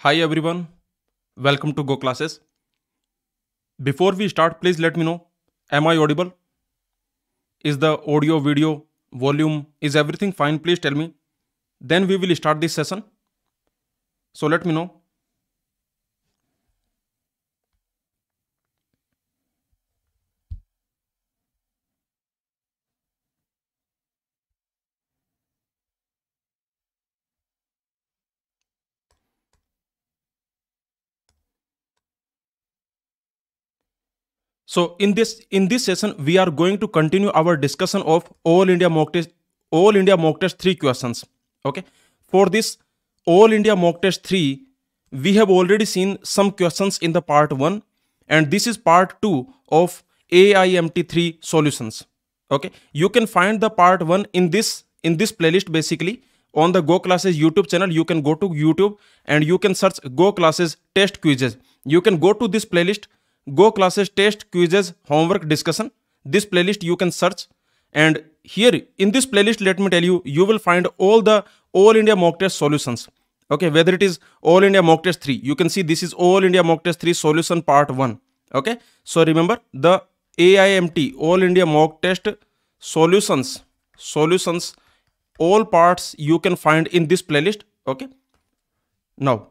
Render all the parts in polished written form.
Hi everyone, welcome to Go Classes. Before we start, please let me know, am I audible? Is the audio, video, volume, is everything fine? Please tell me. Then we will start this session. So let me know. So in this session, we are going to continue our discussion of All India Mock Test 3 questions. Okay. For this All India Mock Test 3, we have already seen some questions in the part 1, and this is part 2 of AIMT 3 solutions. Okay. You can find the part 1 in this playlist basically on the Go Classes YouTube channel. You can go to YouTube and you can search Go Classes test quizzes. You can go to this playlist, Go Classes test quizzes homework discussion. This playlist you can search, and here in this playlist, let me tell you, you will find all the All India Mock Test solutions. Okay, whether it is All India Mock Test 3, you can see this is All India Mock Test 3 solution part 1. Okay, so remember the AIMT All India Mock Test solutions, all parts you can find in this playlist. Okay, now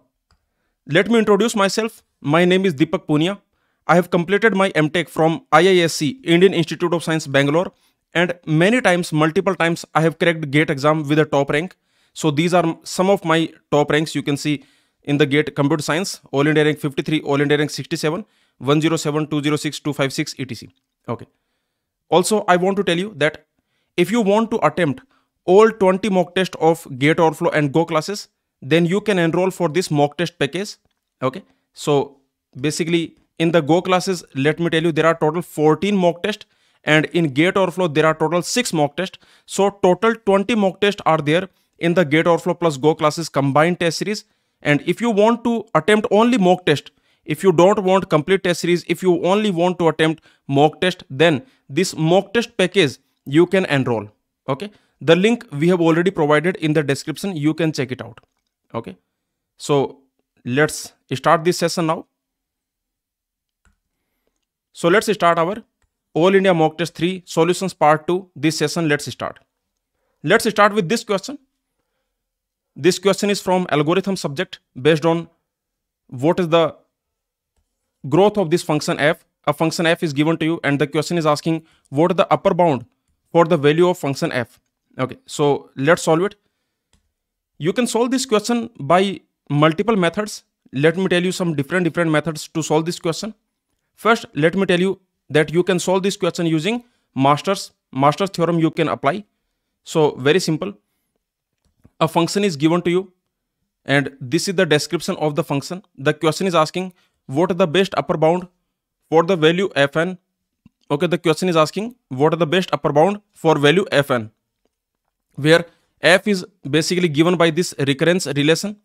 let me introduce myself. My name is Deepak Punia. I have completed my MTech from IISc, Indian Institute of Science, Bangalore, and multiple times, I have cracked GATE exam with a top rank. So these are some of my top ranks you can see in the GATE Computer Science, All India rank 53, All India rank 67, 107, 206, 256, etc. Okay. Also, I want to tell you that if you want to attempt all 20 mock tests of GATE Overflow and Go Classes, then you can enroll for this mock test package. Okay. So basically, in the Go Classes, let me tell you, there are total 14 mock tests, and in GATE Overflow, there are total 6 mock tests. So total 20 mock tests are there in the GATE Overflow plus Go Classes combined test series. And if you want to attempt only mock test, if you don't want complete test series, if you only want to attempt mock test, then this mock test package you can enroll. Okay. The link we have already provided in the description. You can check it out. Okay. So let's start this session now. So let's start our All India Mock Test 3 Solutions Part 2. This session, let's start. Let's start with this question. This question is from algorithm subject based on what is the growth of this function f. A function f is given to you, and the question is asking what is the upper bound for the value of function f. Okay, so let's solve it. You can solve this question by multiple methods. Let me tell you some different methods to solve this question. First, let me tell you that you can solve this question using Master's theorem you can apply. So very simple. A function is given to you, and this is the description of the function. The question is asking what is the best upper bound for the value fn. Okay, the question is asking what is the best upper bound for value fn, where f is basically given by this recurrence relation.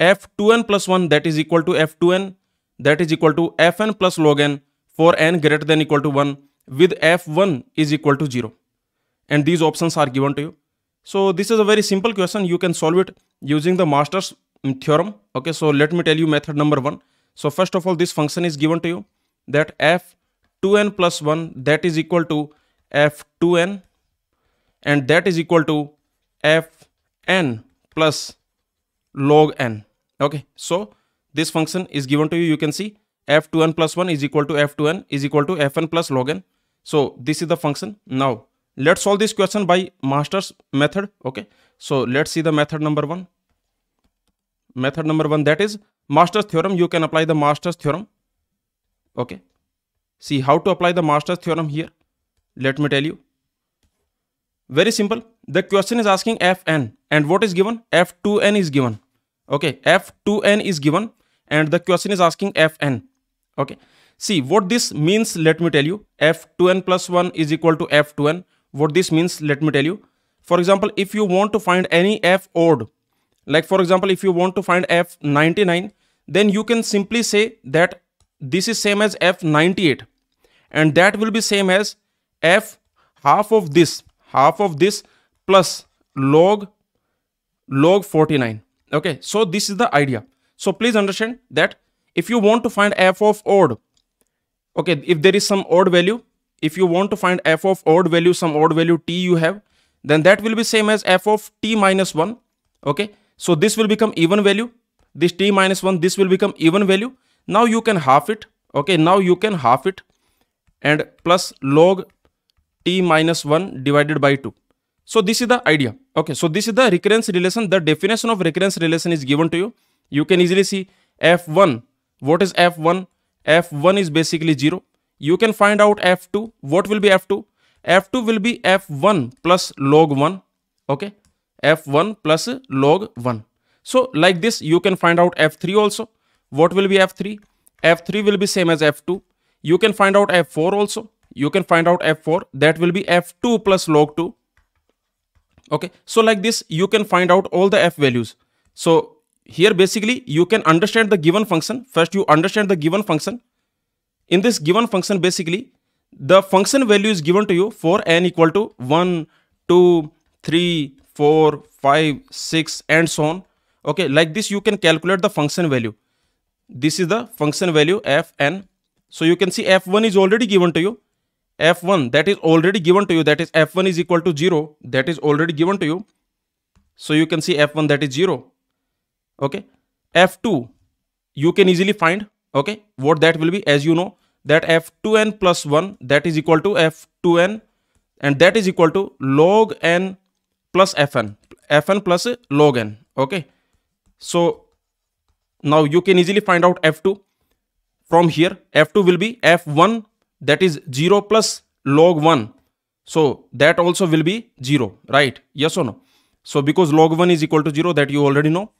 f2n plus 1 that is equal to f2n that is equal to fn plus log n for n greater than equal to 1, with f1 is equal to 0. And these options are given to you. So this is a very simple question. You can solve it using the Master's theorem. Okay, so let me tell you method number 1. So first of all, this function is given to you that f2n plus 1 that is equal to f2n, and that is equal to fn plus log n. Okay, so this function is given to you. You can see f2n plus 1 is equal to f2n is equal to fn plus log n. So this is the function. Now let's solve this question by Master's method. Okay, so let's see the method number 1. Method number 1, that is Master's theorem. You can apply the Master's theorem. Okay, see how to apply the Master's theorem here. Let me tell you. Very simple. The question is asking fn, and what is given? f2n is given. Okay, f2n is given, and the question is asking fn. Okay, see what this means. Let me tell you. f2n plus 1 is equal to f2n. What this means, let me tell you. For example, if you want to find any f odd, like for example, if you want to find f99, then you can simply say that this is same as f98, and that will be same as f half of this plus log 49. Okay, so this is the idea. So please understand that if you want to find f of odd, okay, if there is some odd value, if you want to find f of odd value, some odd value t you have, then that will be same as f of t minus 1. Okay, so this will become even value. This t minus 1, this will become even value. Now you can half it. Okay, now you can half it and plus log t minus 1 divided by 2. So this is the idea. Okay, so this is the recurrence relation. The definition of recurrence relation is given to you. You can easily see f1. What is f1? f1 is basically 0. You can find out f2. What will be f2? f2 will be f1 plus log 1. Okay, f1 plus log 1. So like this you can find out f3 also. What will be f3? f3 will be same as f2. You can find out f4 also. You can find out f4. That will be f2 plus log 2. Okay, so like this you can find out all the f values. So here basically you can understand the given function. First you understand the given function. In this given function basically the function value is given to you for n equal to 1, 2, 3, 4, 5, 6 and so on. Okay, like this you can calculate the function value. This is the function value fn. So you can see f1 is already given to you. f1 that is already given to you, that is f1 is equal to 0, that is already given to you. So you can see f1 that is 0. Okay, f2 you can easily find. Okay, what that will be, as you know that f2n plus 1 that is equal to f2n and that is equal to log n plus fn, fn plus log n. Okay, so now you can easily find out f2 from here. f2 will be f1 that is 0 plus log 1. So that also will be 0, right? Yes or no? So because log 1 is equal to 0, that you already know.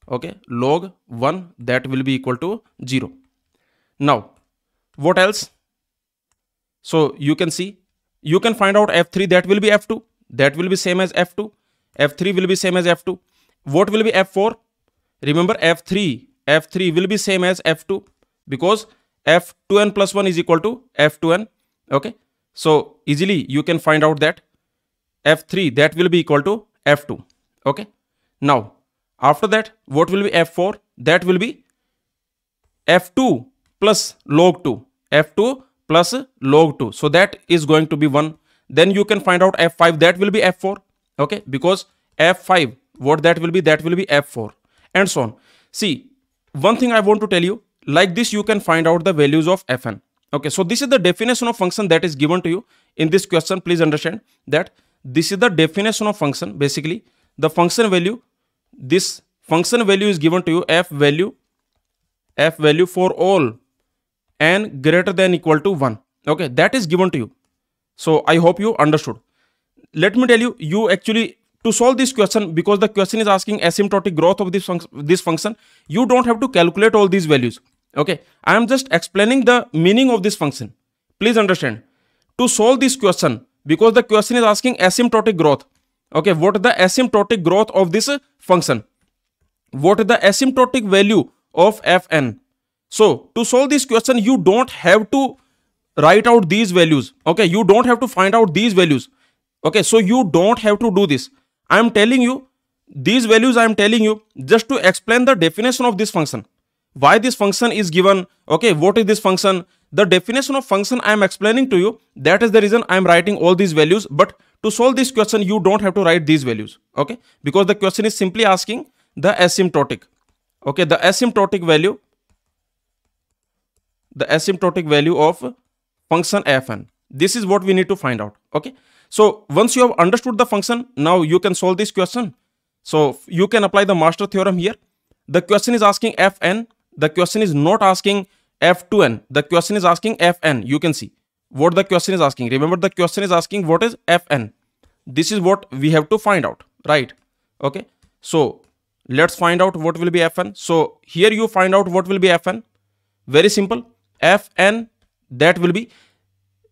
Okay, log 1 that will be equal to 0. Now what else? So you can see, you can find out f3, that will be f2, that will be same as f2. f3 will be same as f2. What will be f4? Remember f3 will be same as f2 because f2n plus 1 is equal to f2n. Okay, so easily you can find out that f3 that will be equal to f2. Okay, now after that what will be f4? That will be f2 plus log 2, f2 plus log 2. So that is going to be 1. Then you can find out f5, that will be f4. Okay, because f5, what that will be? That will be f4 and so on. See, one thing I want to tell you, like this you can find out the values of fn. Okay, so this is the definition of function that is given to you in this question. Please understand that this is the definition of function. Basically the function value, this function value is given to you, f value for all n greater than equal to 1. Okay, that is given to you. So I hope you understood. Let me tell you, you actually to solve this question, because the question is asking asymptotic growth of this function, you don't have to calculate all these values. Okay, I am just explaining the meaning of this function. Please understand, to solve this question, because the question is asking asymptotic growth. Okay, what is the asymptotic growth of this function? What is the asymptotic value of fn? So to solve this question, you don't have to write out these values. Okay, you don't have to find out these values. Okay, so you don't have to do this. I am telling you these values, I am telling you just to explain the definition of this function. Why this function is given. Okay, what is this function? The definition of function I am explaining to you. That is the reason I am writing all these values. But to solve this question, you don't have to write these values. Okay, because the question is simply asking the asymptotic. Okay, the asymptotic value of function fn. This is what we need to find out. Okay, so once you have understood the function, now you can solve this question. So you can apply the master theorem here. The question is asking fn. The question is not asking f2n. The question is asking fn. You can see what the question is asking. Remember, the question is asking what is fn. This is what we have to find out, right? Okay, so let's find out what will be fn. So here you find out what will be fn. Very simple. Fn, that will be,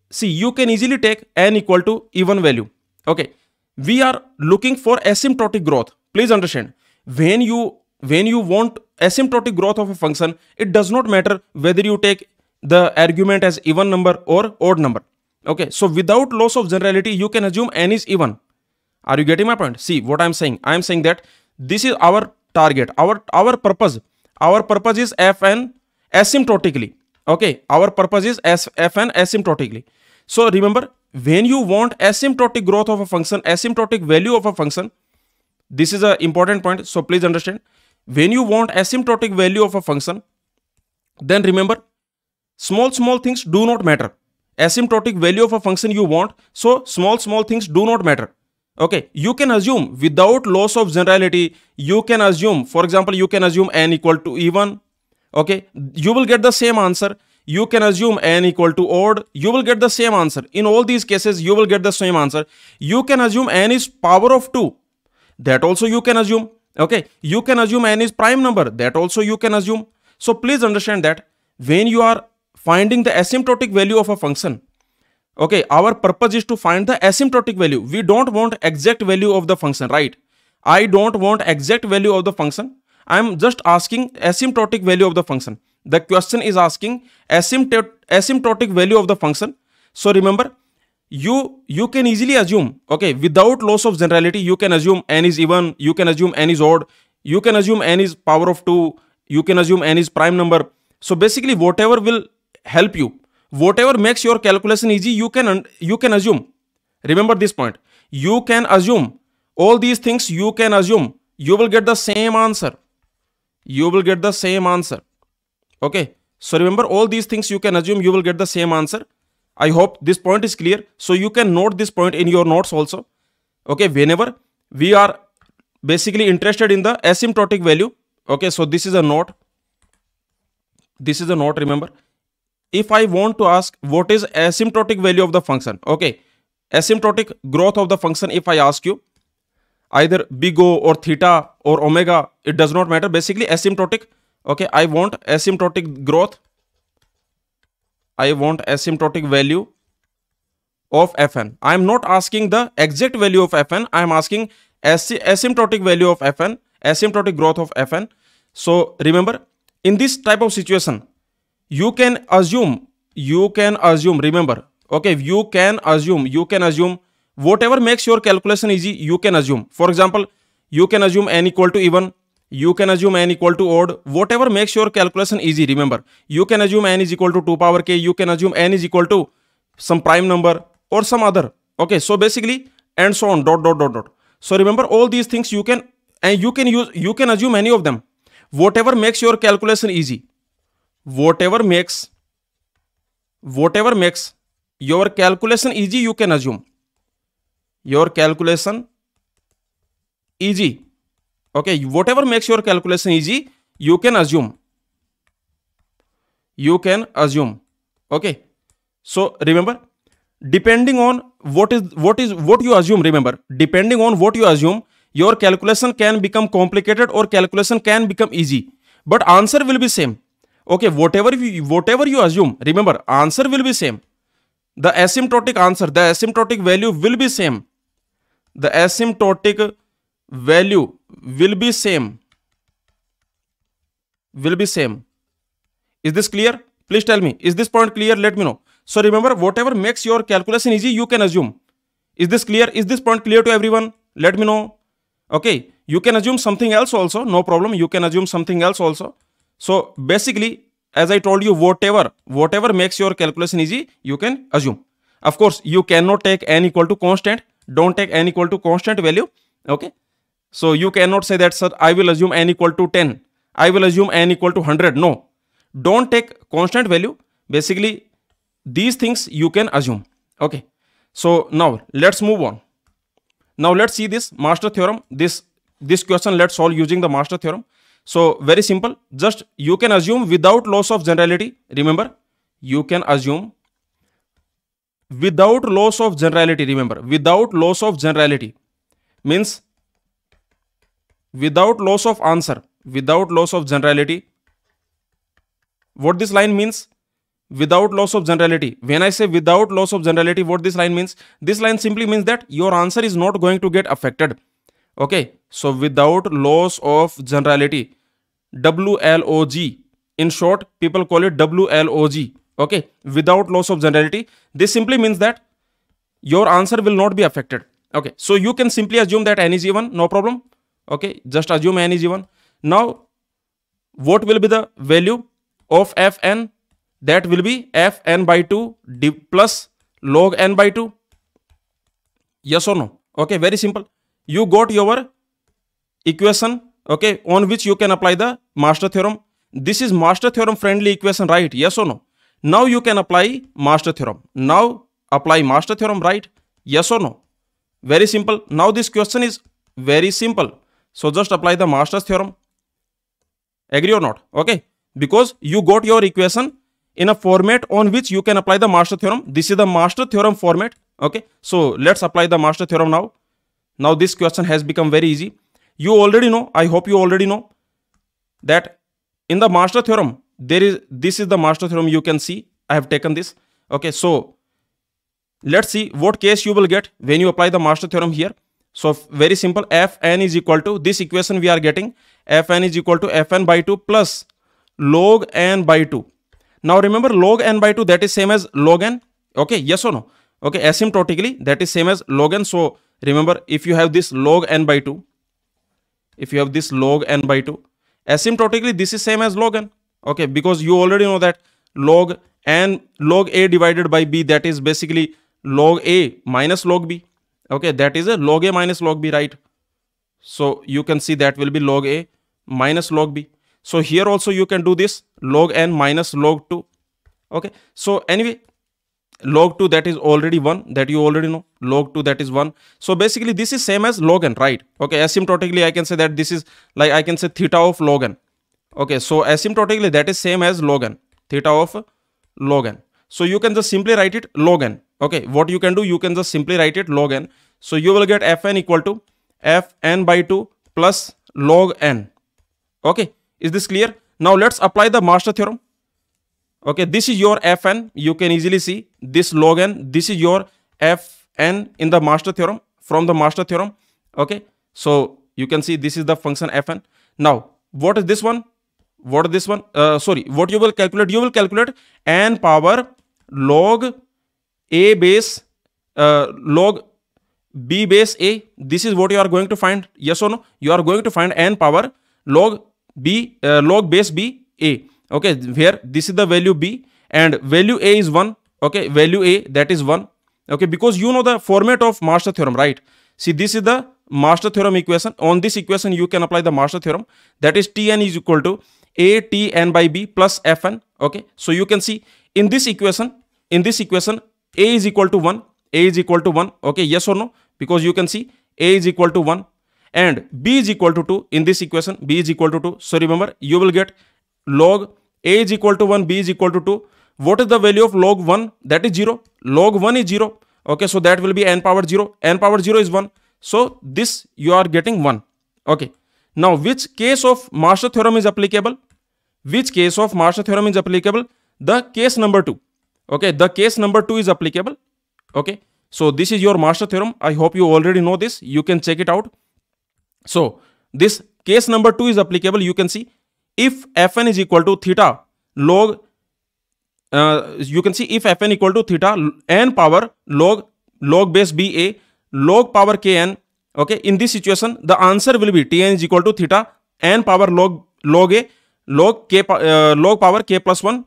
see, you can easily take n equal to even value. Okay, we are looking for asymptotic growth. Please understand, when you want asymptotic growth of a function, it does not matter whether you take the argument as even number or odd number. Okay, so without loss of generality, you can assume n is even. Are you getting my point? See what I'm saying? I'm saying that this is our target, our purpose. our purpose is fn asymptotically. Okay, our purpose is fn asymptotically. So remember, when you want asymptotic growth of a function, asymptotic value of a function, this is an important point, so please understand. When you want asymptotic value of a function, then remember, small things do not matter. Asymptotic value of a function you want, so small things do not matter. Okay, you can assume without loss of generality, you can assume, for example, you can assume n equal to even. Okay, you will get the same answer. You can assume n equal to odd, you will get the same answer. In all these cases, you will get the same answer. You can assume n is power of 2, that also you can assume. Okay, you can assume n is prime number, that also you can assume. So please understand that when you are finding the asymptotic value of a function, okay, our purpose is to find the asymptotic value. We don't want exact value of the function, right? I don't want exact value of the function. I am just asking asymptotic value of the function. The question is asking asymptotic value of the function. So remember, you can easily assume, okay, without loss of generality, you can assume n is even, you can assume n is odd, you can assume n is power of 2, you can assume n is prime number. So basically, whatever will help you, whatever makes your calculation easy, you can assume. Remember this point. You can assume all these things. You can assume. You will get the same answer. You will get the same answer. Okay. So remember, all these things you can assume. You will get the same answer. I hope this point is clear. So you can note this point in your notes also. Okay. Whenever we are basically interested in the asymptotic value. Okay. So this is a note. This is a note. Remember, if I want to ask what is asymptotic value of the function, okay, asymptotic growth of the function, if I ask you either big O or theta or omega, it does not matter. Basically asymptotic. Okay, I want asymptotic growth. I want asymptotic value of fn. I am not asking the exact value of fn. I am asking asymptotic value of fn, asymptotic growth of fn. So remember, in this type of situation, you can assume, remember, okay, you can assume whatever makes your calculation easy, you can assume. For example, you can assume n equal to even, you can assume n equal to odd, whatever makes your calculation easy. Remember, you can assume n is equal to 2 power k, you can assume n is equal to some prime number or some other. Okay, so basically, and so on, dot. So remember, all these things you can, and you can assume any of them. Whatever makes your calculation easy. Whatever makes your calculation easy, you can assume. Your calculation easy. Okay, whatever makes your calculation easy, you can assume. You can assume. Okay. So remember, depending on what you assume, remember, depending on what you assume, your calculation can become complicated or calculation can become easy. But answer will be same. Okay, whatever you assume, remember, answer will be same. The asymptotic answer, the asymptotic value will be same. The asymptotic value will be same. Is this clear? Please tell me. Is this point clear? Let me know. So remember, whatever makes your calculation easy, you can assume. Is this clear? Is this point clear to everyone? Let me know. Okay, you can assume something else also. No problem. You can assume something else also. So basically, as I told you, whatever makes your calculation easy, you can assume. Of course, you cannot take n equal to constant. Don't take n equal to constant value. Okay. So you cannot say that, sir, I will assume n equal to 10. I will assume n equal to 100. No. Don't take constant value. Basically, these things you can assume. Okay. So now let's move on. Now let's see this master theorem. This question let's solve using the master theorem. So very simple. Just you can assume without loss of generality. Remember, you can assume without loss of generality. Remember, without loss of generality means without loss of answer, without loss of generality. What this line means? Without loss of generality. When I say without loss of generality, what this line means? This line simply means that your answer is not going to get affected. Okay. So without loss of generality, WLOG. In short, people call it WLOG. Okay. Without loss of generality. This simply means that your answer will not be affected. Okay. So you can simply assume that n is even. No problem. Okay. Just assume n is even. Now, what will be the value of fn? That will be fn by 2 plus log n by 2. Yes or no? Okay, very simple. You got your equation, okay, on which you can apply the master theorem. This is master theorem friendly equation, right? Yes or no? Now you can apply master theorem. Now apply master theorem, right? Yes or no? Very simple. Now this question is very simple. So just apply the master's theorem. Agree or not? Okay. Because you got your equation in a format on which you can apply the master theorem. This is the master theorem format. Okay. So let's apply the master theorem now. Now this question has become very easy. You already know, I hope you already know that in the master theorem, this is the master theorem. You can see I have taken this. Okay. So let's see what case you will get when you apply the master theorem here. So very simple, fn is equal to, this equation we are getting, fn is equal to fn by 2 plus log n by 2. Now remember, log n by 2, that is same as log n. Okay, yes or no? Okay, asymptotically that is same as log n. So remember, if you have this log n by 2, if you have this log n by 2, asymptotically this is same as log n. Okay, because you already know that log n, log a divided by b, that is basically log a minus log b. Okay, that is a log a minus log b, right? So you can see that will be log a minus log b. So here also you can do this log n minus log 2. Okay, so anyway, log 2, that is already 1, that you already know. Log 2, that is 1. So basically this is same as log n, right? Okay, asymptotically I can say that this is like, I can say theta of log n. Okay, so asymptotically that is same as log n, theta of log n. So you can just simply write it log n. Okay, what you can do, you can just simply write it log n. So you will get fn equal to fn by 2 plus log n. Okay, is this clear? Now let's apply the master theorem. Okay, this is your fn. You can easily see this log n. This is your fn in the master theorem, from the master theorem. Okay, so you can see this is the function fn. Now what is this one? What is this one? What you will calculate? You will calculate n power log a base log b base a. This is what you are going to find. Yes or no? You are going to find n power log b log base b a. Okay, where this is the value b and value a is 1. Okay, value a, that is 1. Okay, because you know the format of master theorem, right? See, this is the master theorem equation. On this equation you can apply the master theorem, that is Tn is equal to a T n by b plus Fn. Okay, so you can see in this equation a is equal to 1, a is equal to 1. Okay, yes or no? Because you can see a is equal to 1 and b is equal to 2. In this equation b is equal to 2. So remember, you will get log a is equal to 1, b is equal to 2. What is the value of log 1? That is 0. Log 1 is 0. Okay, so that will be n power 0. N power 0 is 1. So this you are getting 1. Okay. Now which case of master theorem is applicable? Which case of master theorem is applicable? The case number 2. Okay, the case number 2 is applicable. Okay, so this is your master theorem. I hope you already know this. You can check it out. So this case number 2 is applicable. You can see if Fn is equal to theta log, you can see if Fn equal to theta n power log base ba log power kn. Okay, in this situation the answer will be Tn is equal to theta n power log a log k log power k plus 1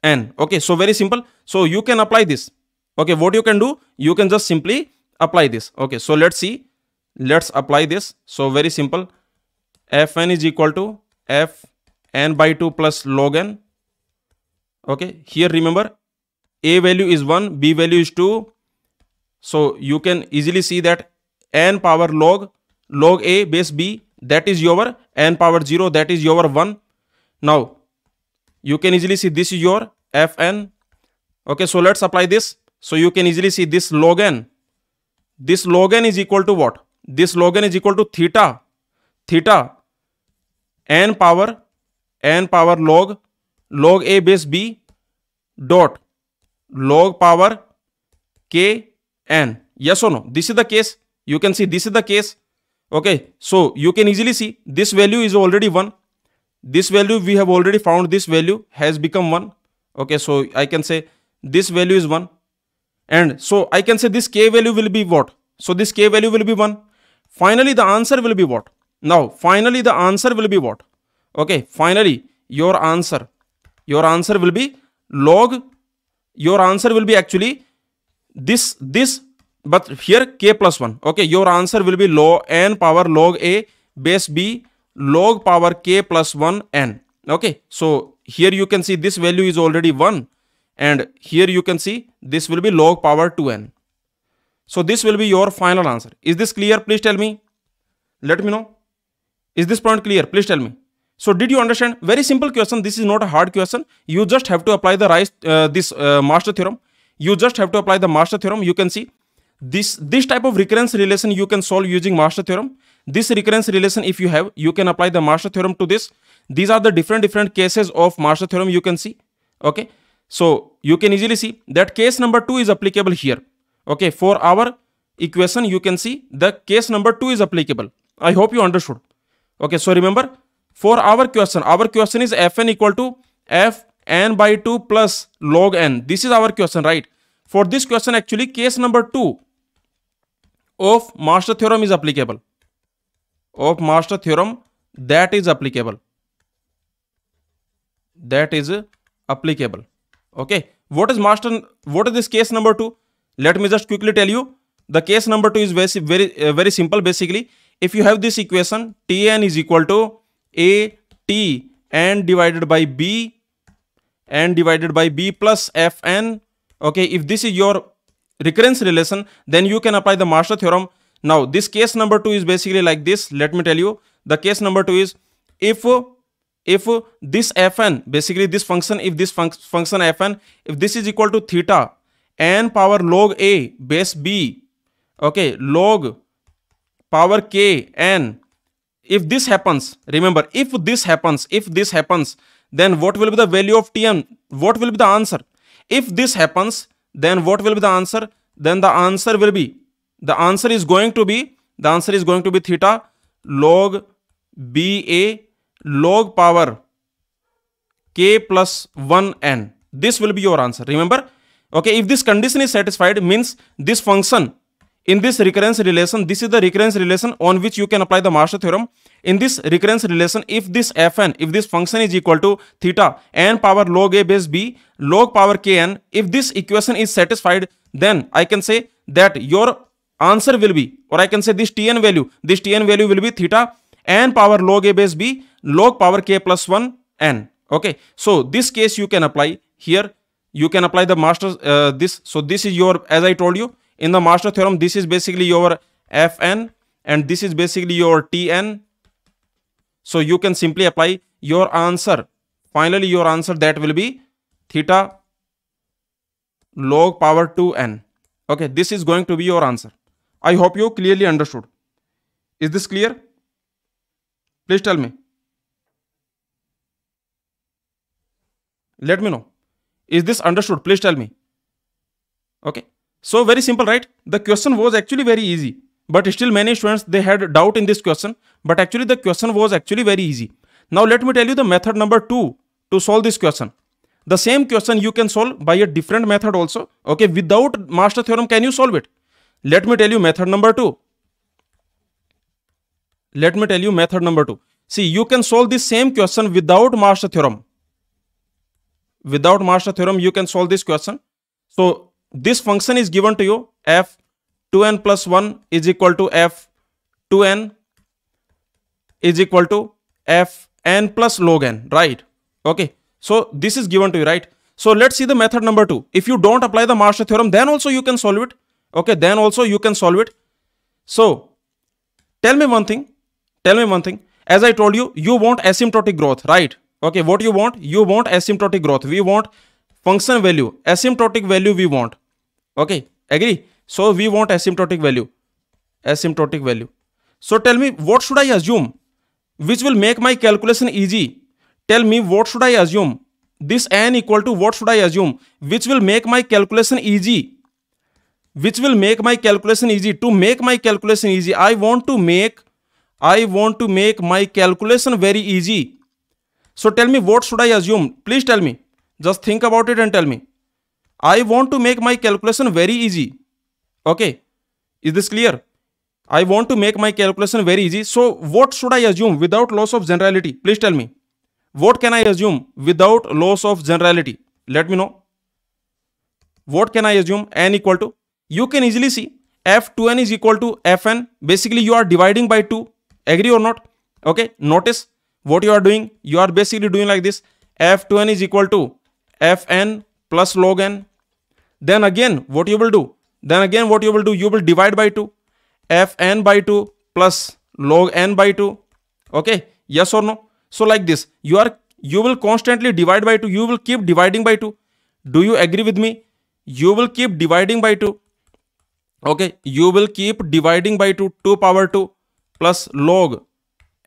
n. Okay, so very simple. So you can apply this. Okay, what you can do, you can just simply apply this. Okay, so let's see, let's apply this. So very simple, Fn is equal to f n by 2 plus log n. Okay, here remember a value is 1, b value is 2. So you can easily see that n power log a base b, that is your n power 0, that is your 1. Now you can easily see this is your Fn. Okay, so let's apply this. So you can easily see this log n. This log n is equal to what? This log n is equal to theta n power log a base b dot log power k n. Yes or no? This is the case. You can see this is the case. Okay, so you can easily see this value is already 1. This value we have already found, this value has become 1. Okay, so I can say this value is 1. And so I can say this k value will be what? So this k value will be 1. Finally the answer will be what? Now finally the answer will be what? Okay, finally your answer will be log, your answer will be actually this, but here k plus 1. Okay, your answer will be log n power log a base b log power k plus 1 n. Okay, so here you can see this value is already 1, and here you can see this will be log power 2n. So this will be your final answer. Is this clear? Please tell me. Let me know. Is this point clear? Please tell me. So did you understand? Very simple question. This is not a hard question. You just have to apply the master theorem. You just have to apply the master theorem. You can see this type of recurrence relation you can solve using master theorem. This recurrence relation, if you have, you can apply the master theorem to this. These are the different cases of master theorem you can see. Okay, so you can easily see that case number 2 is applicable here. Okay, for our equation you can see the case number 2 is applicable. I hope you understood. Okay, so remember, for our question is fn equal to fn by 2 plus log n. This is our question, right? For this question, actually case number 2 of master theorem is applicable. Of master theorem, that is applicable. That is applicable. Okay, what is this case number 2? Let me just quickly tell you. The case number 2 is very simple. Basically, if you have this equation, Tn is equal to a t n divided by b plus fn. Okay, if this is your recurrence relation, then you can apply the master theorem. Now this case number 2 is basically like this. Let me tell you, the case number 2 is if this fn, basically this function, if this function fn, if this is equal to theta n power log a base b, okay, log power k n. If this happens, remember, if this happens, then what will be the value of Tn? What will be the answer? If this happens, then what will be the answer? Then the answer is going to be theta log ba log power k plus 1 n. This will be your answer. Remember, okay, if this condition is satisfied, means this function in this recurrence relation, this is the recurrence relation on which you can apply the master theorem. In this recurrence relation, if this fn, if this function is equal to theta n power log a base b log power kn, if this equation is satisfied, then I can say that your answer will be, or I can say this Tn value will be theta n power log a base b log power k plus 1 n. Okay, so this case you can apply here. You can apply the master this. So this is your, as I told you, in the master theorem, this is basically your fn and this is basically your Tn. So you can simply apply your answer. Finally, your answer, that will be theta log power 2n. Okay, this is going to be your answer. I hope you clearly understood. Is this clear? Please tell me. Let me know. Is this understood? Please tell me. Okay. So very simple, right? The question was actually very easy, but still many students, they had doubt in this question, but actually the question was actually very easy. Now let me tell you the method number 2 to solve this question. The same question you can solve by a different method also. Okay, without master theorem, can you solve it? Let me tell you method number 2. Let me tell you method number 2. See, you can solve this same question without master theorem. Without master theorem, you can solve this question. So this function is given to you, f2n plus 1 is equal to f2n is equal to fn plus log n, right? Okay, so this is given to you, right? So let's see the method number 2. If you don't apply the master theorem, then also you can solve it. Okay, then also you can solve it. So tell me one thing. As I told you, you want asymptotic growth, right? Okay, what you want? You want asymptotic growth. We want function value, asymptotic value we want. Okay, agree? So we want asymptotic value. So tell me, what should I assume which will make my calculation easy? Tell me, what should I assume? This n equal to, what should I assume which will make my calculation easy? Which will make my calculation easy? To make my calculation easy, I want to make my calculation very easy. So tell me, what should I assume? Please tell me. Just think about it and tell me. I want to make my calculation very easy. Okay, is this clear? I want to make my calculation very easy. So what should I assume without loss of generality? Please tell me. What can I assume without loss of generality? Let me know. What can I assume? N equal to, you can easily see f2n is equal to fn. Basically you are dividing by 2. Agree or not? Okay, notice what you are doing. You are basically doing like this. f2n is equal to fn plus log n. Then again what you will do? You will divide by 2. fn by 2 plus log n by 2. Okay, yes or no? So like this, you will constantly divide by 2. You will keep dividing by 2. Do you agree with me? You will keep dividing by 2. Okay, you will keep dividing by 2, 2 power 2 plus log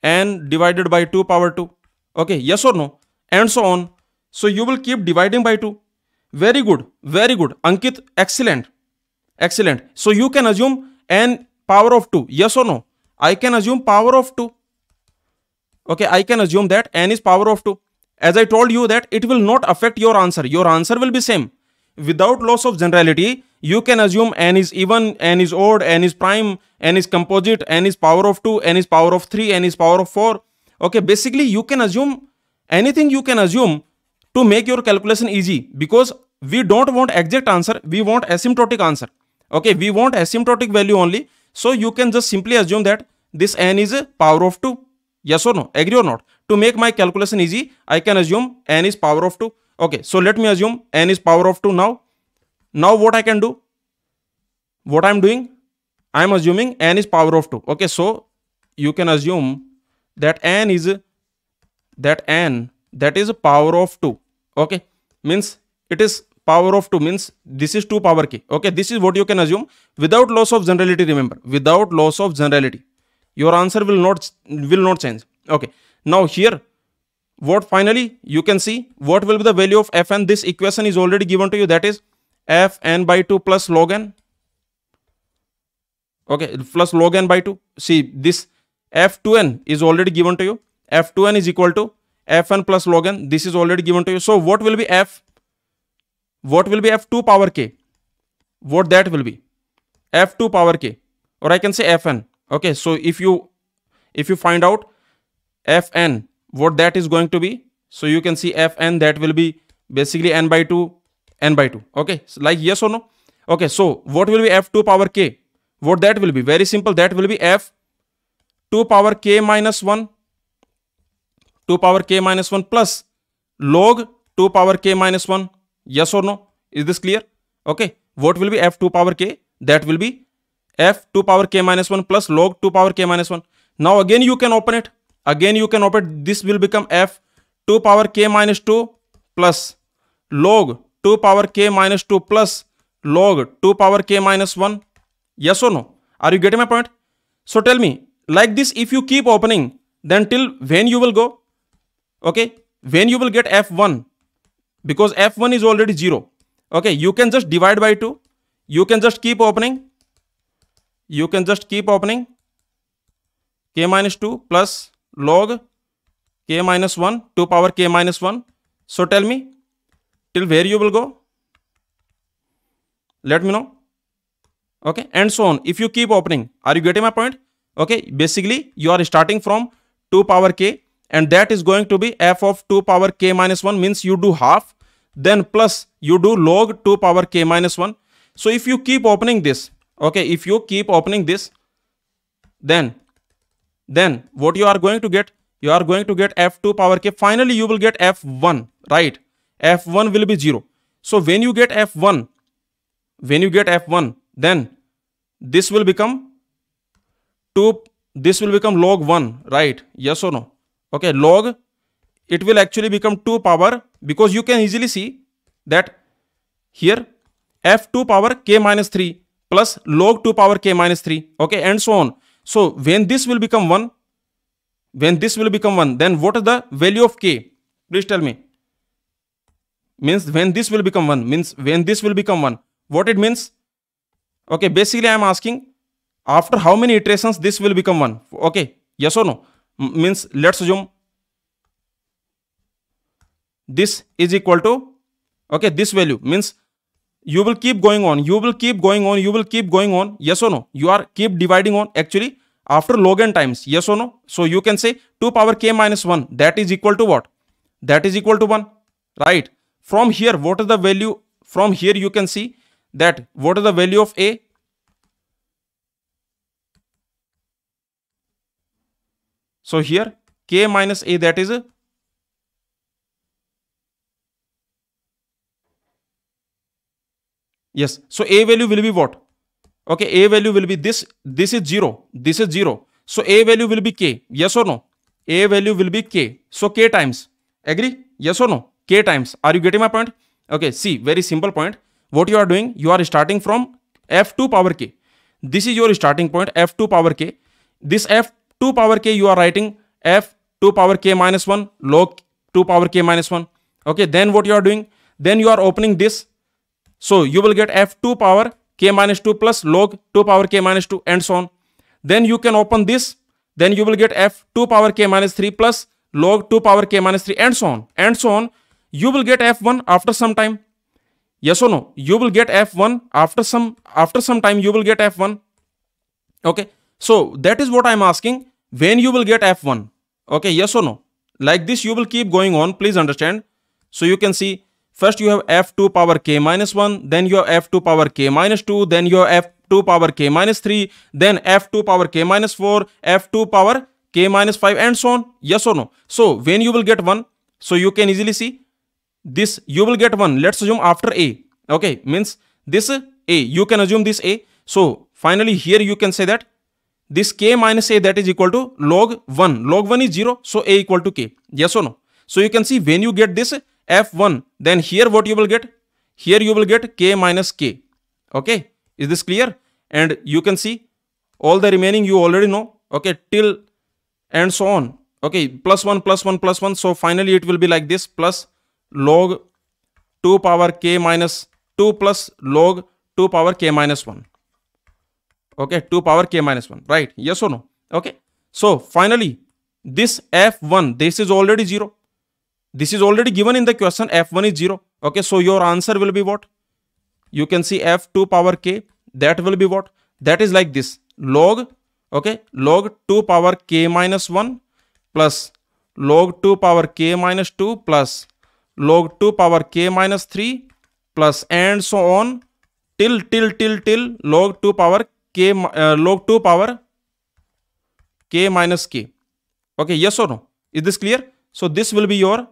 n divided by 2 power 2. Okay, yes or no? And so on. So you will keep dividing by 2. Very good, very good. Ankit, excellent. Excellent. So you can assume n power of 2. Yes or no? I can assume power of 2. Okay, I can assume that n is power of 2. As I told you that it will not affect your answer. Your answer will be same. Without loss of generality, you can assume n is even, n is odd, n is prime, n is composite, n is power of 2, n is power of 3, n is power of 4. Okay, basically you can assume anything you can assume to make your calculation easy, because we don't want exact answer, we want asymptotic answer. Okay, we want asymptotic value only. So you can just simply assume that this n is a power of 2. Yes or no? Agree or not? To make my calculation easy, I can assume n is power of 2. Okay, so let me assume n is power of 2 now. Now what I can do? What I'm doing? I'm assuming n is power of 2. Okay, so you can assume that n that is power of 2. Okay, means it is power of 2, means this is 2 power k. Okay, this is what you can assume without loss of generality. Remember, without loss of generality, your answer will not change. Okay, now here what finally you can see what will be the value of fn. This equation is already given to you, that is fn by 2 plus log n. Okay, plus log n by 2. See, this f2n is already given to you. f2n is equal to fn plus log n. This is already given to you. So what will be f? What will be f2 power k? What that will be? f2 power k, or I can say fn. Okay, so if you find out fn, what that is going to be, so you can see fn, that will be basically n by 2. Okay, so like yes or no? Okay, so what will be f2 power k? What that will be? Very simple, that will be f2 power k minus 1, 2 power k minus 1 plus log 2 power k minus 1. Yes or no? Is this clear? Okay, what will be f2 power k? That will be f2 power k minus 1 plus log 2 power k minus 1. Now again you can open it. This will become f2 power k minus 2 plus log 2 power k minus 2 plus log 2 power k minus 1. Yes or no? Are you getting my point? So tell me, like this, if you keep opening, then till when you will go? Okay, when you will get f1, because f1 is already 0. Okay, you can just divide by 2. You can just keep opening. K minus 2 plus log k minus 1, 2 power k minus 1. So tell me, till where you will go? Let me know. Okay, and so on. If you keep opening, are you getting my point? Okay, basically you are starting from 2 power k, and that is going to be f of 2 power k minus 1, means you do half, then plus you do log 2 power k minus 1. So if you keep opening this, okay, if you keep opening this, then what you are going to get? You are going to get f2 power k. Finally you will get f1, right? f1 will be 0. So when you get f1, then this will become log 1, right? Yes or no? Okay, log, it will actually become 2 power, because you can easily see that here f2 power k minus 3 plus log 2 power k minus 3. Okay, and so on. So when this will become 1, then what is the value of k? Please tell me. Means when this will become 1, what it means? Okay, basically I am asking, after how many iterations this will become 1? Okay, yes or no? Means let's assume this is equal to, okay, this value, means you will keep going on, yes or no? You are keep dividing on actually after log n times, yes or no? So you can say 2 power k minus 1, that is equal to what? that is equal to 1, right? From here, what is the value? From here you can see that what is the value of A? So here K minus A, that is yes. So A value will be what? Okay, A value will be this. This is 0. This is 0. So A value will be K. Yes or no? A value will be K. So K times. Agree? Yes or no? K times. Are you getting my point? Okay, see, very simple point. What you are doing, you are starting from F2 power K. This is your starting point, F2 power K. This F2 power K, you are writing F2 power K minus 1 log 2 power K minus 1. Okay, then what you are doing? Then you are opening this. So you will get F2 power K minus 2 plus log 2 power K minus 2 and so on. Then you can open this. Then you will get F2 power K minus 3 plus log 2 power K minus 3 and so on. And so on. You will get F1 after some time. Yes or no? You will get F1 after some time you will get F1. Okay. So that is what I am asking. When you will get F1? Okay. Yes or no? Like this you will keep going on. Please understand. So you can see first you have F2 power K minus 1. Then you have F2 power K minus 2. Then you have F2 power K minus 3. Then F2 power K minus 4. F2 power K minus 5 and so on. Yes or no? So when you will get 1? So you can easily see this you will get 1. Let's assume after A. Okay, means this A. You can assume this A. So finally here you can say that this K minus A, that is equal to log 1. Log 1 is 0. So A equal to K. Yes or no? So you can see when you get this F1, then here what you will get? Here you will get K minus K. Okay. Is this clear? And you can see all the remaining you already know. Okay. Till and so on. Okay. Plus 1, plus 1, plus 1. So finally it will be like this plus log 2 power K minus 2 plus log 2 power K minus 1. Okay. 2 power K minus 1. Right. Yes or no? Okay. So finally this F1, this is already 0. This is already given in the question. F1 is 0. Okay. So your answer will be what? You can see F2 power K. That will be what? That is like this. Log. Okay. Log 2 power K minus 1 plus log 2 power K minus 2 plus log 2 power K minus 3 plus and so on till log 2 power K log 2 power K minus K. Okay. Yes or no? Is this clear? So this will be your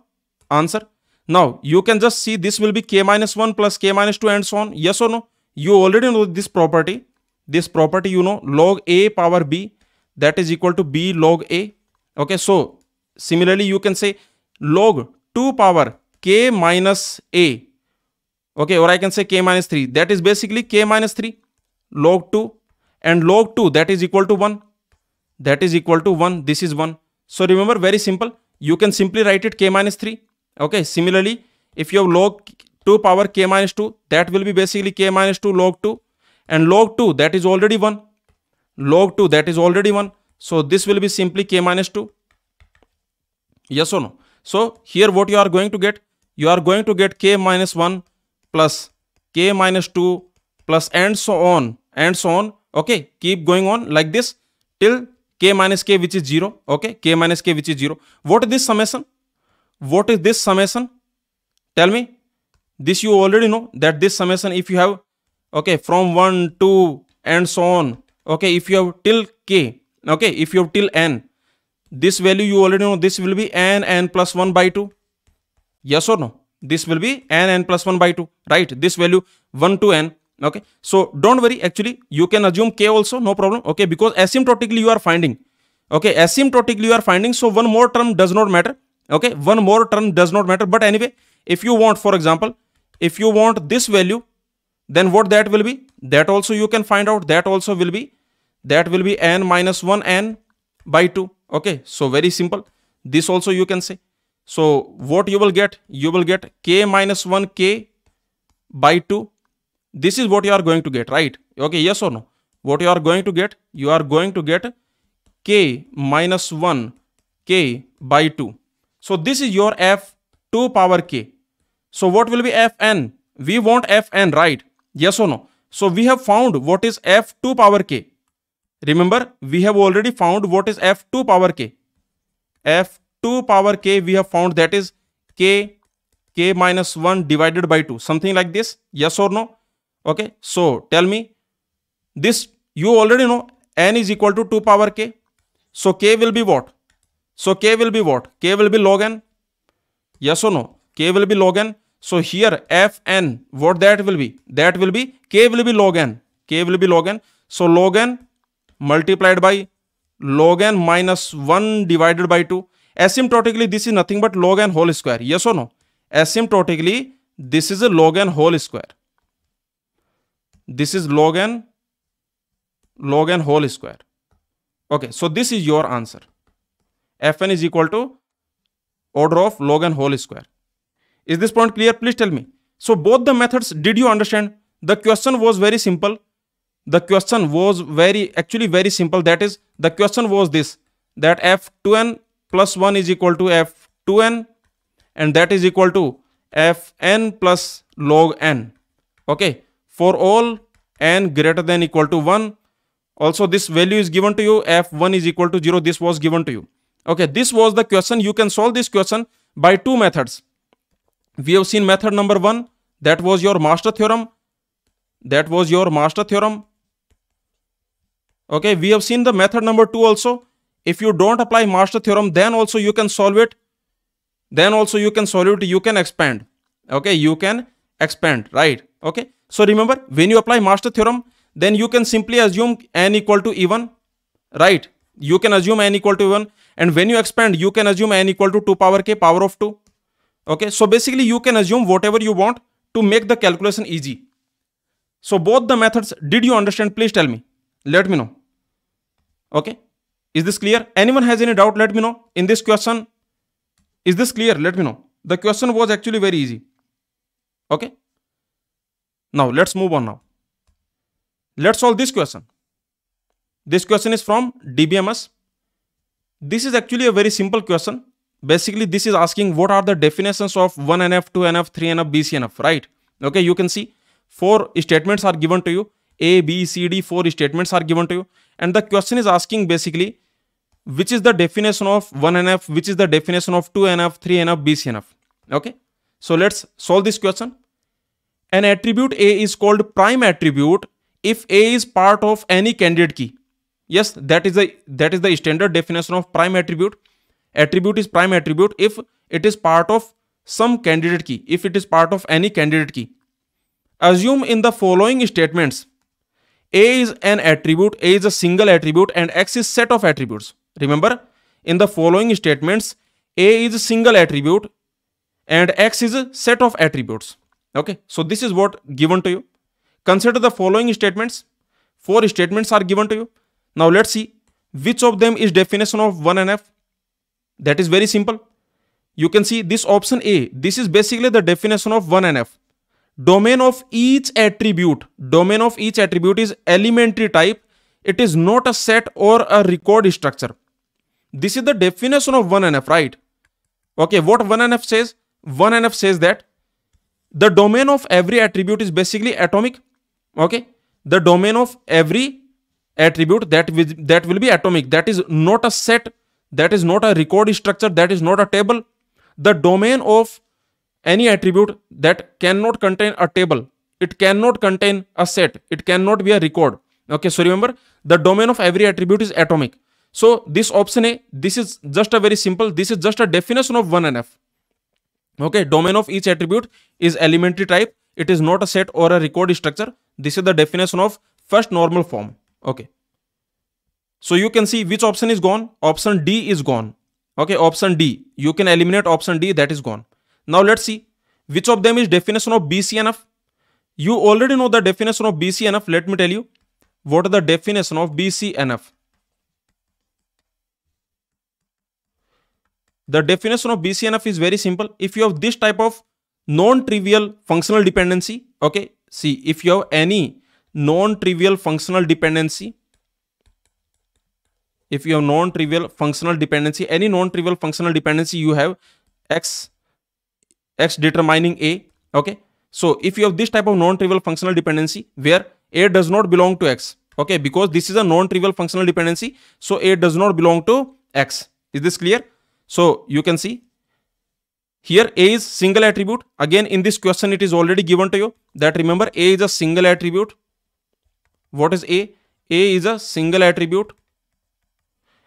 answer. Now you can just see this will be K minus 1 plus K minus 2 and so on. Yes or no? You already know this property. This property you know, log A power B, that is equal to B log A. Okay. So similarly you can say log 2 power K minus A. Okay. Or I can say K minus 3. That is basically K minus 3 log 2 and log 2, that is equal to 1. That is equal to 1. This is 1. So remember, very simple. You can simply write it K minus 3. Okay. Similarly, if you have log 2 power K minus 2, that will be basically K minus 2 log 2 and log 2, that is already 1. Log 2, that is already 1. So this will be simply K minus 2. Yes or no? So here what you are going to get? You are going to get K minus 1 plus K minus 2 plus and so on and so on. Okay. Keep going on like this till K minus K, which is 0. Okay. K minus K, which is 0. What is this summation? What is this summation? Tell me. This you already know that this summation, if you have, okay, from 1, 2 and so on. Okay. If you have till K, okay, if you have till N, this value you already know, this will be n plus 1 by 2. Yes or no? This will be n plus 1 by 2, right? This value 1 to n. Okay. So don't worry. Actually, you can assume K also, no problem. Okay. Because asymptotically you are finding. Okay. Asymptotically you are finding. So one more term does not matter. Okay. One more term does not matter. But anyway, if you want, for example, if you want this value, then what that will be? That also you can find out. That also will be, that will be n minus 1 n by 2. Okay. So very simple. This also you can say. So what you will get? You will get K minus 1 K by 2. This is what you are going to get, right? Okay. Yes or no? What you are going to get? You are going to get K minus 1 K by 2. So this is your F2 power K. So what will be Fn? We want Fn, right? Yes or no? So we have found what is F2 power K. Remember, we have already found what is F2 power K. F2 power K we have found, that is k minus 1 divided by 2, something like this, yes or no? Okay, so tell me, this you already know, n is equal to 2 power k, so k will be what? So k will be what? K will be log n, yes or no? K will be log n. So here fn, what that will be? That will be, k will be log n, k will be log n. So log n multiplied by log n minus 1 divided by 2. Asymptotically, this is nothing but log n whole square, yes or no? Asymptotically, this is a log n whole square. This is log n whole square. Okay, so this is your answer. Fn is equal to order of log n whole square. Is this point clear? Please tell me. So both the methods, did you understand? The question was very simple. The question was actually very simple. That is, the question was this, that f2n plus 1 is equal to f2n, and that is equal to fn plus log n. Okay, for all n greater than equal to 1. Also, this value is given to you, f1 is equal to 0. This was given to you. Okay, this was the question. You can solve this question by two methods. We have seen method number 1, that was your master theorem. That was your master theorem. Okay, we have seen the method number 2 also. If you don't apply master theorem, then also you can solve it. You can expand. Okay, you can expand, right? Okay, so remember, when you apply master theorem, then you can simply assume n equal to even, right? You can assume n equal to even, and when you expand, you can assume n equal to 2 power k power of 2. Okay, so basically you can assume whatever you want to make the calculation easy. So both the methods, did you understand? Please tell me. Let me know. Okay, is this clear? Anyone has any doubt? Let me know. In this question, is this clear? Let me know. The question was actually very easy. Okay, now let's move on now. Let's solve this question. This question is from DBMS. This is actually a very simple question. Basically, this is asking what are the definitions of 1NF, 2NF, 3NF, BCNF, right? Okay, you can see 4 statements are given to you. A, B, C, D, 4 statements are given to you. And the question is asking basically, which is the definition of 1NF, which is the definition of 2NF, 3NF, BCNF. Okay, so let's solve this question. An attribute A is called prime attribute if A is part of any candidate key. Yes, that is the standard definition of prime attribute. Attribute is prime attribute if it is part of some candidate key, if it is part of any candidate key. Assume in the following statements, A is an attribute, A is a single attribute, and X is set of attributes. Remember, in the following statements, A is a single attribute and X is a set of attributes. Okay, so this is what given to you. Consider the following statements. 4 statements are given to you. Now let's see which of them is definition of 1NF. That is very simple. You can see this option A. This is basically the definition of 1NF. Domain of each attribute is elementary type. It is not a set or a record structure. This is the definition of 1NF, right? Okay, what 1NF says? 1NF says that the domain of every attribute is basically atomic. Okay, the domain of every attribute that will be atomic. That is not a set. That is not a record structure. That is not a table. The domain of any attribute that cannot contain a table. It cannot contain a set. It cannot be a record. Okay, so remember, the domain of every attribute is atomic. So this option A, this is just a very simple, this is just a definition of 1NF. Okay, domain of each attribute is elementary type. It is not a set or a record structure. This is the definition of first normal form. Okay. So you can see which option is gone. Option D is gone. Okay, option D. You can eliminate option D, that is gone. Now let's see which of them is definition of BCNF. You already know the definition of BCNF. Let me tell you what is the definition of BCNF. The definition of BCNF is very simple. If you have this type of non-trivial functional dependency, okay, see, if you have any non-trivial functional dependency, if you have non-trivial functional dependency, any non-trivial functional dependency, you have x determining A. Okay, so if you have this type of non-trivial functional dependency where A does not belong to X, okay, because this is a non-trivial functional dependency, so A does not belong to X. Is this clear? So you can see Here A is single attribute. Again, in this question, it is already given to you that remember A is a single attribute. What is A? A is a single attribute.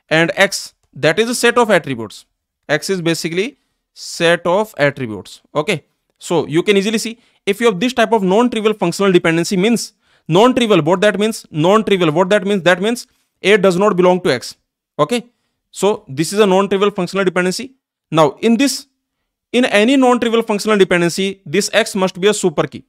And X, that is a set of attributes. X is basically set of attributes. Okay. So you can easily see if you have this type of non-trivial functional dependency means non-trivial. What that means? Non-trivial. What that means? That means A does not belong to X. Okay. So this is a non-trivial functional dependency. Now in any non-trivial functional dependency, this X must be a super key.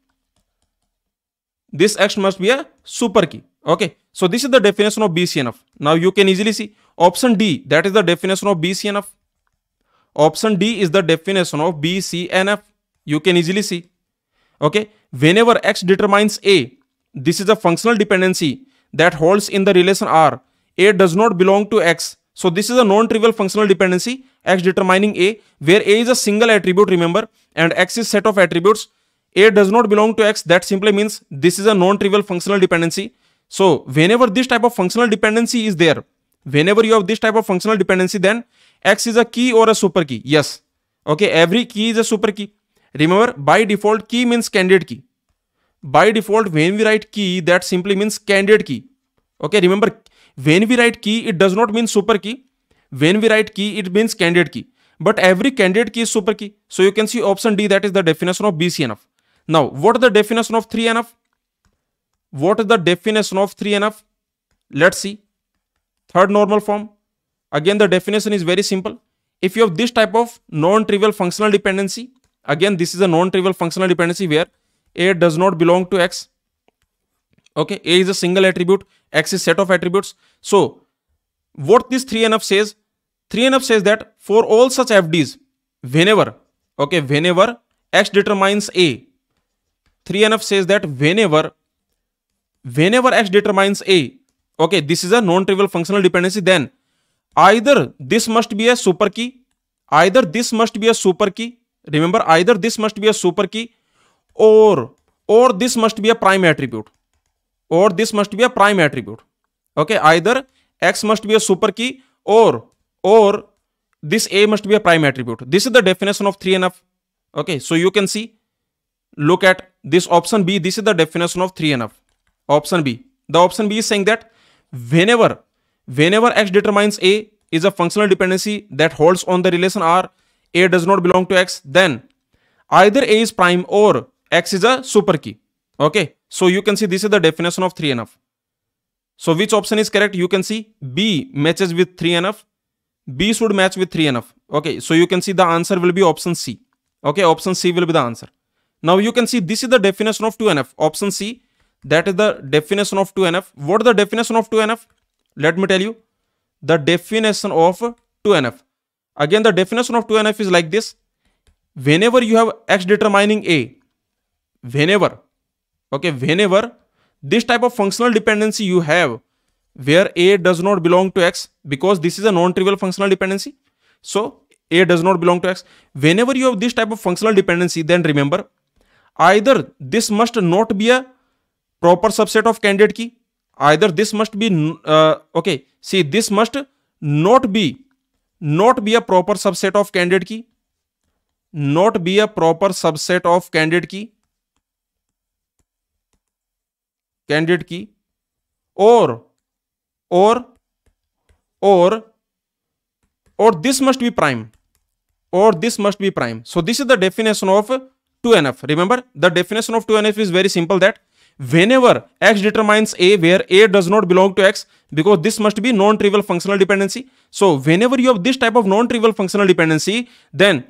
This X must be a super key. Okay. So this is the definition of BCNF. Now you can easily see option D, that is the definition of BCNF. Option D is the definition of BCNF. You can easily see. Okay. Whenever X determines A, this is a functional dependency that holds in the relation R. A does not belong to X. So this is a non-trivial functional dependency, X determining A, where A is a single attribute, remember, and X is set of attributes. A does not belong to X. That simply means this is a non-trivial functional dependency. So whenever this type of functional dependency is there, whenever you have this type of functional dependency, then X is a key or a super key. Yes. Okay. Every key is a super key. Remember, by default, key means candidate key. By default, when we write key, that simply means candidate key. Okay. Remember, when we write key, it does not mean super key. When we write key, it means candidate key. But every candidate key is super key. So you can see option D, that is the definition of BCNF. Now, what is the definition of 3NF? What is the definition of 3NF? Let's see. Third normal form. Again, the definition is very simple. If you have this type of non-trivial functional dependency, again, this is a non-trivial functional dependency where A does not belong to X. Okay, A is a single attribute, X is set of attributes. So, what this 3NF says? 3NF says that for all such FDs, whenever X determines A, 3NF says that whenever X determines A, okay, this is a non-trivial functional dependency, then either this must be a super key, remember, either this must be a super key, or this must be a prime attribute. Okay, either X must be a super key or this A must be a prime attribute. This is the definition of 3NF. Okay, so you can see, look at this option B. This is the definition of 3NF. Option B. The option B is saying that whenever X determines A is a functional dependency that holds on the relation R, A does not belong to X, then either A is prime or X is a super key. Okay, so you can see this is the definition of 3NF. So which option is correct? You can see B matches with 3NF. B should match with 3NF. Okay, so you can see the answer will be option C. Okay, option C will be the answer. Now you can see this is the definition of 2NF. Option C, that is the definition of 2NF. What is the definition of 2NF? Let me tell you. The definition of 2NF. Again, the definition of 2NF is like this. Whenever you have X determining A, whenever this type of functional dependency you have where A does not belong to X, because this is a non-trivial functional dependency, so A does not belong to X. Whenever you have this type of functional dependency, then remember, either this must not be a proper subset of candidate key, either this must be this must not be a proper subset of candidate key, or this must be prime, So this is the definition of 2NF. Remember, the definition of 2NF is very simple, that whenever X determines A where A does not belong to X, because this must be non-trivial functional dependency. So whenever you have this type of non-trivial functional dependency, then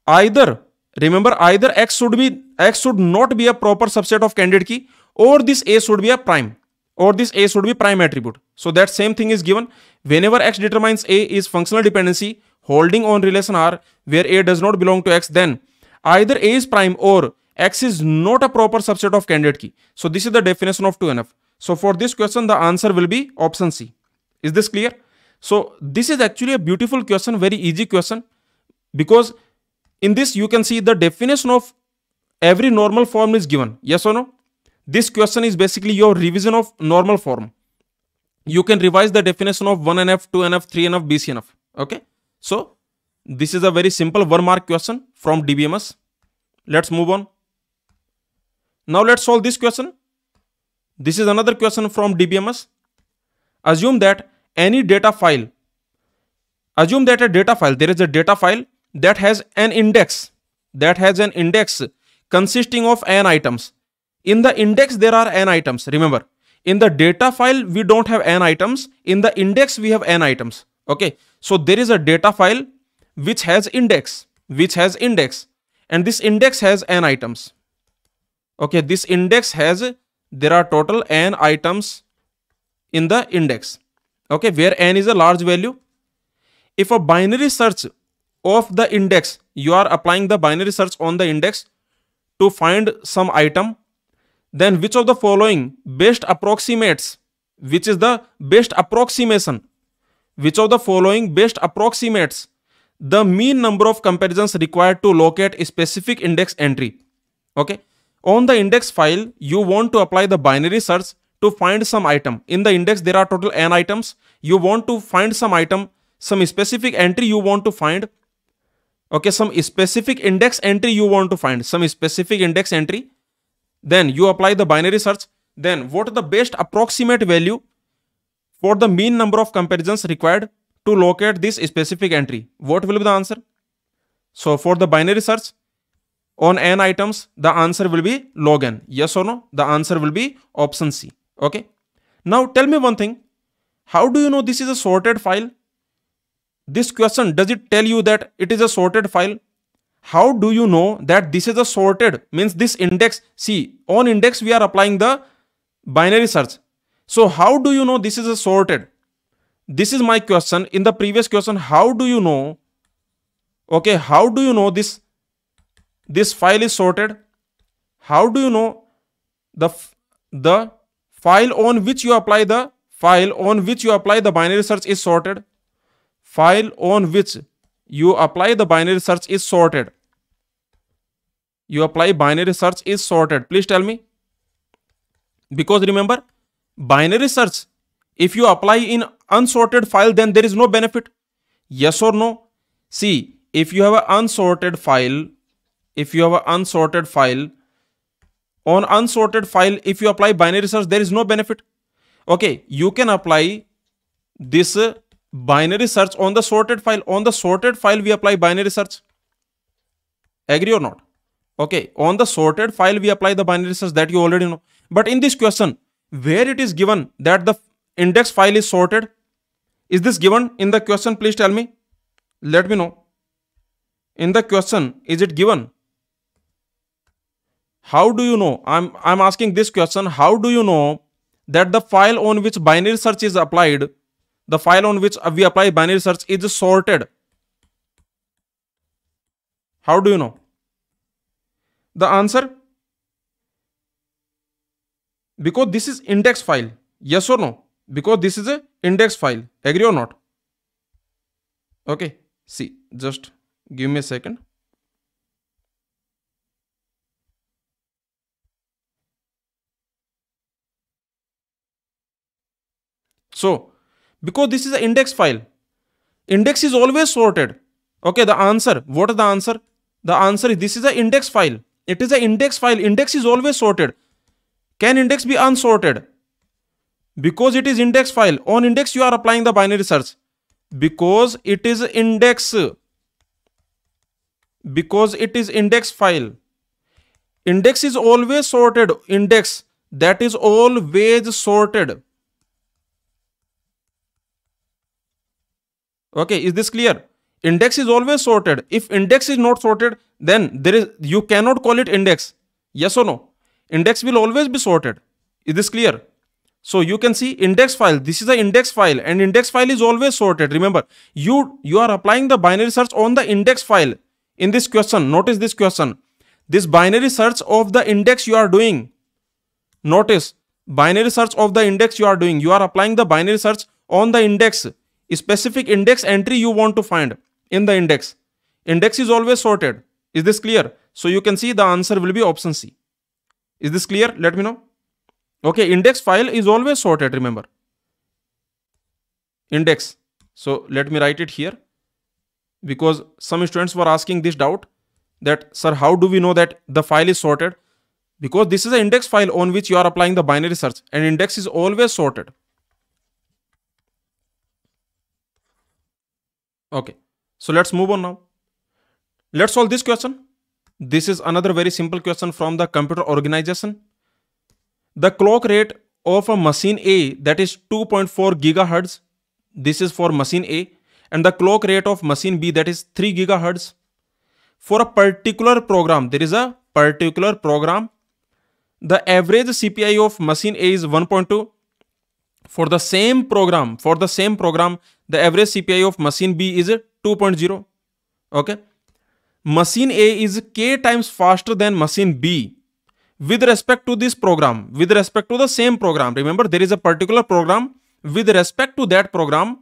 either X should not be a proper subset of candidate key, or this A should be a prime, attribute. So that same thing is given. Whenever X determines A is functional dependency holding on relation R where A does not belong to X, then either A is prime or X is not a proper subset of candidate key. So this is the definition of 2NF. So for this question, the answer will be option C. Is this clear? So this is actually a beautiful question, very easy question, because in this you can see the definition of every normal form is given. Yes or no? This question is basically your revision of normal form. You can revise the definition of 1NF, 2NF, 3NF, BCNF. Okay. So This is a very simple 1 mark question from DBMS. Let's move on. Now let's solve this question. This is another question from DBMS. Assume that any data file, assume that a data file, there is a data file that has an index, consisting of n items. In the index, there are n items. Remember, in the data file, we don't have n items. In the index, we have n items. Okay. So there is a data file which has index, and this index has n items. Okay. This index has, there are total n items in the index. Okay. Where n is a large value. If a binary search of the index, you are applying the binary search on the index to find some item, then which of the following best approximates, which is the best approximation, which of the following best approximates the mean number of comparisons required to locate a specific index entry. Okay. On the index file, you want to apply the binary search to find some item. In the index, there are total n items. You want to find some item, some specific entry you want to find. Okay, some specific index entry you want to find, some specific index entry. Then you apply the binary search. Then what is the best approximate value for the mean number of comparisons required to locate this specific entry? What will be the answer? So for the binary search on n items, the answer will be log n. Yes or no? The answer will be option C. Okay. Now tell me one thing. How do you know this is a sorted file? This question, does it tell you that it is a sorted file? How do you know that this is a sorted? Means this index, see, on index we are applying the binary search. So how do you know this is a sorted? This is my question. In the previous question, how do you know? Okay, how do you know this file is sorted? How do you know the file on which you apply the binary search is sorted? File on which you apply the binary search is sorted. You apply binary search is sorted. Please tell me. Because remember, binary search, if you apply in unsorted file, then there is no benefit. Yes or no? See, if you have an unsorted file, on unsorted file, if you apply binary search, there is no benefit. Okay, you can apply this binary search on the sorted file. On the sorted file, we apply binary search. Agree or not? Okay, on the sorted file, we apply the binary search, that you already know. But in this question, where it is given that the index file is sorted, is this given in the question? Please tell me. Let me know. In the question, is it given? How do you know? I'm asking this question. How do you know that the file on which binary search is applied, the file on which we apply binary search is sorted? How do you know? The answer, because this is index file. Yes or no? Because this is a index file. Agree or not? Okay. See, just give me a second. So, because this is an index file, index is always sorted. Okay, the answer, what is the answer? The answer is, this is an index file. It is an index file. Index is always sorted. Can index be unsorted? Because it is index file. On index, you are applying the binary search. Because it is index. Because it is index file. Index is always sorted. Index, that is always sorted. Okay, is this clear? Index is always sorted. If index is not sorted, then you cannot call it index. Yes or no? Index will always be sorted. Is this clear? So you can see index file. This is an index file, and index file is always sorted. Remember, you are applying the binary search on the index file. In this question, notice this question. This binary search of the index you are doing. Notice, binary search of the index you are doing. You are applying the binary search on the index. Specific index entry you want to find in the index. Index is always sorted. Is this clear? So you can see the answer will be option C. Is this clear? Let me know. Okay, index file is always sorted, remember. Index. So let me write it here. because some students were asking this doubt that, sir, how do we know that the file is sorted? Because this is an index file on which you are applying the binary search, and index is always sorted. Okay, so let's move on now. Let's solve this question. This is another very simple question from the computer organization. The clock rate of a machine A, that is 2.4 gigahertz. This is for machine A. And the clock rate of machine B, that is 3 gigahertz. For a particular program, there is a particular program. The average CPI of machine A is 1.2. For the same program, the average CPI of machine B is 2.0. Okay. Machine A is k times faster than machine B with respect to this program, with respect to the same program. Remember, there is a particular program. With respect to that program,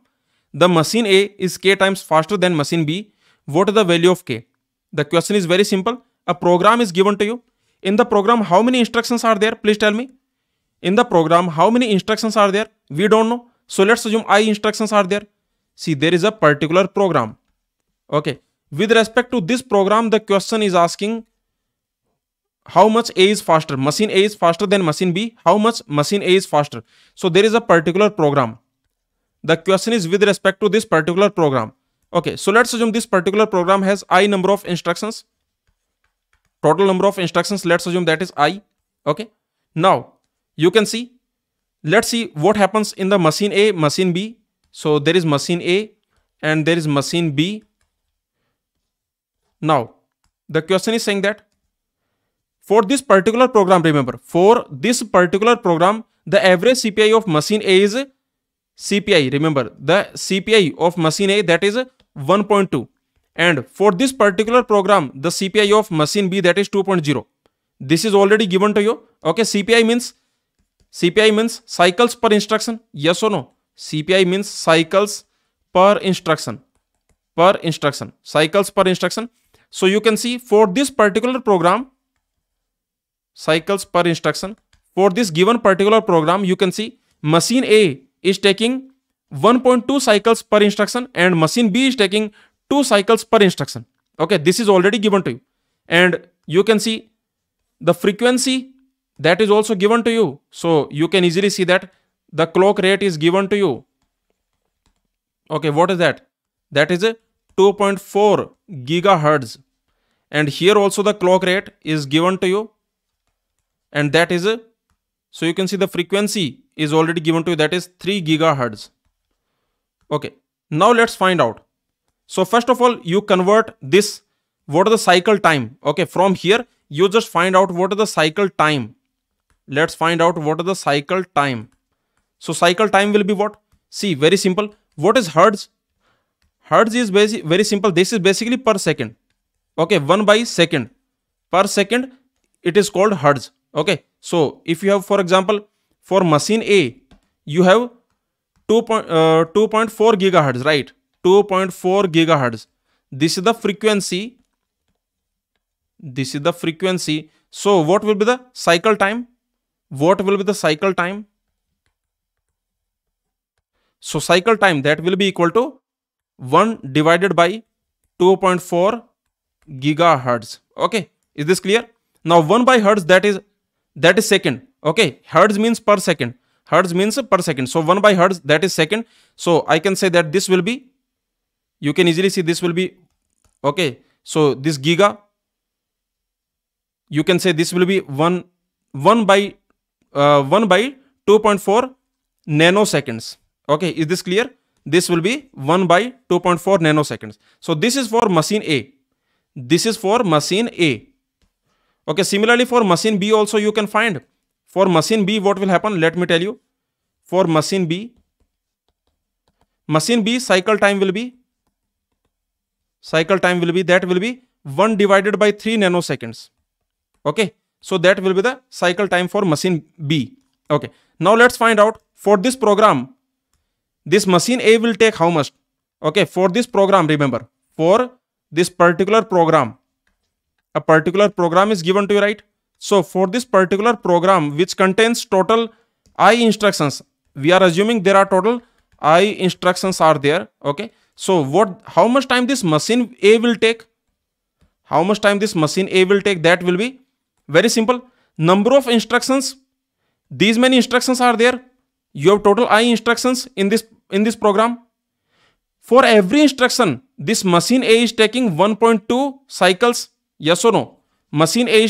the machine A is k times faster than machine B. What is the value of k? The question is very simple. A program is given to you. In the program, how many instructions are there? Please tell me. In the program, how many instructions are there? We don't know. So let's assume I instructions are there. See, there is a particular program. Okay. With respect to this program, the question is asking how much A is faster. Machine A is faster than machine B. How much machine A is faster? So there is a particular program. The question is with respect to this particular program. Okay, so let's assume this particular program has I number of instructions. Total number of instructions, let's assume that is I. Okay. Now, you can see, let's see what happens in the machine A, machine B. So there is machine A and there is machine B. Now, the question is saying that for this particular program, remember, for this particular program, the average CPI of machine A is CPI. Remember, the CPI of machine A, that is 1.2. And for this particular program, the CPI of machine B, that is 2.0. This is already given to you. Okay, CPI means cycles per instruction. Yes or no? CPI means cycles per instruction. Cycles per instruction. So you can see for this particular program, cycles per instruction. For this given particular program, you can see machine A is taking 1.2 cycles per instruction and machine B is taking 2 cycles per instruction. Okay, this is already given to you. And you can see the frequency that is also given to you. So you can easily see that the clock rate is given to you. Okay, what is that? That is a 2.4 gigahertz. And here also the clock rate is given to you. And that is a, so you can see the frequency is already given to you, that is 3 gigahertz. Okay, now let's find out. So first of all, you convert this, what is the cycle time? Okay, from here, you just find out what is the cycle time. Let's find out what is the cycle time. So cycle time will be what? See, very simple. What is hertz? Hertz is very simple. This is basically per second. Okay, 1 by second. Per second, it is called hertz. Okay, so if you have, for example, for machine A, you have 2.4 gigahertz, right? 2.4 gigahertz. This is the frequency. This is the frequency. So what will be the cycle time? What will be the cycle time? So cycle time, that will be equal to 1 divided by 2.4 gigahertz. Okay, is this clear? Now 1 by hertz, that is second. Okay, hertz means per second. Hertz means per second. So 1 by hertz, that is second. So I can say that this will be, you can easily see this will be, okay, so this giga, you can say this will be 1 by 2.4 nanoseconds. Okay, is this clear? This will be 1 by 2.4 nanoseconds. So this is for machine A. This is for machine A. Okay, similarly for machine B also you can find. For machine B, what will happen? Let me tell you. For machine B cycle time will be, that will be 1 divided by 3 nanoseconds. Okay, so that will be the cycle time for machine B. Okay, now let's find out for this program, this machine A will take how much? Okay, for this program, remember, for this particular program, a particular program is given to you, right? So for this particular program, which contains total I instructions, we are assuming there are total I instructions are there. Okay, So how much time this machine A will take? How much time this machine A will take? That will be very simple. Number of instructions. These many instructions are there. You have total I instructions in this program. For every instruction, this machine A is taking 1.2 cycles. Yes or no? Machine A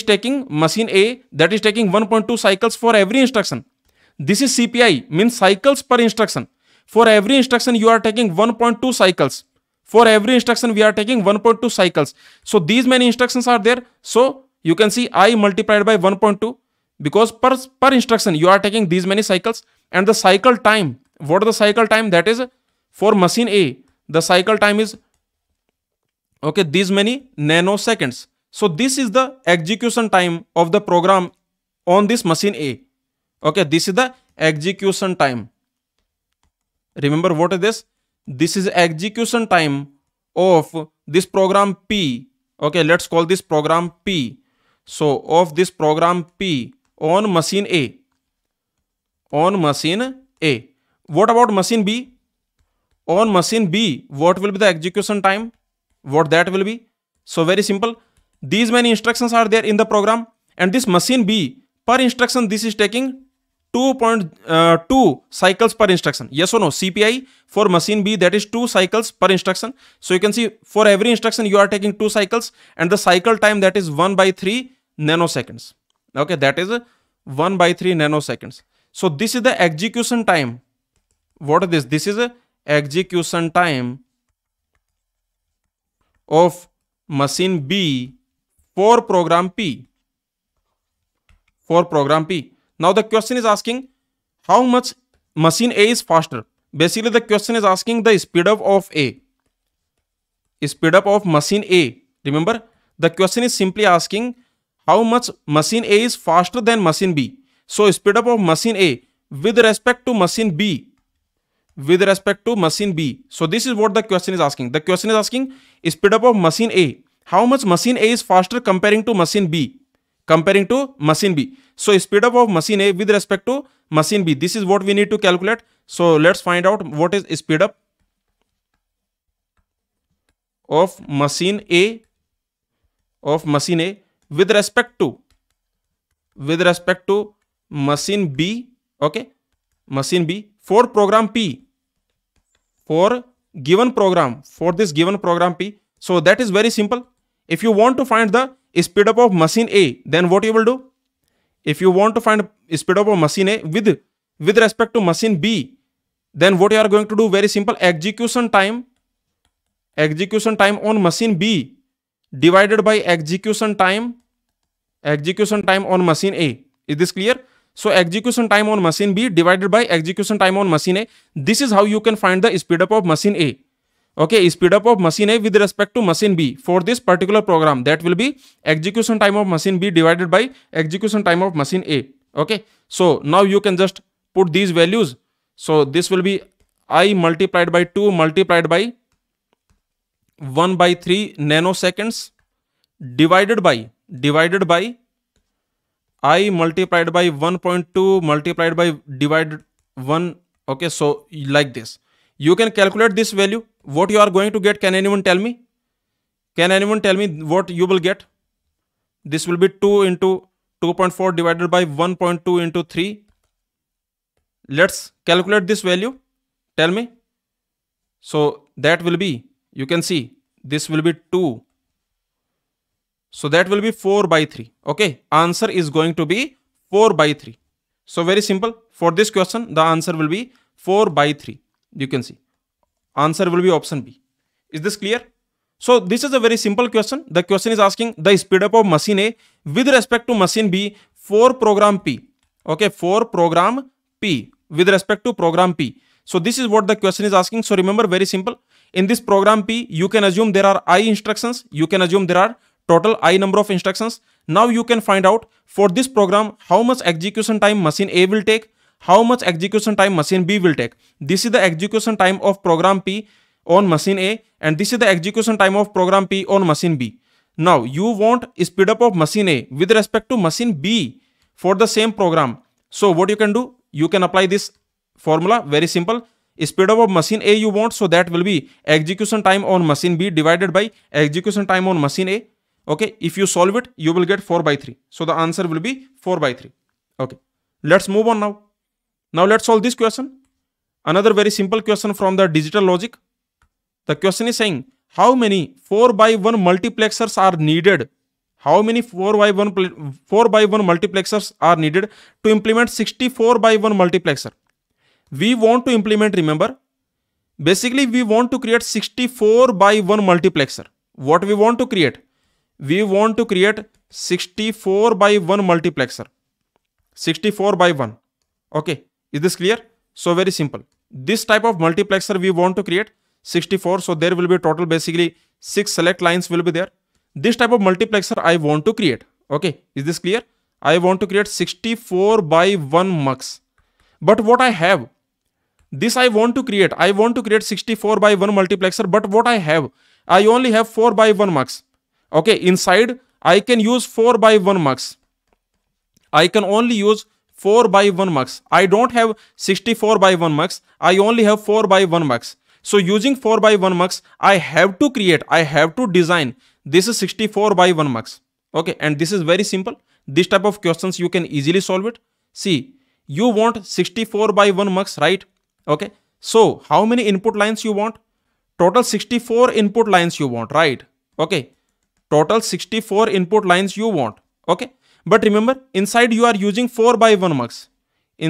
that is taking 1.2 cycles for every instruction. This is CPI, means cycles per instruction. For every instruction, you are taking 1.2 cycles. For every instruction, we are taking 1.2 cycles. So these many instructions are there. So you can see I multiplied by 1.2 because per instruction, you are taking these many cycles. And the cycle time, what is the cycle time? That is for machine A, the cycle time is, okay, these many nanoseconds. So this is the execution time of the program on this machine A. Okay, this is the execution time. Remember what is this? This is execution time of this program P. Okay, let's call this program P. So of this program P on machine A. On machine A. What about machine B? On machine B, what will be the execution time? What that will be? So very simple. These many instructions are there in the program, and this machine B, per instruction, this is taking 2.2 cycles per instruction. Yes or no? CPI for machine B, that is 2 cycles per instruction. So you can see for every instruction you are taking 2 cycles, and the cycle time, that is 1/3 nanoseconds. Okay, that is 1/3 nanoseconds. So this is the execution time. What is this? This is a execution time of machine B for program P. For program P. Now the question is asking how much machine A is faster. Basically the question is asking the speed up of A. Speed up of machine A. Remember, the question is simply asking how much machine A is faster than machine B. So speed up of machine A with respect to machine B. With respect to machine B. So this is what the question is asking. The question is asking speed up of machine A. How much machine A is faster comparing to machine B? Comparing to machine B. So speed up of machine A with respect to machine B. This is what we need to calculate. So let's find out what is speed up of machine A with respect to machine B. Okay, machine B for program P. For given program, for this given program P. So that is very simple. If you want to find the speed up of machine A, then what you will do? If you want to find speed up of machine A with respect to machine B, then what you are going to do? Very simple. Execution time on machine B divided by execution time on machine A. Is this clear? So execution time on machine B divided by execution time on machine A. This is how you can find the speed up of machine A. Okay, speed up of machine A with respect to machine B for this particular program. That will be execution time of machine B divided by execution time of machine A. Okay, so now you can just put these values. So this will be I multiplied by 2 multiplied by 1/3 nanoseconds divided by I multiplied by 1.2 multiplied by divided 1. Okay, so like this. You can calculate this value. What you are going to get? Can anyone tell me? Can anyone tell me what you will get? This will be 2 into 2.4 divided by 1.2 into 3. Let's calculate this value. Tell me. So that will be, you can see, this will be 2. So that will be 4/3. Okay, answer is going to be 4/3. So very simple. For this question, the answer will be 4/3. You can see. Answer will be option B. Is this clear? So this is a very simple question. The question is asking the speed up of machine A with respect to machine B for program P. Okay, for program P with respect to program P. So this is what the question is asking. So remember, very simple. In this program P, you can assume there are I instructions. You can assume there are total I number of instructions. Now you can find out for this program how much execution time machine A will take, how much execution time machine B will take. This is the execution time of program P on machine A, and this is the execution time of program P on machine B. Now you want speed up of machine A with respect to machine B for the same program. So what you can do? You can apply this formula. Very simple. speed of machine A you want, so that will be execution time on machine B divided by execution time on machine A. Okay, if you solve it, you will get 4/3. So the answer will be 4/3. Okay, let's move on now. Now let's solve this question. Another very simple question from the digital logic. The question is saying, how many 4/1 multiplexers are needed? How many 4/1 multiplexers are needed to implement 64/1 multiplexer? We want to implement, remember, basically we want to create 64/1 multiplexer. What we want to create? We want to create 64/1 multiplexer. 64/1. Okay, is this clear? So very simple. This type of multiplexer we want to create 64. So there will be total basically 6 select lines will be there. This type of multiplexer I want to create. Okay, is this clear? I want to create 64/1 mux. But what I have, this I want to create. I want to create 64/1 multiplexer, but what I have, I only have 4/1 mux. Okay, inside I can use 4/1 mux. I can only use 4/1 mux. I don't have 64/1 mux. I only have 4/1 mux. So using 4/1 mux, I have to create, I have to design. This is 64/1 mux. Okay, and this is very simple. This type of questions you can easily solve it. See, you want 64/1 mux, right? Okay, so how many input lines you want? Total 64 input lines you want, right? Okay, total 64 input lines you want. Okay, but remember, inside you are using 4/1 mux.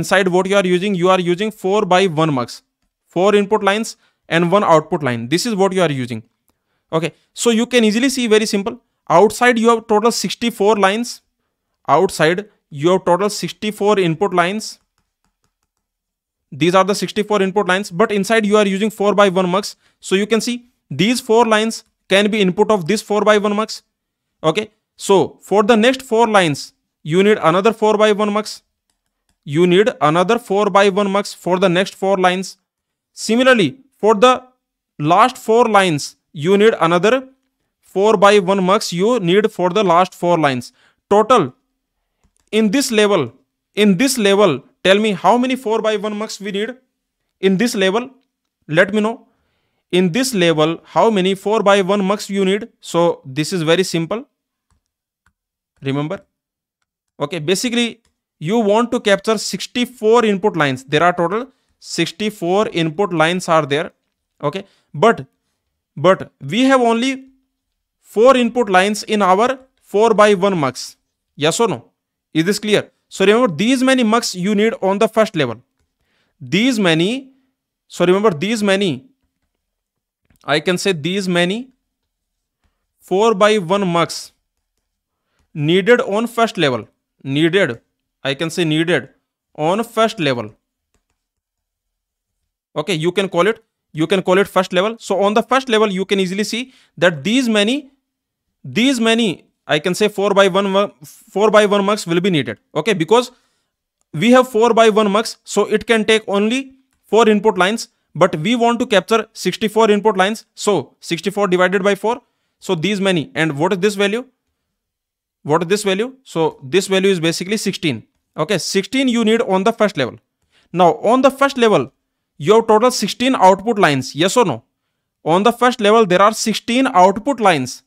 Inside what you are using 4/1 mux. 4 input lines and 1 output line. This is what you are using. Okay, so you can easily see, very simple. Outside you have total 64 lines. Outside you have total 64 input lines. These are the 64 input lines, but inside you are using 4/1 mux. So you can see these 4 lines can be input of this 4/1 mux. Okay, so for the next 4 lines, you need another 4/1 mux. You need another 4/1 mux for the next 4 lines. Similarly, for the last 4 lines, you need another 4/1 mux you need for the last 4 lines. Total, in this level, tell me how many 4/1 mux we need. In this level, let me know. In this level, how many 4/1 mux you need. So this is very simple. Remember. Okay, basically you want to capture 64 input lines. There are total 64 input lines are there. Okay, but we have only 4 input lines in our 4/1 mux. Yes or no? Is this clear? So remember, these many mux you need on the first level. These many, so remember these many, I can say these many 4/1 mux needed on first level. Needed, I can say needed on first level. Okay, you can call it first level. So on the first level, you can easily see that these many, I can say 4/1 mux will be needed. Okay, because we have 4/1 mux, so it can take only 4 input lines, but we want to capture 64 input lines. So 64 divided by 4. So these many, and what is this value? What is this value? So this value is basically 16. Okay, 16 you need on the first level. Now on the first level, you have total 16 output lines. Yes or no? On the first level, there are 16 output lines.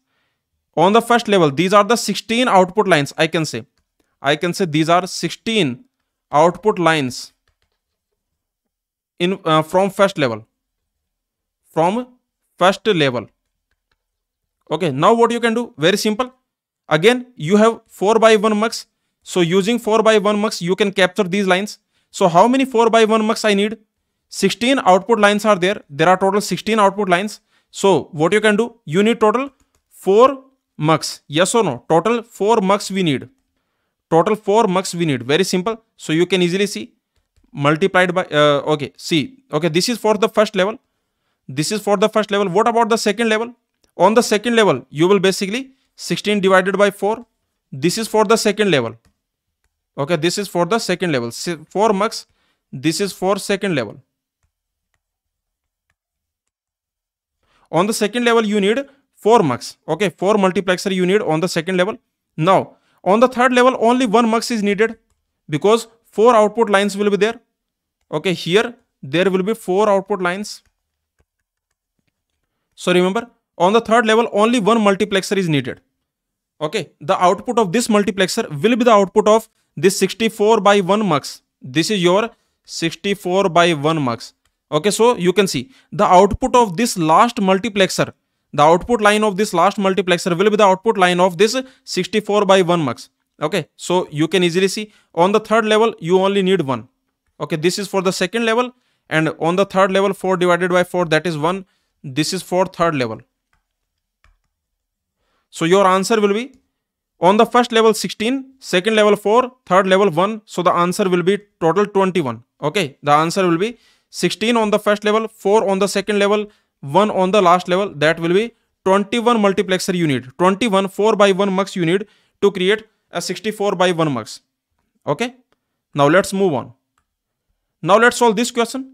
On the first level, these are the 16 output lines. I can say these are 16 output lines in from first level. From first level. Okay, now what you can do? Very simple. Again, you have 4/1 mux. So using 4/1 mux, you can capture these lines. So how many 4/1 mux I need? 16 output lines are there. There are total 16 output lines. So what you can do? You need total 4 mux. Yes or no? Total 4 mux we need. Total 4 mux we need. Very simple. So you can easily see multiplied by, okay, see. Okay, this is for the first level. This is for the first level. What about the second level? On the second level, you will basically 16 divided by 4. This is for the second level. Okay, this is for the second level. 4 mux. This is for second level. On the second level, you need 4 mux. Okay, 4 multiplexer you need on the second level. Now, on the third level, only 1 mux is needed because 4 output lines will be there. Okay, here there will be 4 output lines. So remember, on the third level, only one multiplexer is needed. Okay, the output of this multiplexer will be the output of this 64 by 1 mux. This is your 64 by 1 mux. Okay, so you can see the output of this last multiplexer, the output line of this last multiplexer will be the output line of this 64 by 1 mux. Okay, so you can easily see on the third level, you only need 1. Okay, this is for the second level, and on the third level, 4 divided by 4, that is 1. This is for third level. So your answer will be on the first level 16, second level 4, third level 1. So the answer will be total 21. Okay, the answer will be 16 on the first level, 4 on the second level, 1 on the last level. That will be 21 multiplexer you need. 21 4 by 1 mux you need to create a 64 by 1 mux. Okay, now let's move on. Now let's solve this question.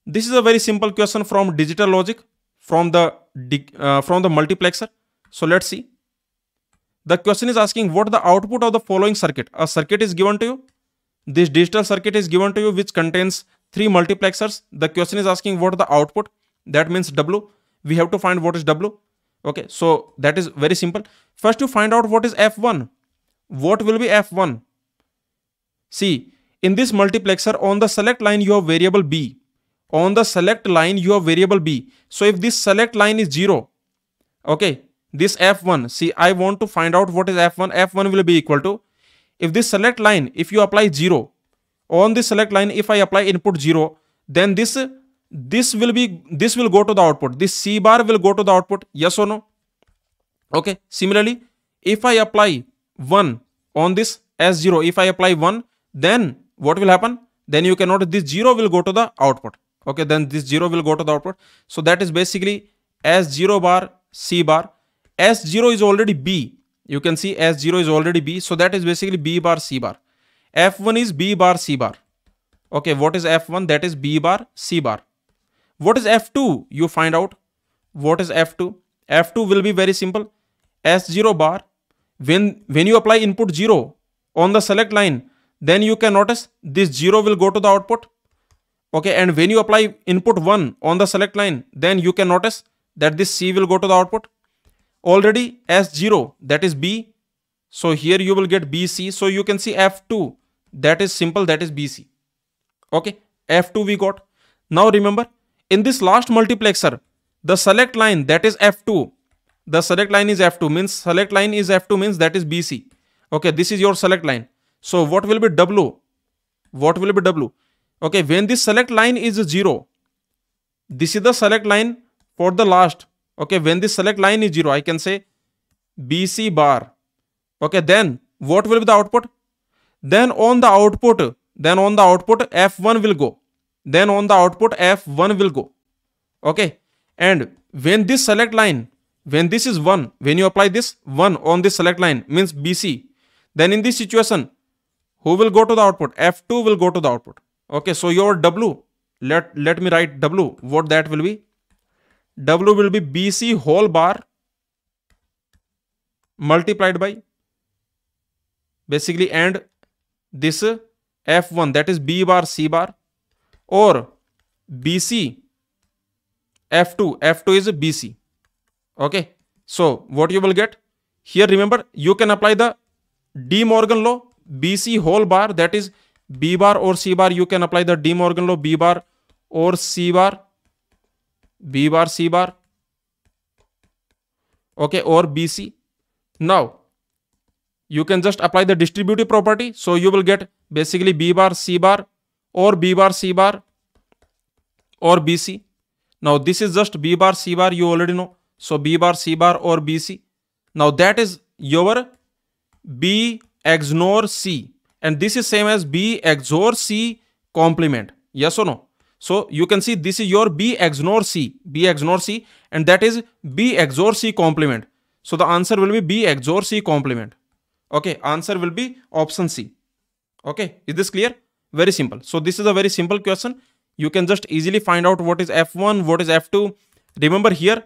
This is a very simple question from digital logic from the multiplexer. So let's see. The question is asking what the output of the following circuit. A circuit is given to you. This digital circuit is given to you which contains 3 multiplexers. The question is asking what the output. That means W. We have to find what is W. Okay, so that is very simple. First you find out what is F1. What will be F1? See, in this multiplexer on the select line you have variable B. On the select line you have variable B. So if this select line is 0, okay, this F1, see, I want to find out what is F1. F1 will be equal to, if this select line, if you apply 0, on this select line, if I apply input 0, then this will go to the output. This C bar will go to the output. Yes or no? Okay. Similarly, if I apply 1 on this S0, if I apply 1, then what will happen? Then you can notice this 0 will go to the output. Okay, then this 0 will go to the output. So that is basically S0 bar, C bar. S0 is already B. You can see S0 is already B. So that is basically B bar, C bar. F1 is B bar, C bar. Okay, what is F1? That is B bar, C bar. What is F2? You find out. What is F2? F2 will be very simple. S0 bar. When you apply input 0 on the select line, then you can notice this 0 will go to the output. Okay, and when you apply input 1 on the select line, then you can notice that this C will go to the output. Already S0, that is B. So here you will get BC. So you can see F2, that is simple, that is BC. Okay, F2 we got. Now remember, in this last multiplexer, the select line, that is F2. The select line is F2, means select line is F2 means that is BC. Okay, this is your select line. So what will be W? What will be W? Okay, when this select line is 0, this is the select line for the last. Okay, when this select line is 0, I can say BC bar. Okay, then what will be the output? Then on the output F1 will go. Then on the output F1 will go. Okay, and when this select line, when this is 1, when you apply this 1 on this select line means BC, then in this situation, who will go to the output? F2 will go to the output. Okay, so your W, let me write W, what that will be? W will be BC whole bar multiplied by basically and this F1, that is B bar C bar, or BC F2 is BC. Okay, so what you will get here, remember you can apply the De Morgan law. BC whole bar, that is B bar or C bar, you can apply the De Morgan law, B bar or C bar, B bar C bar, okay, or BC. Now you can just apply the distributive property, so you will get basically B bar C bar or B bar C bar or BC. Now this is just B bar C bar, you already know, so B bar C bar or BC. Now that is your B XNOR C, and this is same as B XOR C complement. Yes or no? So you can see this is your B XNOR C, and that is B XOR C complement. So the answer will be B XOR C complement. Okay, answer will be option C. Okay, is this clear? Very simple. So this is a very simple question. You can just easily find out what is F1, what is F2. Remember here,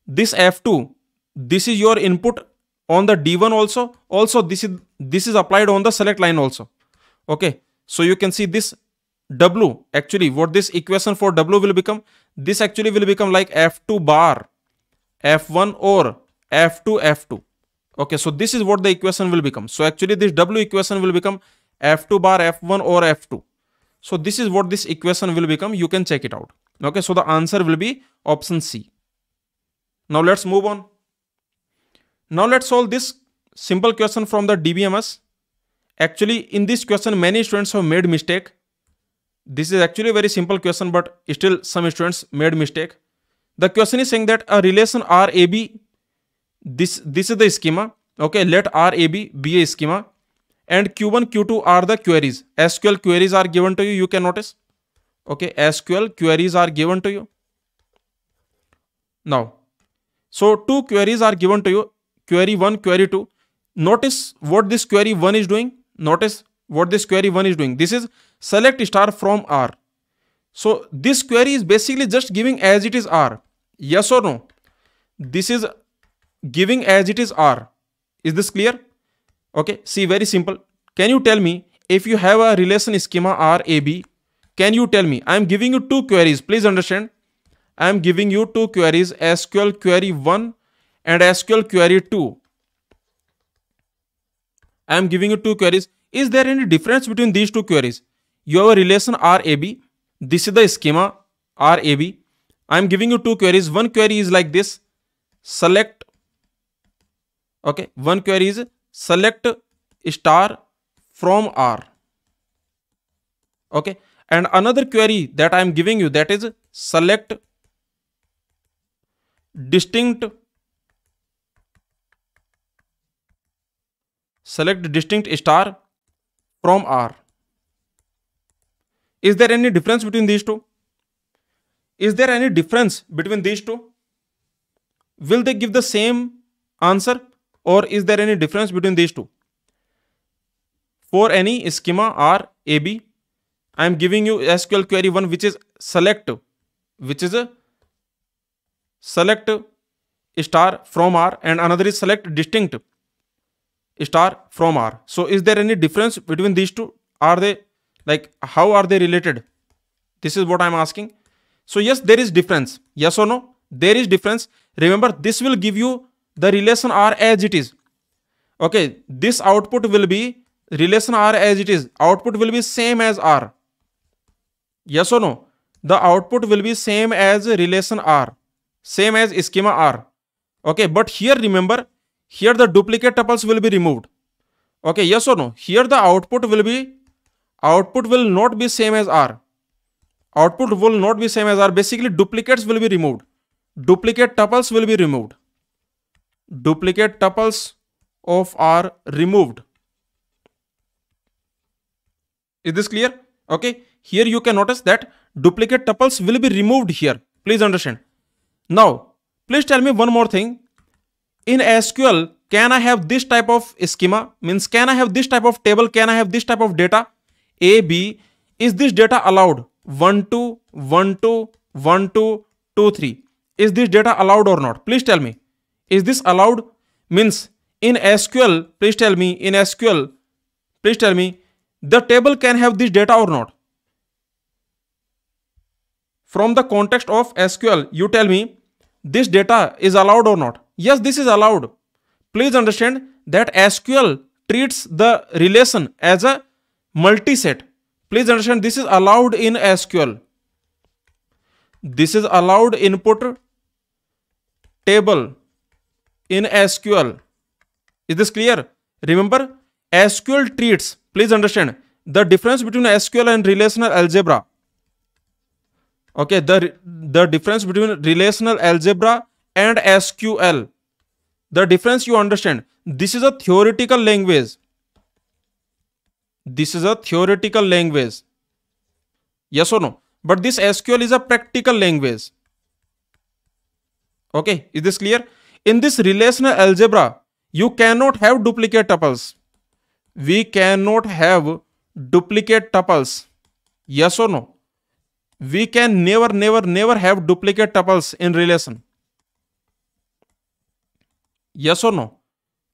this F2, this is your input on the D1 also. Also, this is applied on the select line also. Okay, so you can see this W, actually what this equation for W will become, this actually will become like F2 bar F1 or F2 F2. Okay, so this is what the equation will become. So actually this W equation will become F2 bar F1 or F2. So this is what this equation will become. You can check it out. Okay, so the answer will be option C. Now let's move on. Now let's solve this simple question from the DBMS. Actually, in this question, many students have made mistake. This is actually a very simple question, but still some students made mistake. The question is saying that a relation RAB, this is the schema. Okay, let RAB be a schema, and Q1, Q2 are the queries. SQL queries are given to you. You can notice. Okay, SQL queries are given to you. Now, so two queries are given to you. Query 1, query 2. Notice what this query 1 is doing. Notice what this query 1 is doing. This is select star from R. So this query is basically just giving as it is R. Yes or no? This is giving as it is R. Is this clear? Okay, see, very simple. Can you tell me if you have a relation schema RAB? Can you tell me? I am giving you two queries. Please understand. I am giving you two queries, SQL query 1 and SQL query 2. I am giving you two queries. Is there any difference between these two queries? You have a relation RAB. This is the schema RAB. I am giving you two queries. One query is like this. Select. Okay. One query is select star from R. Okay. And another query that I am giving you, that is select distinct star from R. Is there any difference between these two? Is there any difference between these two? Will they give the same answer, or is there any difference between these two? For any schema RAB, I am giving you SQL query 1, which is select star from R, and another is select distinct star from R. So is there any difference between these two? Are they like, how are they related? This is what I am asking. So yes, there is difference. Yes or no? There is difference. Remember, this will give you the relation R as it is. Okay, this output will be relation R as it is. Output will be same as R. Yes or no? The output will be same as relation R, same as schema R. Okay, but here remember, here the duplicate tuples will be removed. Okay, yes or no? Here the output will not be same as R. Output will not be same as R. Basically, duplicates will be removed. Duplicate tuples will be removed. Duplicate tuples of R removed. Is this clear? Okay, here you can notice that duplicate tuples will be removed here. Please understand. Now, please tell me one more thing. In SQL, can I have this type of schema? Means, can I have this type of table? Can I have this type of data? A, B. Is this data allowed? 1, 2, 1, 2, 1, 2, 2, 3. Is this data allowed or not? Please tell me. Is this allowed? Means, in SQL, please tell me, in SQL, please tell me, the table can have this data or not? From the context of SQL, you tell me, this data is allowed or not? Yes, this is allowed. Please understand that SQL treats the relation as a multi-set. Please understand, this is allowed in SQL. This is allowed input table in SQL. Is this clear? Remember, SQL treats, please understand, the difference between SQL and relational algebra. Okay, the difference between relational algebra and SQL. The difference you understand. This is a theoretical language. This is a theoretical language. Yes or no? But this SQL is a practical language. Okay, is this clear? In this relational algebra, you cannot have duplicate tuples. We cannot have duplicate tuples. Yes or no? We can never have duplicate tuples in relation. Yes or no?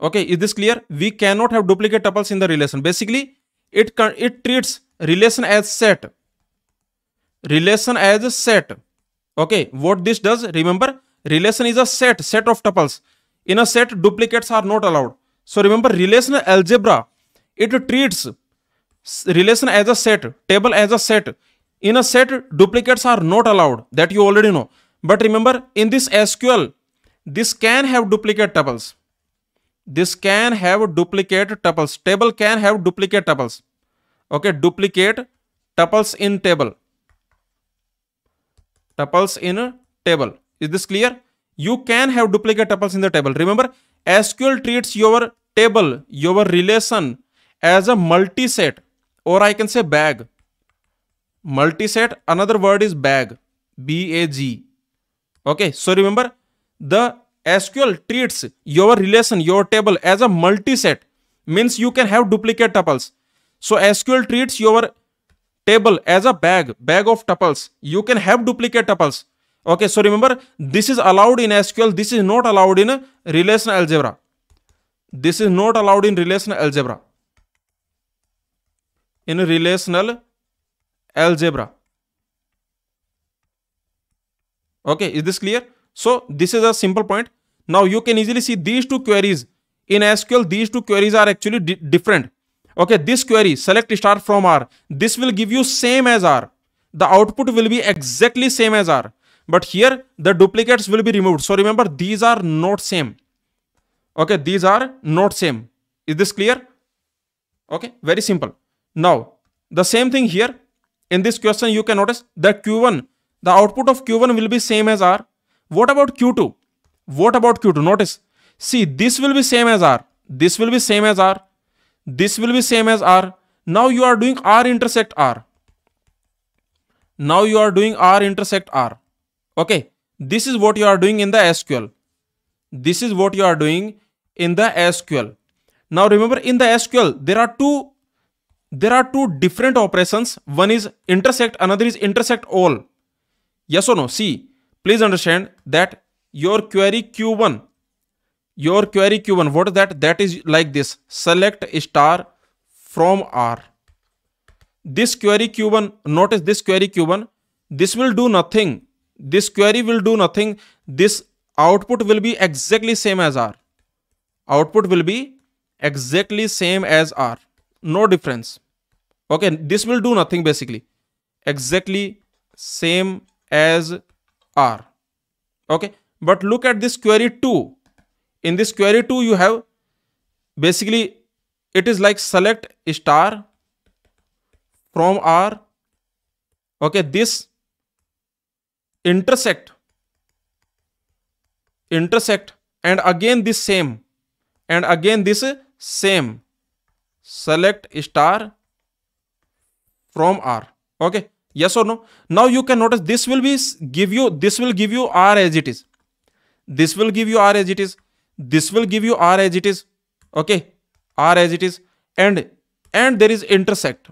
Okay, is this clear? We cannot have duplicate tuples in the relation. Basically, it treats relation as set. relation as a set. Okay, what this does, remember, relation is a set of tuples. In a set, duplicates are not allowed. So remember, relational algebra, it treats relation as a set, table as a set. In a set, duplicates are not allowed. That you already know. But remember, in this SQL, this can have duplicate tuples. This can have duplicate tuples. Table can have duplicate tuples. Okay, duplicate tuples in table. Tuples in a table. Is this clear? You can have duplicate tuples in the table. Remember, SQL treats your table, your relation as a multi-set, or I can say bag. Multi-set, another word is bag. B-A-G. Okay, so remember, the SQL treats your relation, your table as a multi-set. Means you can have duplicate tuples. So SQL treats your table as a bag of tuples. You can have duplicate tuples. Okay, so remember, this is allowed in SQL. This is not allowed in relational algebra. This is not allowed in relational algebra. In relational algebra. Okay, is this clear? So this is a simple point. Now you can easily see these two queries in SQL. These two queries are actually different. Okay, this query, select star from R, this will give you same as R. The output will be exactly same as R. But here the duplicates will be removed. So remember, these are not same. Okay, these are not same. Is this clear? Okay, very simple. Now, the same thing here. In this question, you can notice that Q1, the output of Q1 will be same as R. What about Q2? What about Q2? Notice, see, this will be same as R. This will be same as R. This will be same as R. Now you are doing R intersect R. Now you are doing R intersect R. Okay, this is what you are doing in the SQL. This is what you are doing in the SQL. Now remember, in the SQL, there are two different operations. One is intersect, another is intersect all. Yes or no? See, please understand that your query Q1, what is that? That is like this: select star from R. This query Q1, notice this query Q1, this will do nothing. This query will do nothing. This output will be exactly same as R. Output will be exactly same as R. No difference. Okay, this will do nothing basically. Exactly same as R. Okay, but look at this query 2. In this query 2, you have basically, it is like select star from R. Okay, this intersect, and again this same, and again this same, select star from R. Okay, yes or no? Now you can notice this will give you R as it is. This will give you R as it is. This will give you R as it is. Okay, R as it is, and there is intersect,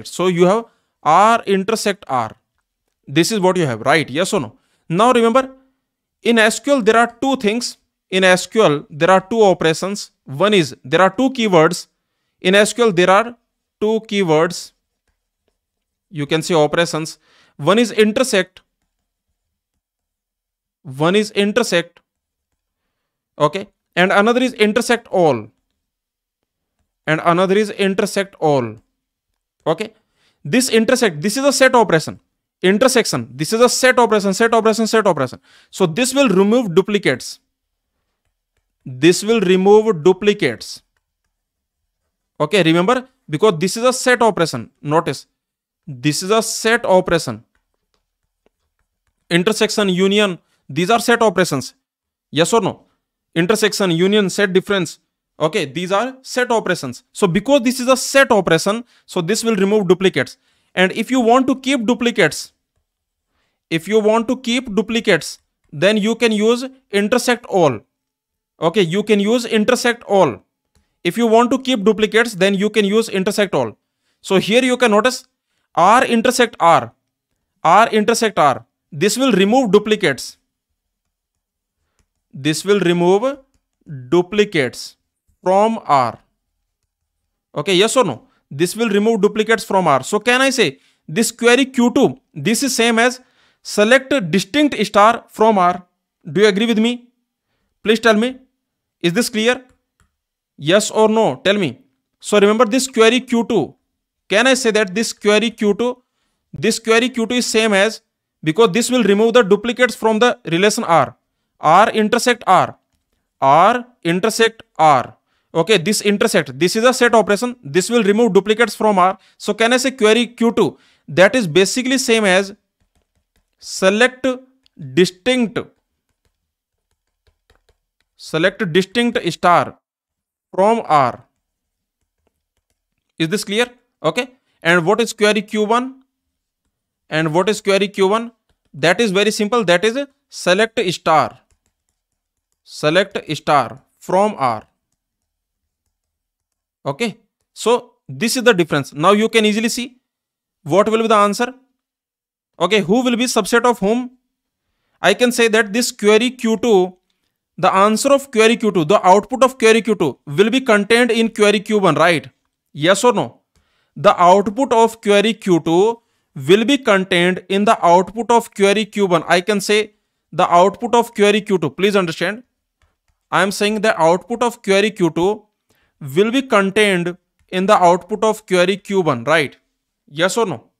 So you have R intersect R. This is what you have, right? Yes or no? Now remember, in SQL there are two things. In SQL there are two operations. One is, there are two keywords. In SQL there are two keywords. You can say operations. One is intersect. Okay, and another is intersect all. Okay, this intersect, this is a set operation. Intersection, this is a set operation. So this will remove duplicates. Okay, remember, because this is a set operation. Notice, this is a set operation. Intersection, union, these are set operations. Yes or no? Intersection, union, set, difference. Okay, these are set operations. So because this is a set operation, so this will remove duplicates. And if you want to keep duplicates, then you can use intersect all. Okay, you can use intersect all. If you want to keep duplicates, then you can use intersect all. So here you can notice R intersect R. This will remove duplicates. From R. Okay, yes or no? This will remove duplicates from R. So can I say this query Q2, this is same as select distinct star from R. Do you agree with me? Please tell me. Is this clear? Yes or no? Tell me. So remember this query Q2. Can I say that this query Q2 is same as, because this will remove the duplicates from the relation R. R intersect R. R intersect R. Okay, this intersect. This is a set operation. This will remove duplicates from R. So can I say query Q2? That is basically same as select distinct star from R. Is this clear? Okay. And what is query Q1? And what is query Q1? That is very simple. That is select star from R. Okay. So this is the difference. Now you can easily see what will be the answer. Okay. Who will be subset of whom? I can say that this query Q2, the answer of query Q2, the output of query Q2 will be contained in query Q1, right? Yes or no? The output of query Q2 will be contained in the output of query Q1. I can say the output of query Q2. Please understand. I am saying the output of query Q2 will be contained in the output of query Q1, right? Yes or no?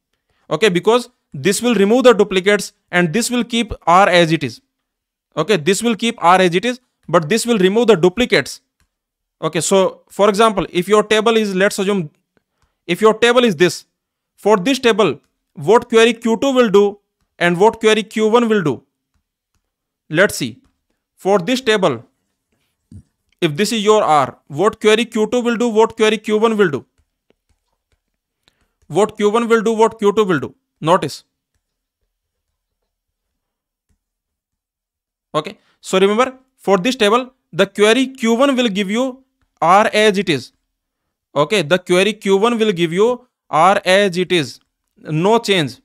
Okay, because this will remove the duplicates and this will keep R as it is. Okay, this will keep R as it is, but this will remove the duplicates. Okay, so for example, if your table is, let's assume, if your table is this, for this table, what query Q2 will do and what query Q1 will do. Let's see. For this table, if this is your R, what query Q2 will do, what query Q1 will do. What Q1 will do, what Q2 will do. Notice. Okay. So remember, for this table, the query Q1 will give you R as it is. Okay. The query Q1 will give you R as it is. No change.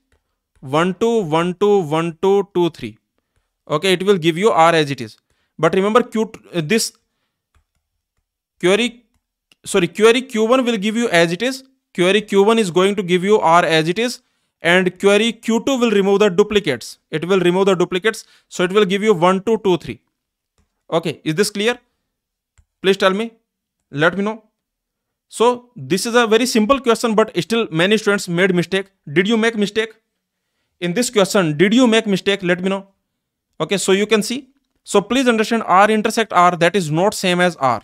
1 2 1 2 1 2 2 3. Okay. It will give you R as it is. But remember, this query Q1 will give you as it is. Query Q1 is going to give you R as it is. And query Q2 will remove the duplicates. It will remove the duplicates. So it will give you 1 2 2 3. Okay. Is this clear? Please tell me. Let me know. So this is a very simple question, but still many students made mistake. Did you make mistake? In this question, did you make mistake? Let me know. Okay. So you can see. So please understand, R intersect R, that is not same as R.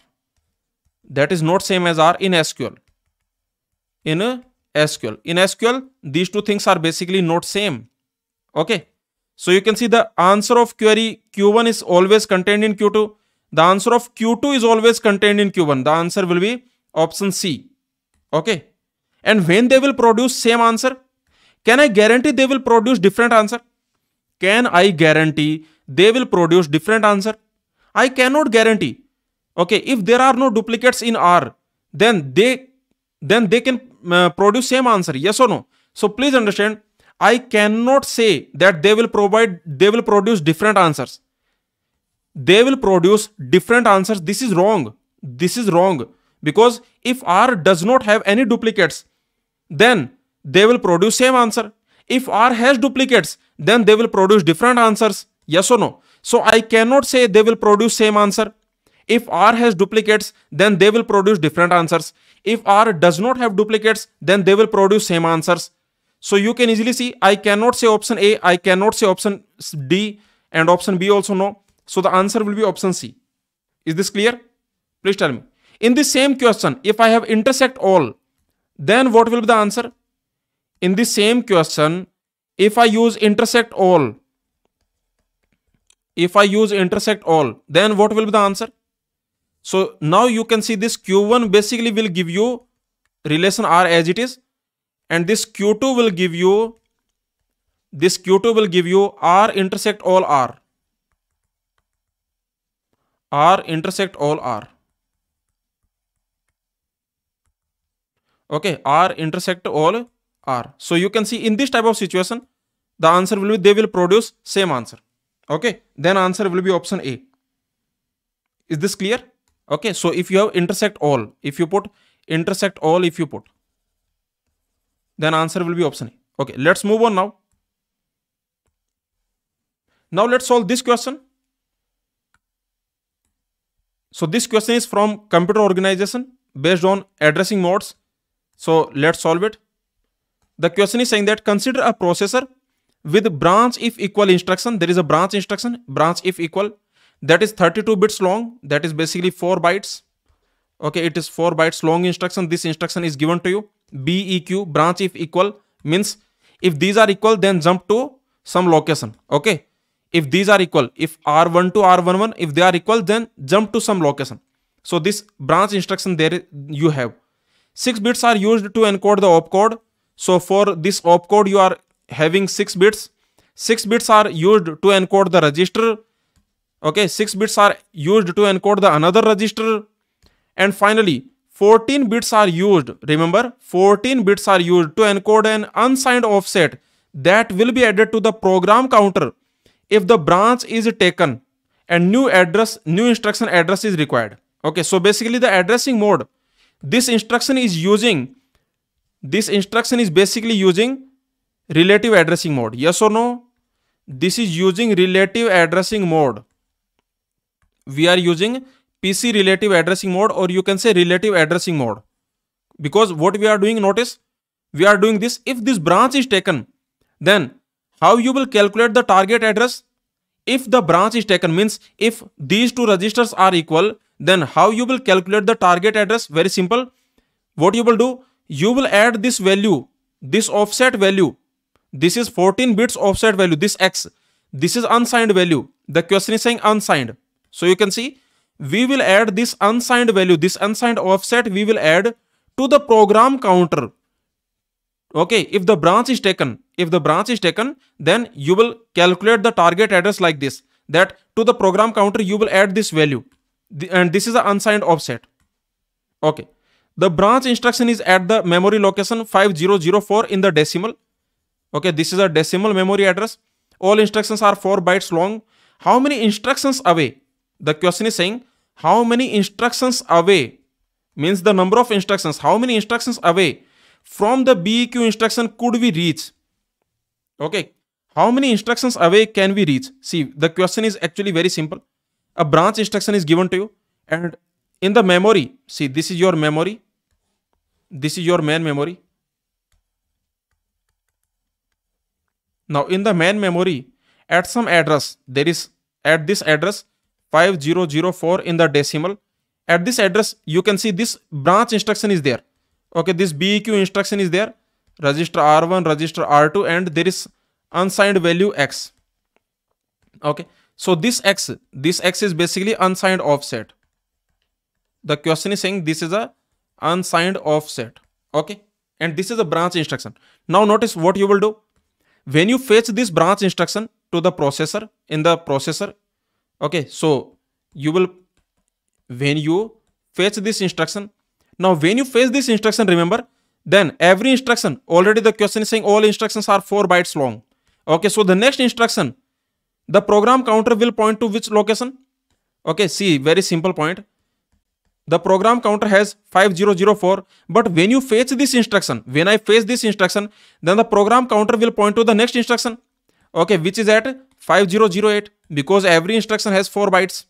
That is not same as R in SQL. In SQL, these two things are basically not same. Okay. So you can see the answer of query Q1 is always contained in Q2. The answer of Q2 is always contained in Q1. The answer will be option C. Okay. And when they will produce same answer, can I guarantee they will produce different answer? Can I guarantee they will produce different answer? I cannot guarantee. Okay. If there are no duplicates in R, then they can produce same answer. Yes or no? So please understand, I cannot say that they will produce different answers. They will produce different answers. This is wrong. This is wrong. Because if R does not have any duplicates, then they will produce same answer. If R has duplicates, then they will produce different answers. Yes or no? So I cannot say they will produce same answer. If R has duplicates, then they will produce different answers. If R does not have duplicates, then they will produce same answers. So you can easily see, I cannot say option A, I cannot say option D, and option B also no. So the answer will be option C. Is this clear? Please tell me. In the same question, if I have intersect all, then what will be the answer? In the same question, if I use intersect all, then what will be the answer? So now you can see this Q1 basically will give you relation R as it is, and this Q2 will give you R intersect all R. R intersect all R. Okay, R intersect all R. So you can see in this type of situation, the answer will be, they will produce same answer. Okay, then answer will be option A. Is this clear? Okay, so if you have intersect all, if you put intersect all, then answer will be option A. Okay, let's move on now. Now let's solve this question. So this question is from computer organization based on addressing modes. So let's solve it. The question is saying that consider a processor with branch if equal instruction. There is a branch instruction, branch if equal, that is 32 bits long. That is basically 4 bytes. Okay, it is 4 bytes long instruction. This instruction is given to you. BEQ, branch if equal, means if these are equal, then jump to some location. Okay, if these are equal, if R1 to R11, if they are equal, then jump to some location. So this branch instruction there you have. 6 bits are used to encode the opcode. So for this opcode you are having 6 bits. 6 bits are used to encode the register. Okay, 6 bits are used to encode the another register. And finally 14 bits are used. Remember, 14 bits are used to encode an unsigned offset that will be added to the program counter if the branch is taken and new instruction address is required. Okay, so basically the addressing mode, this instruction is basically using relative addressing mode. Yes or no? This is using relative addressing mode. We are using PC relative addressing mode, or you can say relative addressing mode. Because what we are doing, notice, we are doing this. If this branch is taken, then how you will calculate the target address? If the branch is taken, means if these two registers are equal, then how you will calculate the target address? Very simple. What you will do, you will add this value, this offset value. This is 14 bits offset value, this X. This is unsigned value. The question is saying unsigned. So you can see, we will add this unsigned value, this unsigned offset we will add to the program counter. Okay, if the branch is taken, then you will calculate the target address like this, that to the program counter you will add this value, and this is an unsigned offset. Okay, the branch instruction is at the memory location 5004 in the decimal. Okay, this is a decimal memory address. All instructions are 4 bytes long. How many instructions away? The question is saying how many instructions away, means the number of instructions, how many instructions away from the BEQ instruction could we reach? Okay, how many instructions away can we reach? See, the question is actually very simple. A branch instruction is given to you, and in the memory, see, this is your memory, this is your main memory. Now in the main memory, at some address, there is at this address 5004 in the decimal. At this address you can see this branch instruction is there. Okay, this BEQ instruction is there, register R1, register R2, and there is unsigned value X. Okay, so this X is basically unsigned offset. The question is saying this is a unsigned offset. Okay, and this is a branch instruction. Now notice what you will do. When you fetch this branch instruction to the processor, in the processor, okay, so you will, when you fetch this instruction, now when you fetch this instruction, remember, then every instruction, already the question is saying all instructions are 4 bytes long. Okay, so the next instruction, the program counter will point to which location? Okay, see, very simple point. The program counter has 5004, but when you fetch this instruction, when I fetch this instruction, then the program counter will point to the next instruction, okay, which is at 5008, because every instruction has 4 bytes.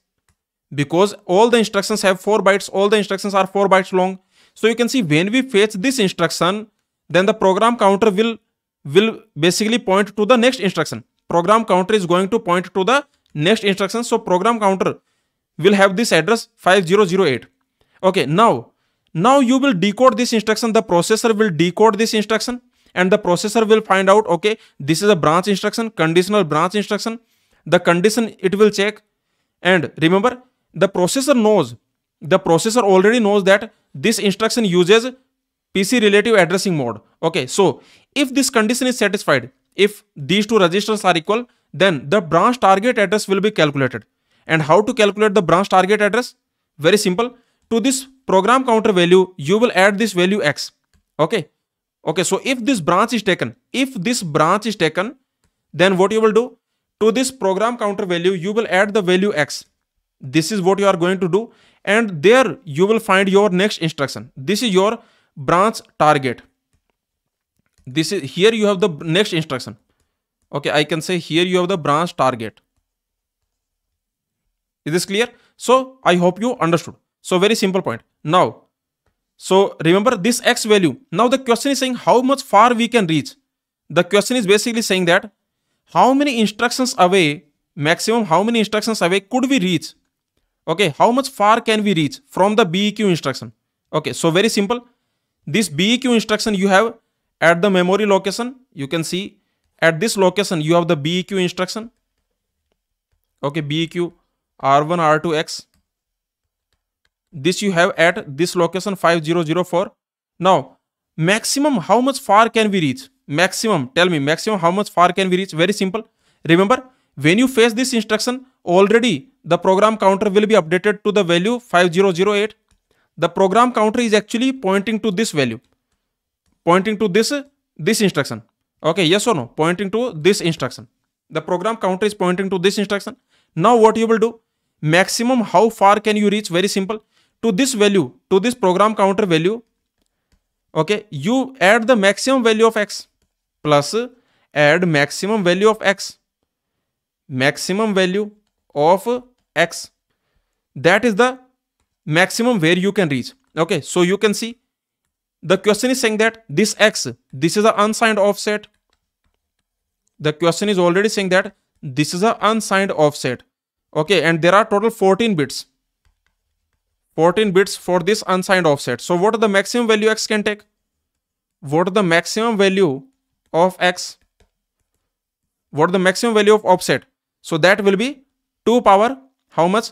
Because all the instructions have 4 bytes, all the instructions are 4 bytes long. So you can see when we fetch this instruction, then the program counter will basically point to the next instruction. Program counter is going to point to the next instruction. So program counter will have this address 5008. Okay, now you will decode this instruction. The processor will decode this instruction, and the processor will find out, okay, this is a branch instruction, conditional branch instruction. The condition it will check. And remember, the processor already knows that this instruction uses PC relative addressing mode. Okay, so if this condition is satisfied, if these two registers are equal, then the branch target address will be calculated. And how to calculate the branch target address? Very simple. To this program counter value, you will add this value X. Okay, so if this branch is taken, then what you will do? To this program counter value, you will add the value X. This is what you are going to do, and there you will find your next instruction. This is your branch target. This is, here you have the next instruction. Okay, I can say here you have the branch target. Is this clear? So I hope you understood. So very simple point. Now, so remember this X value. Now the question is saying how much far we can reach. The question is basically saying that how many instructions away, maximum how many instructions away could we reach? Okay, how much far can we reach from the BEQ instruction? Okay, so very simple. This BEQ instruction you have at the memory location. You can see at this location you have the BEQ instruction. Okay, BEQ R1, R2, X. This you have at this location 5004. Now, maximum how much far can we reach? Maximum, tell me, maximum how much far can we reach? Very simple. Remember, when you face this instruction, already the program counter will be updated to the value 5008. The program counter is actually pointing to this value, pointing to this instruction. Okay, yes or no? Pointing to this instruction. The program counter is pointing to this instruction. Now what you will do? Maximum how far can you reach? Very simple. To this value, to this program counter value, okay, you add the maximum value of X plus add maximum value of X. Maximum value of X. That is the maximum where you can reach. Okay, so you can see the question is saying that this X, this is an unsigned offset. The question is already saying that this is an unsigned offset. Okay, and there are total 14 bits. 14 bits for this unsigned offset. So what is the maximum value X can take? What is the maximum value of X? What is the maximum value of offset? So that will be 2 power, how much?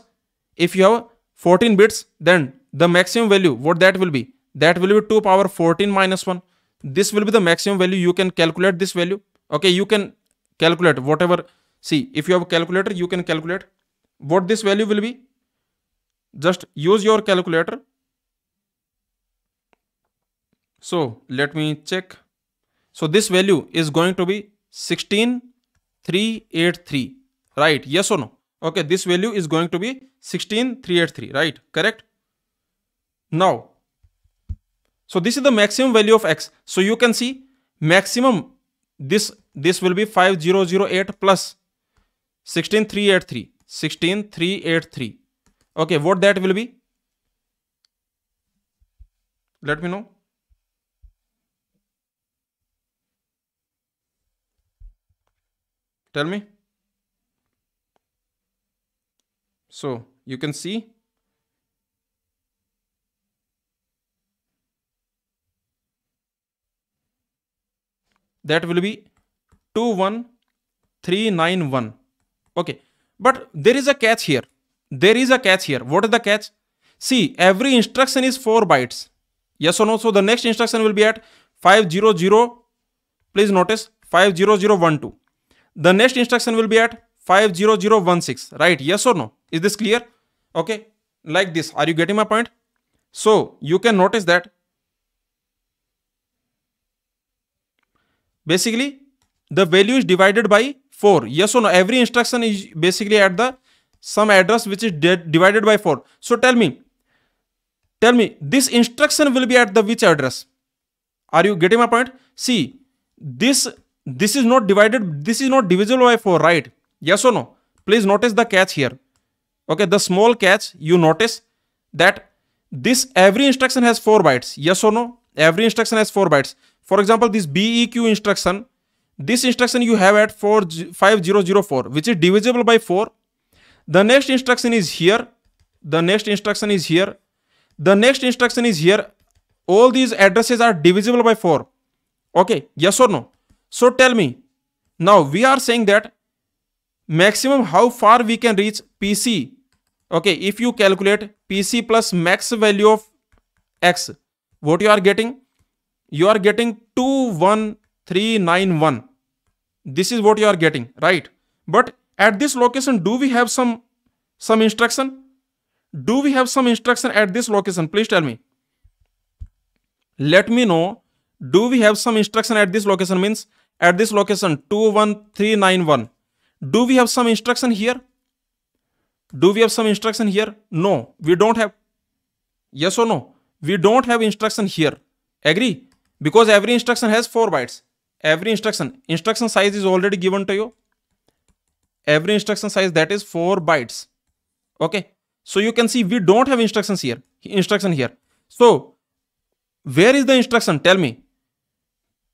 If you have 14 bits, then the maximum value, what that will be? That will be 2 power 14 minus 1. This will be the maximum value. You can calculate this value. Okay, you can calculate whatever. See, if you have a calculator, you can calculate what this value will be. Just use your calculator. So let me check. So this value is going to be 16383, right? Yes or no? Okay, this value is going to be 16383, right? Correct? Now, so this is the maximum value of X. So you can see maximum, this will be 5008 plus 16383. 16383. Okay, what that will be? Let me know. Tell me. So you can see that will be 21391. Okay, but there is a catch here. There is a catch here. What is the catch? See, every instruction is 4 bytes. Yes or no? So the next instruction will be at 500. Please notice 50012. The next instruction will be at 50016. Right? Yes or no? Is this clear? Okay. Like this. Are you getting my point? So you can notice that basically the value is divided by 4. Yes or no? Every instruction is basically at the some address which is divided by 4. So tell me, this instruction will be at the which address? Are you getting my point? See, this is not divided, this is not divisible by 4, right? Yes or no? Please notice the catch here. Okay, the small catch, you notice that this every instruction has 4 bytes. Yes or no? Every instruction has 4 bytes. For example, this BEQ instruction, this instruction you have at 5004, which is divisible by 4. The next instruction is here. The next instruction is here. The next instruction is here. All these addresses are divisible by 4. Okay, yes or no? So tell me, now we are saying that maximum how far we can reach PC. Okay, if you calculate PC plus max value of X, what you are getting? You are getting 21391. This is what you are getting, right? But at this location, do we have some instruction? Do we have some instruction at this location? Please tell me. Let me know. Do we have some instruction at this location? Means at this location 21391. Do we have some instruction here? Do we have some instruction here? No, we don't have. Yes or no? We don't have instruction here. Agree? because every instruction has 4 bytes. Every instruction size is already given to you. Every instruction size, that is 4 bytes. Okay, so you can see we don't have instruction here. So where is the instruction? Tell me.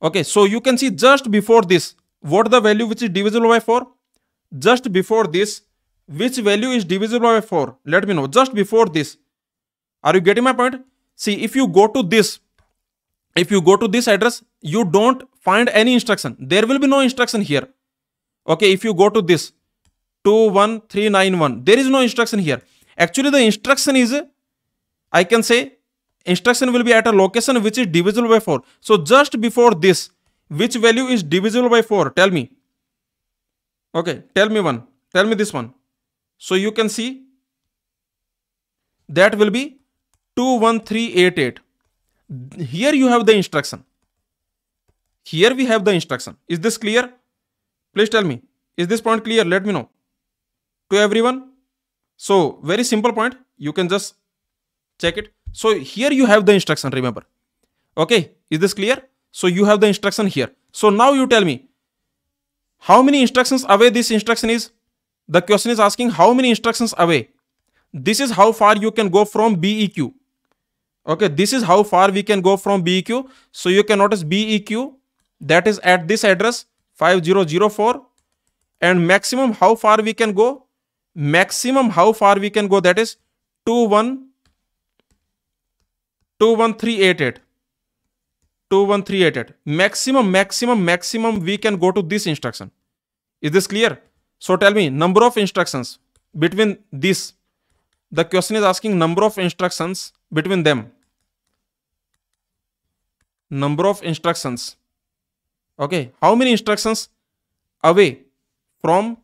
Okay, so you can see just before this, what the value which is divisible by 4? Just before this, which value is divisible by 4? Let me know. Just before this. Are you getting my point? See, if you go to this address, you don't find any instruction. There will be no instruction here. Okay, if you go to this 21391, there is no instruction here. Actually, the instruction is, I can say, instruction will be at a location which is divisible by 4. So just before this, which value is divisible by 4? Tell me. Okay, tell me one. Tell me this one. So you can see that will be 21388. Here you have the instruction. Here we have the instruction. Is this clear? Please tell me. Is this point clear? Let me know. To everyone. So very simple point. You can just check it. So here you have the instruction, remember. Okay, is this clear? So you have the instruction here. So now you tell me, how many instructions away this instruction is? The question is asking how many instructions away. This is how far you can go from BEQ. Okay, this is how far we can go from BEQ. So you can notice BEQ, that is at this address 5004, and maximum how far we can go? Maximum how far we can go, that is 21388. 21388. Maximum we can go to this instruction. Is this clear? So tell me, number of instructions between this. The question is asking number of instructions between them. Number of instructions. Okay, how many instructions away from?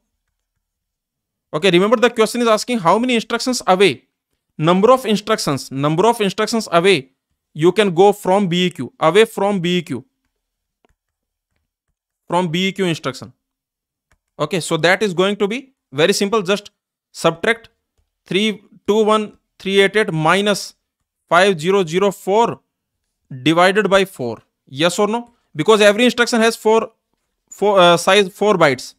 Okay, remember the question is asking how many instructions away. Number of instructions away you can go from BEQ, away from BEQ, instruction. Okay, so that is going to be very simple. Just subtract 21388 minus 5004 divided by 4. Yes or no? Because every instruction has size 4 bytes.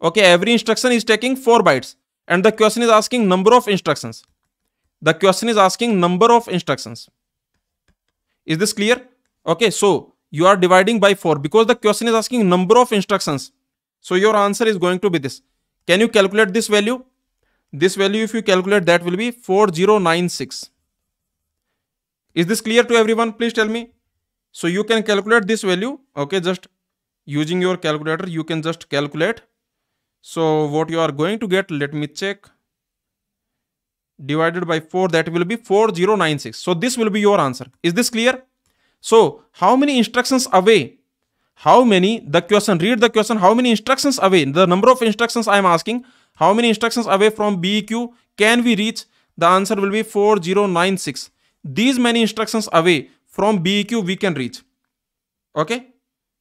Okay, every instruction is taking 4 bytes. And the question is asking number of instructions. The question is asking number of instructions. Is this clear? Okay, so you are dividing by 4 because the question is asking number of instructions. So your answer is going to be this. Can you calculate this value? This value, if you calculate, that will be 4096. Is this clear to everyone? Please tell me. So you can calculate this value. Okay, just using your calculator, you can just calculate. So what you are going to get, let me check. Divided by 4, that will be 4096. So this will be your answer. Is this clear? So how many instructions away? How many? The question, read the question. How many instructions away? The number of instructions I am asking. How many instructions away from BEQ can we reach? The answer will be 4096. These many instructions away from BEQ we can reach. Okay.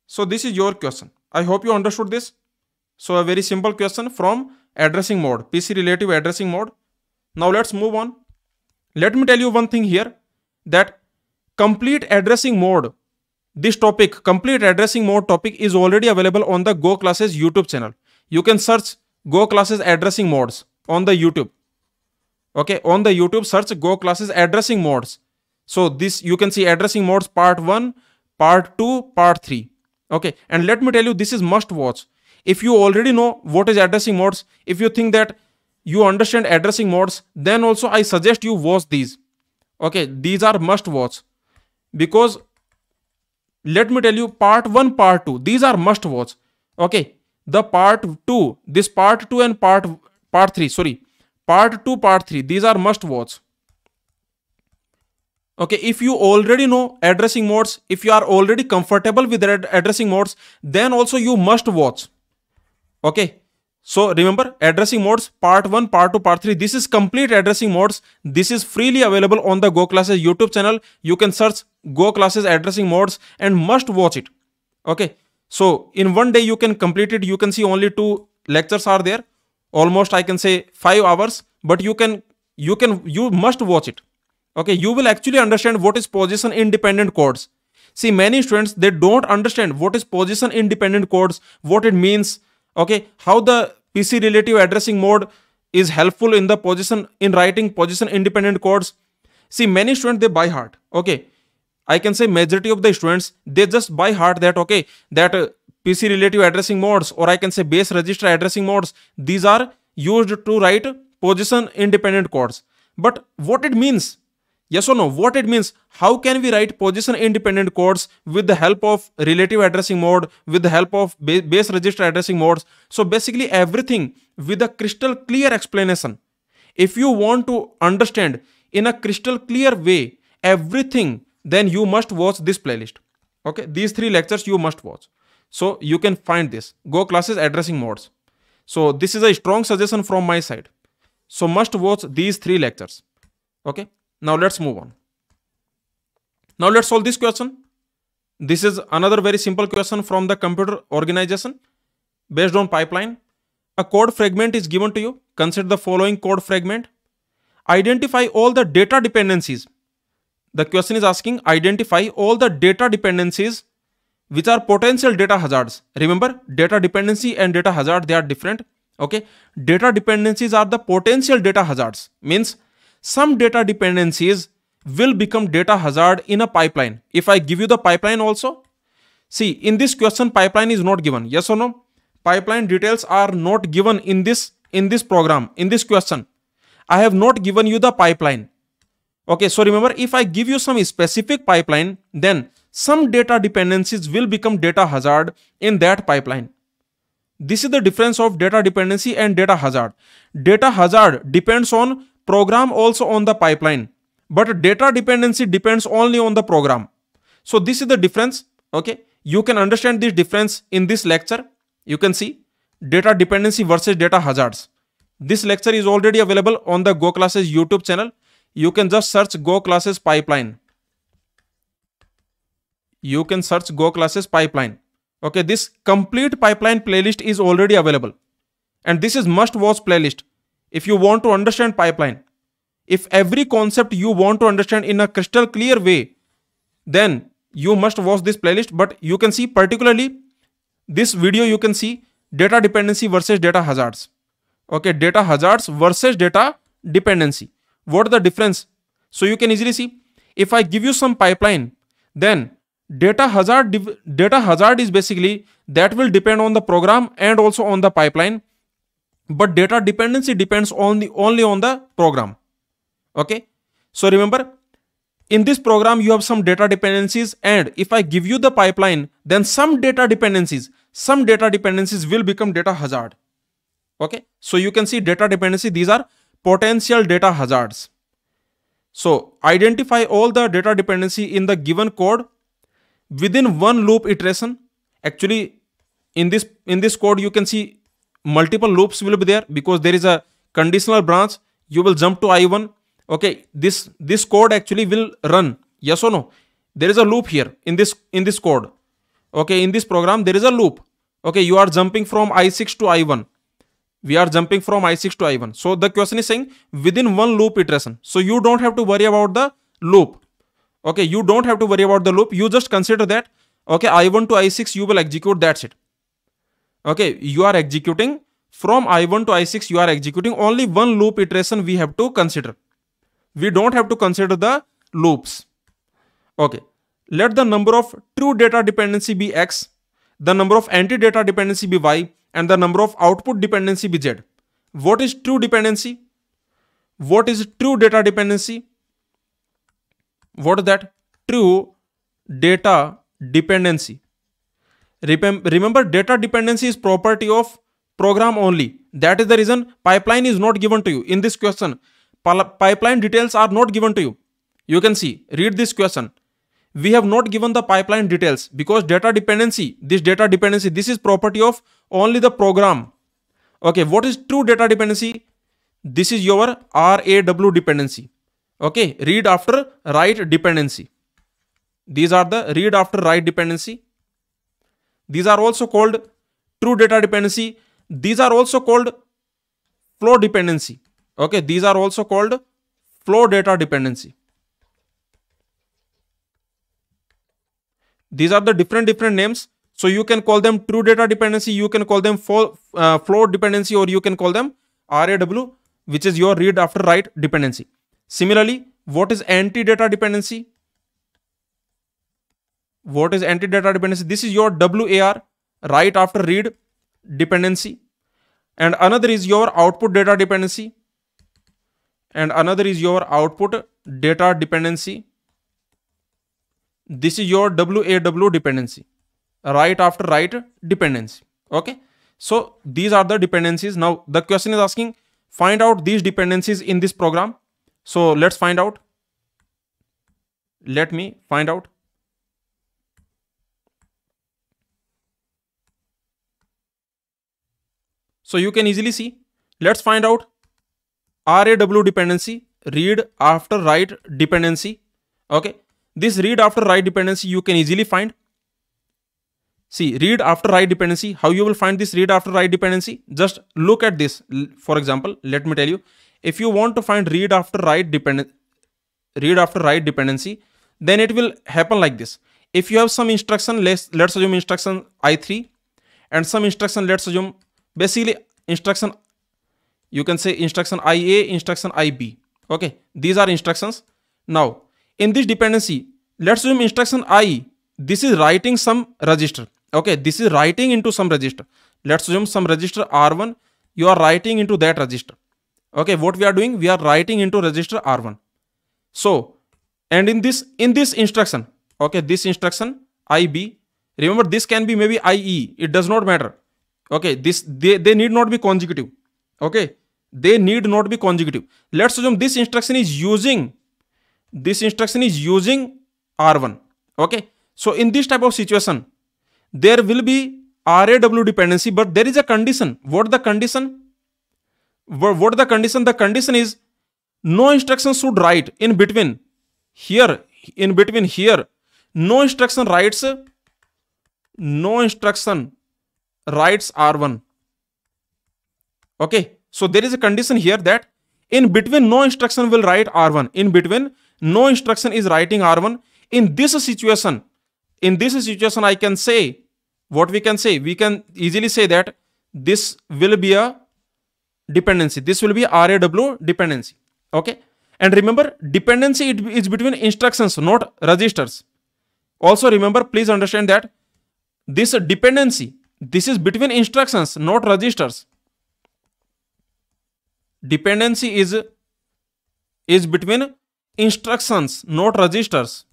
So this is your question. I hope you understood this. So a very simple question from addressing mode, PC relative addressing mode. Now let's move on. Let me tell you one thing here, that complete addressing mode, this topic, complete addressing mode topic is already available on the Go Classes YouTube channel. You can search Go Classes addressing modes on the YouTube. Okay, on the YouTube search Go Classes addressing modes. So this you can see addressing modes part 1, part 2, part 3. Okay, and let me tell you, this is must watch. If you already know what is addressing modes, if you think that you understand addressing modes, then also I suggest you watch these. Okay, these are must watch, because let me tell you, part 1, part 2, these are must watch. Okay, the part 2, this part 2 and part 3, sorry, part 2, part 3, these are must watch. Okay, if you already know addressing modes, if you are already comfortable with addressing modes, then also you must watch. Okay, so remember, addressing modes part 1, part 2, part 3, this is complete addressing modes. This is freely available on the Go Classes YouTube channel. You can search Go Classes addressing modes and must watch it. Okay, so in one day you can complete it. You can see only 2 lectures are there, almost I can say 5 hours, but you must watch it. Okay, you will actually understand what is position independent codes. See, many students, they don't understand what is position independent codes, what it means, okay, how the PC relative addressing mode is helpful in the position, in writing position independent codes. See, many students, they by heart, okay, I can say majority of the students, they just by heart that, okay, that PC relative addressing modes, or I can say base register addressing modes, these are used to write position independent codes. But what it means? Yes or no? What it means? How can we write position independent codes with the help of relative addressing mode, with the help of base register addressing modes? So basically everything with a crystal clear explanation. If you want to understand in a crystal clear way everything, then you must watch this playlist. Okay, these 3 lectures you must watch. So you can find this Go classes addressing modes. So this is a strong suggestion from my side. So must watch these 3 lectures. Okay, now let's move on. Now let's solve this question. This is another very simple question from the computer organization based on pipeline. A code fragment is given to you. Consider the following code fragment. Identify all the data dependencies. The question is asking identify all the data dependencies which are potential data hazards. Remember, data dependency and data hazard, they are different. Okay, data dependencies are the potential data hazards. Means some data dependencies will become data hazard in a pipeline. If I give you the pipeline also, see in this question pipeline is not given. Yes or no? Pipeline details are not given in this program, in this question. I have not given you the pipeline. Okay, so remember, if I give you some specific pipeline, then some data dependencies will become data hazard in that pipeline. This is the difference of data dependency and data hazard. Data hazard depends on program, also on the pipeline, but data dependency depends only on the program. So this is the difference. Okay, you can understand this difference in this lecture. You can see data dependency versus data hazards. This lecture is already available on the Go Classes YouTube channel. You can just search Go Classes pipeline. You can search Go Classes pipeline. Okay, this complete pipeline playlist is already available. And this is must watch playlist. If you want to understand pipeline, if every concept you want to understand in a crystal clear way, then you must watch this playlist. But you can see particularly this video, you can see data dependency versus data hazards. Okay, data hazards versus data dependency. What is the difference? So you can easily see, if I give you some pipeline, then data hazard is basically that will depend on the program and also on the pipeline, but data dependency depends only on the program. Okay, so remember, in this program you have some data dependencies, and if I give you the pipeline, then some data dependencies will become data hazard. Okay, so you can see data dependency, these are potential data hazards. So identify all the data dependency in the given code within one loop iteration. Actually, in this code you can see multiple loops will be there, because there is a conditional branch. You will jump to I1. Okay, this code actually will run. Yes or no? There is a loop here in this code. Okay, in this program there is a loop. Okay, you are jumping from I6 to I1. We are jumping from I6 to I1. So the question is saying within one loop iteration. So you don't have to worry about the loop. Okay, you don't have to worry about the loop. You just consider that, okay, I1 to I6 you will execute, that's it. Okay, you are executing from I1 to I6, you are executing only one loop iteration we have to consider. We don't have to consider the loops. Okay, let the number of true data dependency be X, the number of anti-data dependency be Y, and the number of output dependency be Z. What is true dependency? What is true data dependency? What is that? True data dependency. Remember, data dependency is property of program only. That is the reason pipeline is not given to you in this question. Pipeline details are not given to you. You can see, read this question. We have not given the pipeline details because data dependency, this is property of only the program. Okay, what is true data dependency? This is your RAW dependency. Okay, read after write dependency. These are the read after write dependency. These are also called true data dependency. These are also called flow dependency. Okay, these are also called flow data dependency. These are the different names. So you can call them true data dependency, you can call them float dependency, or you can call them RAW, which is your read after write dependency. Similarly, what is anti-data dependency? What is anti-data dependency? This is your WAR, write after read dependency. And another is your output data dependency. And another is your output data dependency. This is your WAW dependency, write after write dependency. Okay. So these are the dependencies. Now the question is asking, find out these dependencies in this program. So let's find out. Let me find out. So you can easily see. Let's find out RAW dependency, read after write dependency. Okay. This read after write dependency you can easily find. See, read after write dependency. How you will find this read after write dependency? Just look at this. For example, let me tell you. If you want to find read after write dependency, then it will happen like this. If you have some instruction, let's assume instruction I3, and some instruction, let's assume basically instruction, you can say instruction IA, instruction IB. Okay, these are instructions. Now in this dependency, let's assume instruction I, this is writing some register. Okay, this is writing into some register. Let's assume some register R1, you are writing into that register. Okay, what we are doing, we are writing into register R1. So, and in this instruction, okay, this instruction IB, remember this can be maybe IE, it does not matter. Okay, they need not be consecutive. Okay, they need not be consecutive. Let's assume this instruction is using R1. Okay, so in this type of situation, there will be RAW dependency, but there is a condition. What the condition? The condition is no instruction should write in between here. No instruction writes R1. Okay, so there is a condition here that in between no instruction will write R1. In between no instruction is writing R1. In this situation, I can say, what we can say, we can easily say that this will be a dependency. This will be RAW dependency. Okay. And remember, dependency is between instructions, not registers. Also remember, please understand that this dependency, this is between instructions, not registers. Dependency is between instructions, not registers.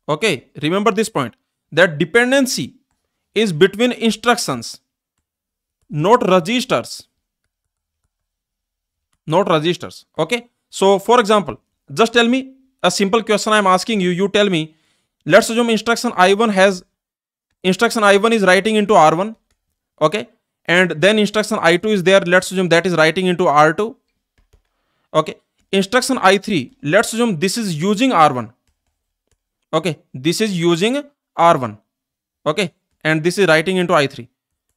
Okay, remember this point, that dependency is between instructions, not registers. Okay, so for example, just tell me a simple question I am asking you. You tell me, let's assume instruction I1 is writing into R1. Okay, and then instruction I2 is there. Let's assume that is writing into R2. Okay, instruction I3, let's assume this is using R1. Okay, this is using R1. Okay, and this is writing into I3.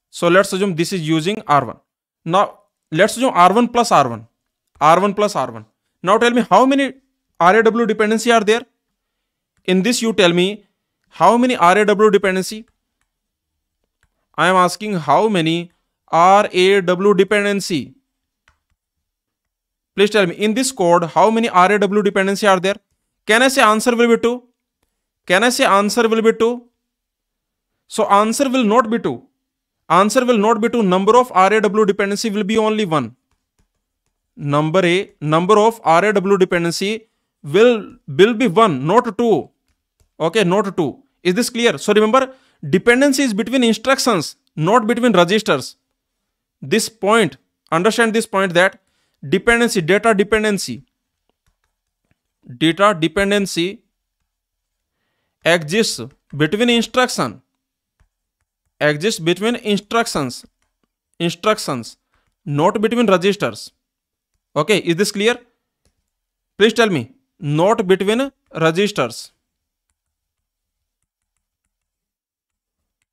So let's assume this is using R1. Now let's assume R1 plus R1. Now tell me how many RAW dependency are there? In this you tell me how many RAW dependency? I am asking how many RAW dependency. Please tell me in this code how many RAW dependency are there? Can I say answer will be 2? So answer will not be 2. Number of RAW dependency will be only 1. Number of RAW dependency will be 1, not 2. Okay, not 2. Is this clear? So remember, dependency is between instructions, not between registers. This point, understand this point, that dependency, data dependency exists between instructions, not between registers. Okay, is this clear? Please tell me, not between registers.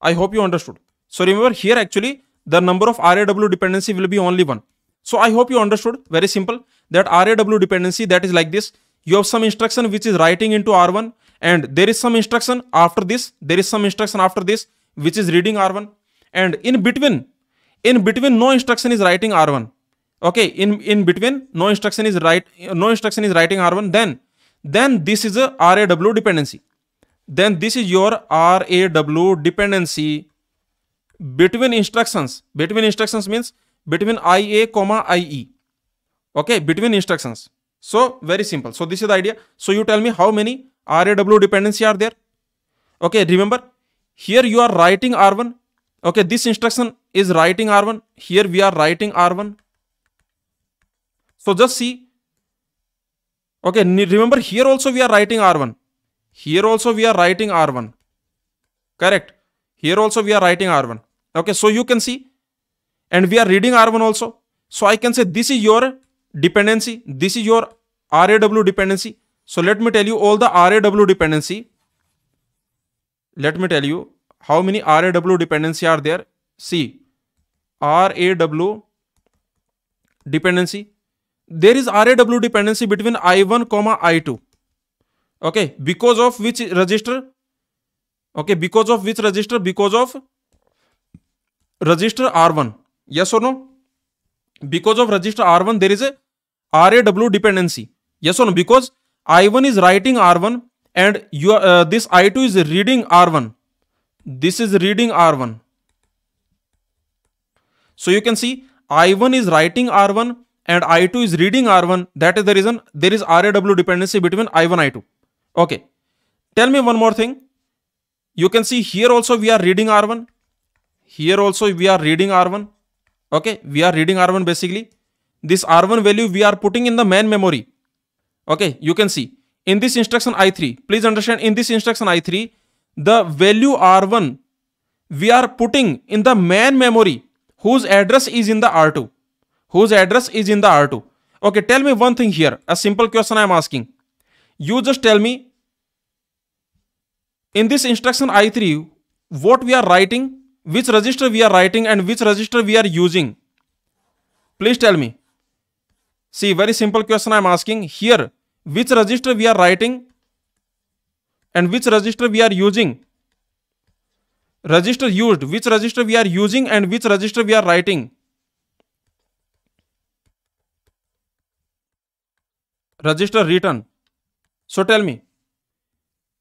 I hope you understood. So remember here actually the number of RAW dependency will be only 1. So I hope you understood. Very simple, that RAW dependency, that is like this. You have some instruction which is writing into R1, and there is some instruction after this, which is reading R1, and in between no instruction is writing R1. Okay, in between no instruction is writing R1. Then this is a RAW dependency. Then this is your RAW dependency between instructions. Between instructions means between IA, IE. Okay, between instructions. So very simple. So this is the idea. So you tell me how many RAW dependency are there. Okay, remember here you are writing R1. Okay, this instruction is writing R1. Here we are writing R1. So just see. Okay, remember here also we are writing R1. Here also we are writing R1. Correct. Here also we are writing R1. Okay, so you can see. And we are reading R1 also. So I can say this is your dependency. This is your RAW dependency. So let me tell you all the RAW dependency. Let me tell you how many RAW dependency are there. See, RAW dependency. There is RAW dependency between I1, I2. Okay, because of which register? Okay, because of which register? Because of register R1. Yes or no? Because of register R1, there is a RAW dependency. Yes or no? Because I1 is writing R1 and this I2 is reading R1. This is reading R1. So you can see I1 is writing R1 and I2 is reading R1. That is the reason there is RAW dependency between I1, I2. Okay. Tell me one more thing. You can see here also we are reading R1. Here also we are reading R1. Okay. We are reading R1 basically. This R1 value we are putting in the main memory. Okay. You can see in this instruction I3. Please understand, in this instruction I3, the value R1 we are putting in the main memory whose address is in the R2. Whose address is in the R2. Okay, tell me one thing here. A simple question I am asking. You just tell me, in this instruction I3, what we are writing, which register we are writing and which register we are using. Please tell me. See, very simple question I am asking. Here, which register we are writing and which register we are using. Register used, which register we are using and which register we are writing. Register written. So tell me,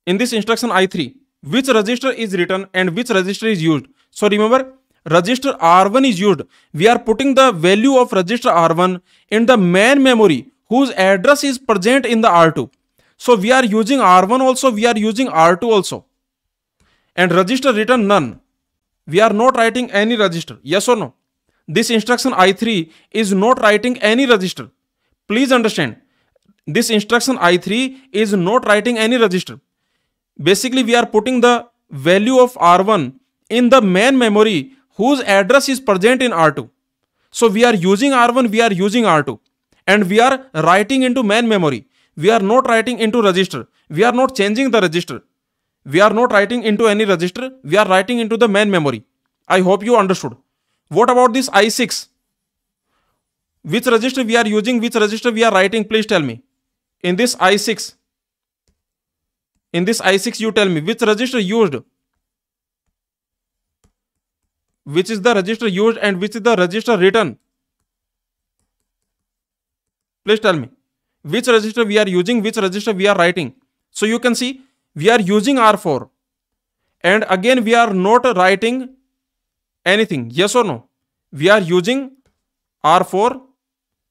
in this instruction I3, which register is written and which register is used. So remember, register R1 is used. We are putting the value of register R1 in the main memory whose address is present in the R2. So we are using R1 also, we are using R2 also. And register written none. We are not writing any register. Yes or no? This instruction I3 is not writing any register. Please understand. This instruction I3 is not writing any register. Basically, we are putting the value of R1 in the main memory whose address is present in R2. So we are using R1, we are using R2. And we are writing into main memory. We are not writing into register. We are not changing the register. We are not writing into any register. We are writing into the main memory. I hope you understood. What about this I6? Which register we are using, which register we are writing, please tell me. In this I6, you tell me which register used. Which is the register used and which is the register written. Please tell me. Which register we are using, which register we are writing. So you can see we are using R4. And again we are not writing anything. Yes or no? We are using R4.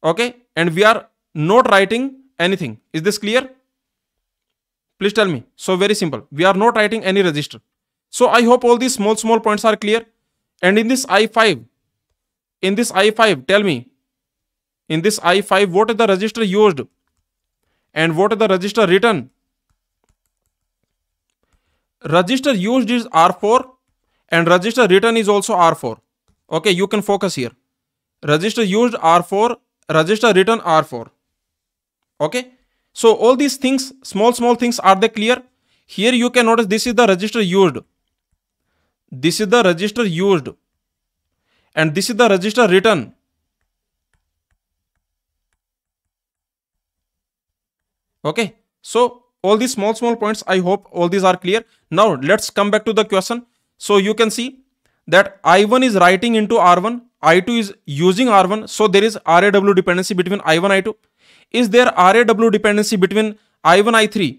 Okay. And we are not writing anything. Is this clear? Please tell me. So very simple. We are not writing any register. So I hope all these small points are clear. And in this I5, tell me. In this I5, what is the register used? And what is the register written? Register used is R4 and register written is also R4. Okay, you can focus here. Register used R4, register written R4. Okay, so all these things, small things, are they clear? Here you can notice this is the register used. This is the register used. And this is the register written. Okay, so All these small points, I hope all these are clear. Now let's come back to the question. So you can see that I1 is writing into R1, I2 is using R1, so there is RAW dependency between I1, I2. Is there RAW dependency between I1, I3?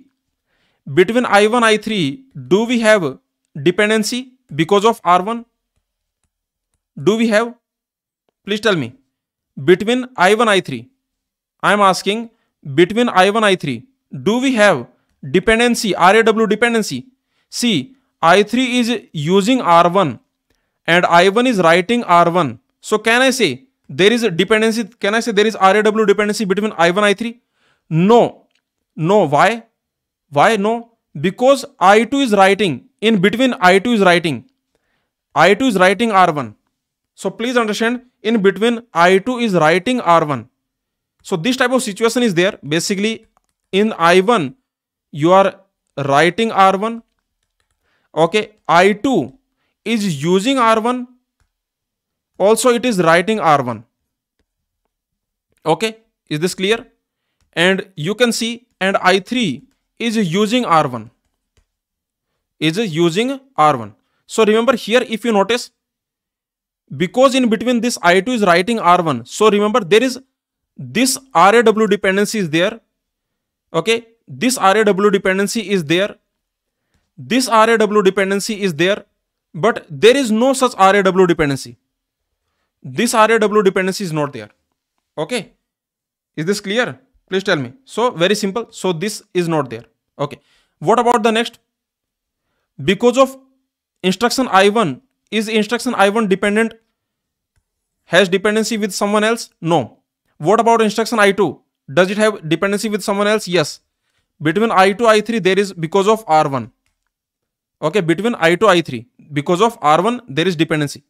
Between I1, I3, do we have dependency because of R1? Do we have? Please tell me. Between I1, I3, I am asking, between I1, I3, do we have dependency, RAW dependency? See, I3 is using R1 and I1 is writing R1. So can I say there is a dependency? Can I say there is RAW dependency between I1, I3? No. No. Why? Why no? Because I2 is writing, in between I2 is writing R1. So please understand, in between I2 is writing R1. So this type of situation is there. Basically, in I1, you are writing R1. Okay, I2 is using R1. Also, it is writing R1. Okay, is this clear? And you can see, and I3 is using R1. So remember here, if you notice, because in between this I2 is writing R1. So remember, there is this RAW dependency is there. Okay, this RAW dependency is there. This RAW dependency is there, but there is no such RAW dependency. This RAW dependency is not there. Okay, is this clear? Please tell me. So very simple. So this is not there. Okay, what about the next? Because of instruction I1, is instruction I1 dependent, has dependency with someone else? No. What about instruction I2? Does it have dependency with someone else? Yes. Between I2, I3, there is because of R1. Okay, between I2, I3, because of R1, there is dependency.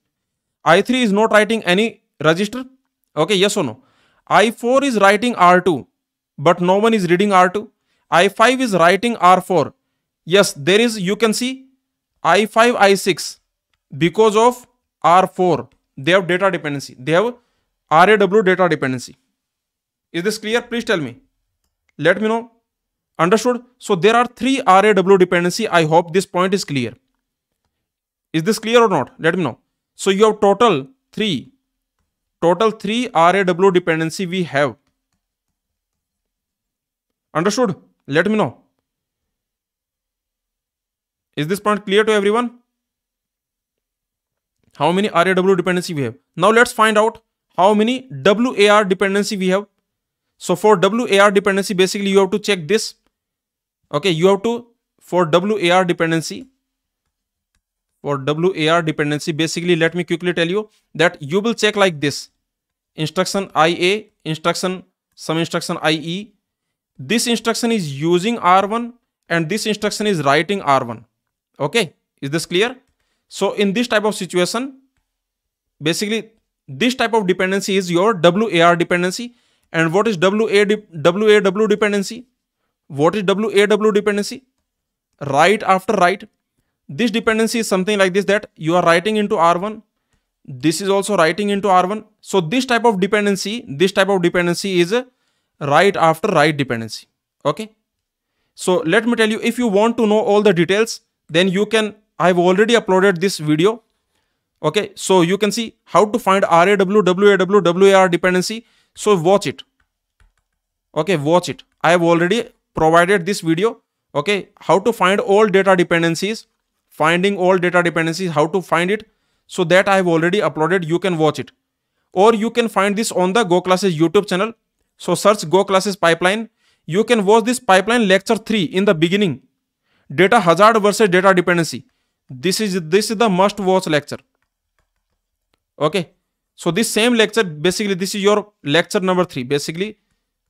I3 is not writing any register. Okay, yes or no? I4 is writing R2, but no one is reading R2. I5 is writing R4. Yes, there is, you can see, I5, I6, because of R4, they have data dependency. They have RAW data dependency. Is this clear? Please tell me. Let me know. Understood? So there are 3 RAW dependency. I hope this point is clear. Is this clear or not? Let me know. So you have total 3 RAW dependency we have. Understood? Let me know. Is this point clear to everyone? How many RAW dependency we have? Now let's find out how many WAR dependency we have. So for WAR dependency, basically you have to check this. Okay, you have to, for WAR dependency, basically let me quickly tell you that you will check like this. Instruction IA, some instruction IE. This instruction is using R1 and this instruction is writing R1. Okay, is this clear? So in this type of situation, basically this type of dependency is your WAR dependency. And what is WAW dependency? What is WAW dependency? Write after write. This dependency is something like this, that you are writing into R1. This is also writing into R1. So this type of dependency is a write after write dependency. Okay. So let me tell you, if you want to know all the details, then you can, I've already uploaded this video. Okay. So you can see how to find RAW, WAW, WAR dependency. So watch it. Okay, watch it. I have already provided this video. Okay, how to find all data dependencies, finding all data dependencies, how to find it. So that I have already uploaded. You can watch it. Or you can find this on the Go Classes YouTube channel. So search Go Classes pipeline. You can watch this pipeline lecture 3 in the beginning. Data hazard versus data dependency. This is the must watch lecture. Okay. So this same lecture, basically this is your lecture number 3. Basically,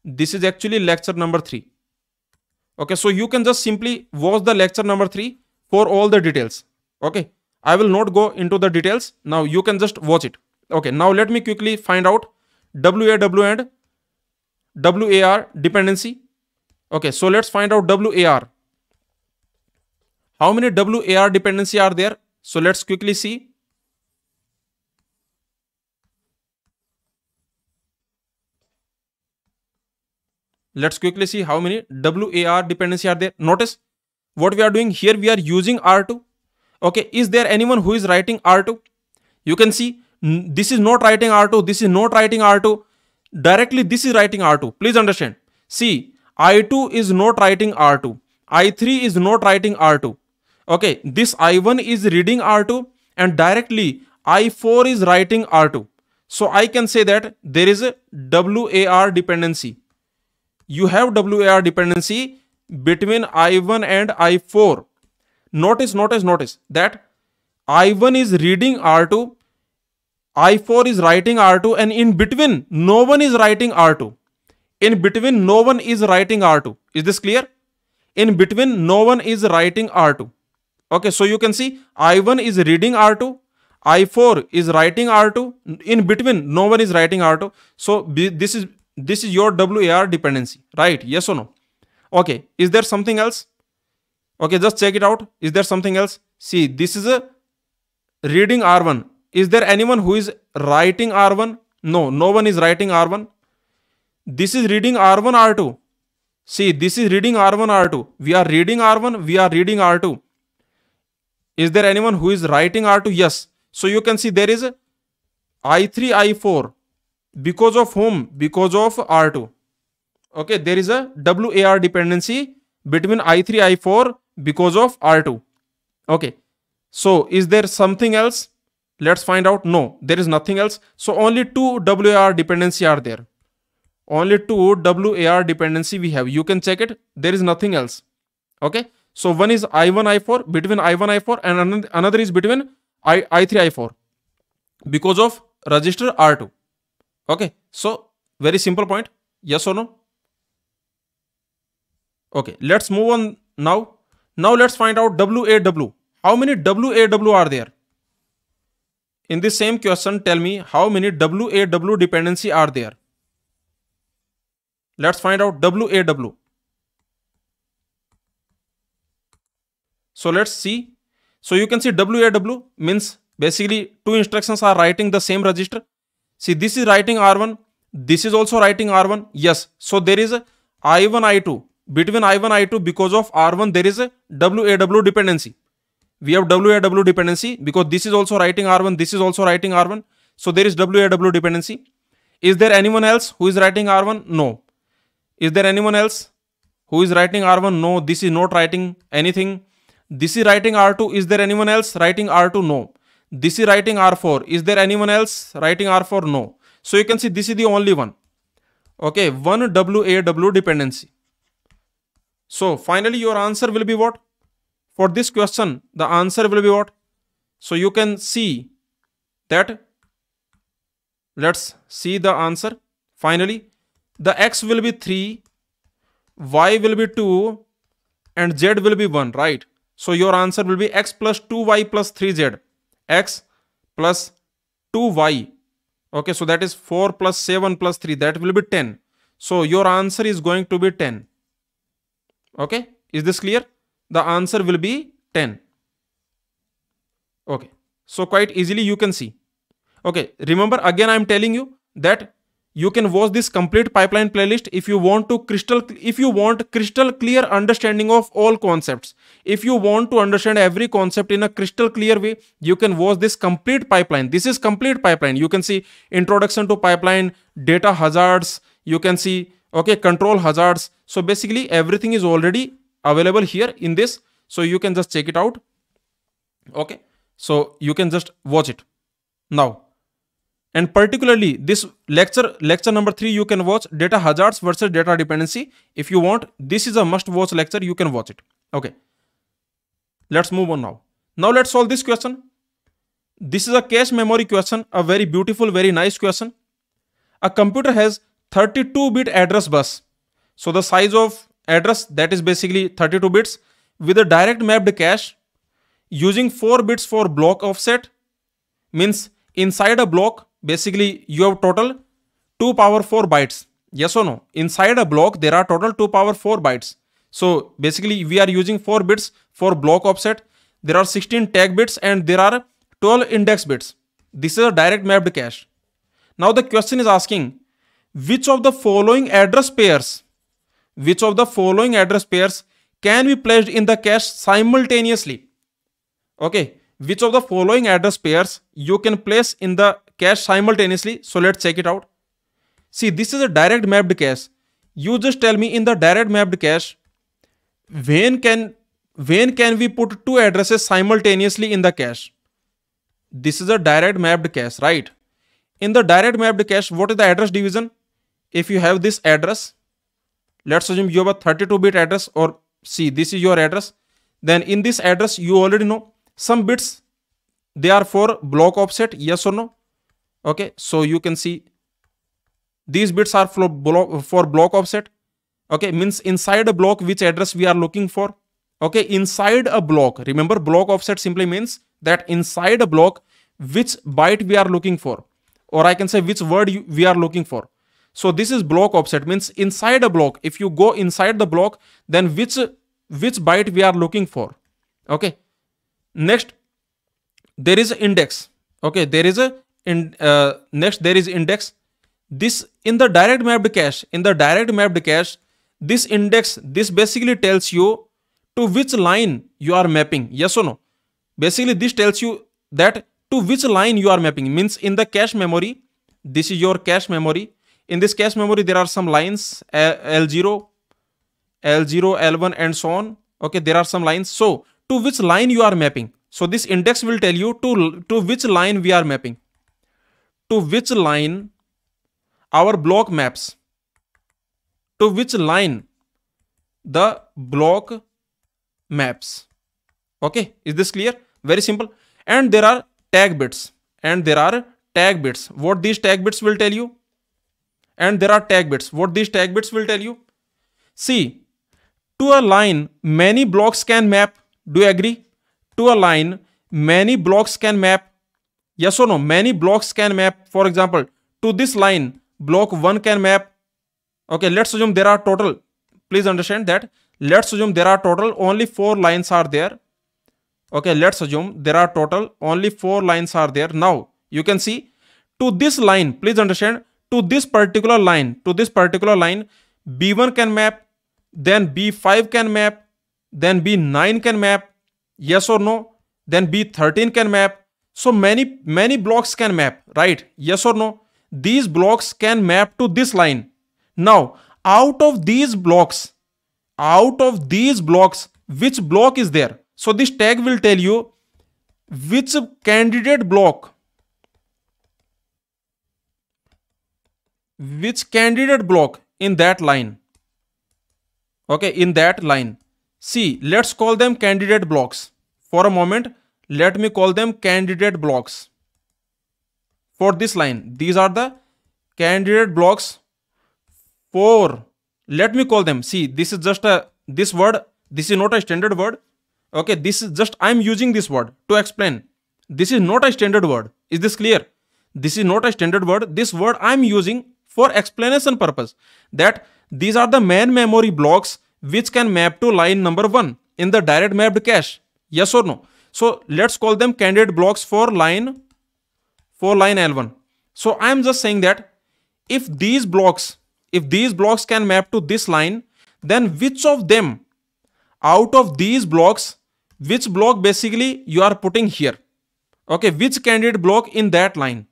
this is actually lecture number 3. Okay, so you can just simply watch the lecture number 3 for all the details. Okay, I will not go into the details. Now you can just watch it. Okay, now let me quickly find out WAW and WAR dependency. Okay, so let's find out WAR. How many WAR dependency are there? So let's quickly see. Let's quickly see how many WAR dependency are there. Notice what we are doing here. We are using R2. Okay, is there anyone who is writing R2? You can see this is not writing R2. This is not writing R2. Directly this is writing R2. Please understand. See, I2 is not writing R2. I3 is not writing R2. Okay, this I1 is reading R2 and directly I4 is writing R2. So I can say that there is a WAR dependency. You have WAR dependency between I1 and I4. Notice that I1 is reading R2, I4 is writing R2, and in between no one is writing R2. In between no one is writing R2. Is this clear? In between no one is writing R2. Okay, so you can see I1 is reading R2, I4 is writing R2, in between no one is writing R2. So this is your WAR dependency, right? Yes or no? Okay, is there something else? Okay, just check it out. Is there something else? See, this is a reading R1. Is there anyone who is writing R1? No, no one is writing R1. This is reading R1, R2. See, this is reading R1, R2. We are reading R1, we are reading R2. Is there anyone who is writing R2? Yes. So you can see there is a I3, I4. Because of whom? Because of R2. Okay, there is a WAR dependency between I3, I4 because of R2. Okay, so is there something else? Let's find out. No, there is nothing else. So only two WAR dependency are there. Only two WAR dependency we have. You can check it. There is nothing else. Okay, so one is I1, I4, between I1, I4, and another is between I3, I4 because of register R2. Okay, so very simple point. Yes or no? Okay, let's move on now. Now let's find out WAW. How many WAW are there? In this same question, tell me how many WAW dependency are there. Let's find out WAW. So let's see. So you can see WAW means basically two instructions are writing the same register. See, this is writing R1. This is also writing R1. Yes. So there is a I1, I2. Between I1, I2 because of R1 there is a WAW dependency. We have WAW dependency because this is also writing R1. This is also writing R1. So there is WAW dependency. Is there anyone else who is writing R1? No. Is there anyone else who is writing R1? No. This is not writing anything. This is writing R2. Is there anyone else writing R2? No. This is writing R4. Is there anyone else writing R4? No. So you can see this is the only one. Okay, one WAW dependency. So finally your answer will be what? For this question, the answer will be what? So you can see that, let's see the answer. Finally, the X will be 3, Y will be 2, and Z will be 1, right? So your answer will be X plus 2Y plus 3Z. X plus 2Y. Okay, so that is 4 plus 7 plus 3. That will be 10. So your answer is going to be 10. Okay, is this clear? The answer will be 10. Okay, so quite easily you can see. Okay, remember again I am telling you that you can watch this complete pipeline playlist if you want crystal clear understanding of all concepts. If you want to understand every concept in a crystal clear way, you can watch this complete pipeline. This is complete pipeline. You can see introduction to pipeline, data hazards, you can see, okay, control hazards. So basically everything is already available here in this. So you can just check it out. Okay, so you can just watch it now. And particularly this lecture number 3, you can watch data hazards versus data dependency. If you want, this is a must watch lecture. You can watch it. Okay, let's move on now. Now let's solve this question. This is a cache memory question, a very beautiful, very nice question. A computer has 32-bit address bus. So the size of address, that is basically 32 bits with a direct mapped cache using 4 bits for block offset. Means inside a block, basically you have total 2 power 4 bytes. Yes or no? Inside a block there are total 2 power 4 bytes. So basically we are using 4 bits for block offset. There are 16 tag bits and there are 12 index bits. This is a direct mapped cache. Now the question is asking, which of the following address pairs which of the following address pairs can be placed in the cache simultaneously? Okay, which of the following address pairs you can place in the cache simultaneously? So let's check it out. See, this is a direct mapped cache. You just tell me in the direct mapped cache, when can we put two addresses simultaneously in the cache? This is a direct mapped cache, right? In the direct mapped cache, what is the address division? If you have this address, let's assume you have a 32-bit address, or see, this is your address. Then in this address, you already know some bits, they are for block offset, yes or no? Okay, so you can see these bits are for block offset. Okay, means inside a block, which address we are looking for. Okay, inside a block, remember block offset simply means that inside a block, which byte we are looking for, or I can say which word we are looking for. So this is block offset, means inside a block. If you go inside the block, then which byte we are looking for. Okay. Next, there is index. Okay, there is next there is index. This in the direct mapped cache. In the direct mapped cache, this index, this basically tells you to which line you are mapping. Yes or no? Basically, this tells you that to which line you are mapping. Means in the cache memory, this is your cache memory. In this cache memory, there are some lines L0, L1, and so on. Okay, there are some lines. So to which line you are mapping. So this index will tell you to which line we are mapping. To which line our block maps. To which line the block maps. Okay, is this clear? Very simple. And there are tag bits. What these tag bits will tell you? And there are tag bits. What these tag bits will tell you? See, to a line, many blocks can map. Do you agree? To a line, many blocks can map. Yes or no? Many blocks can map. For example, to this line, block 1 can map. Okay, let's assume there are total. Please understand that. Let's assume there are total only 4 lines are there. Okay, let's assume there are total only 4 lines are there. Now, you can see to this line, please understand, to this particular line, B1 can map, then B5 can map, then B9 can map, yes or no, then B13 can map. So many blocks can map, right? Yes or no? These blocks can map to this line. Now, out of these blocks, which block is there? So this tag will tell you which candidate block in that line. Okay, in that line. See, let's call them candidate blocks. For a moment, let me call them candidate blocks. For this line, these are the candidate blocks for, let me call them. See, this is just this word, this is not a standard word. Okay, this is just, I'm using this word to explain. This is not a standard word. Is this clear? This is not a standard word. This word I'm using for explanation purpose. That these are the main memory blocks which can map to line number 1 in the direct mapped cache. Yes or no? So let's call them candidate blocks for line L1. So I'm just saying that if these blocks can map to this line, then which of them out of these blocks, which block basically you are putting here? Okay, which candidate block in that line?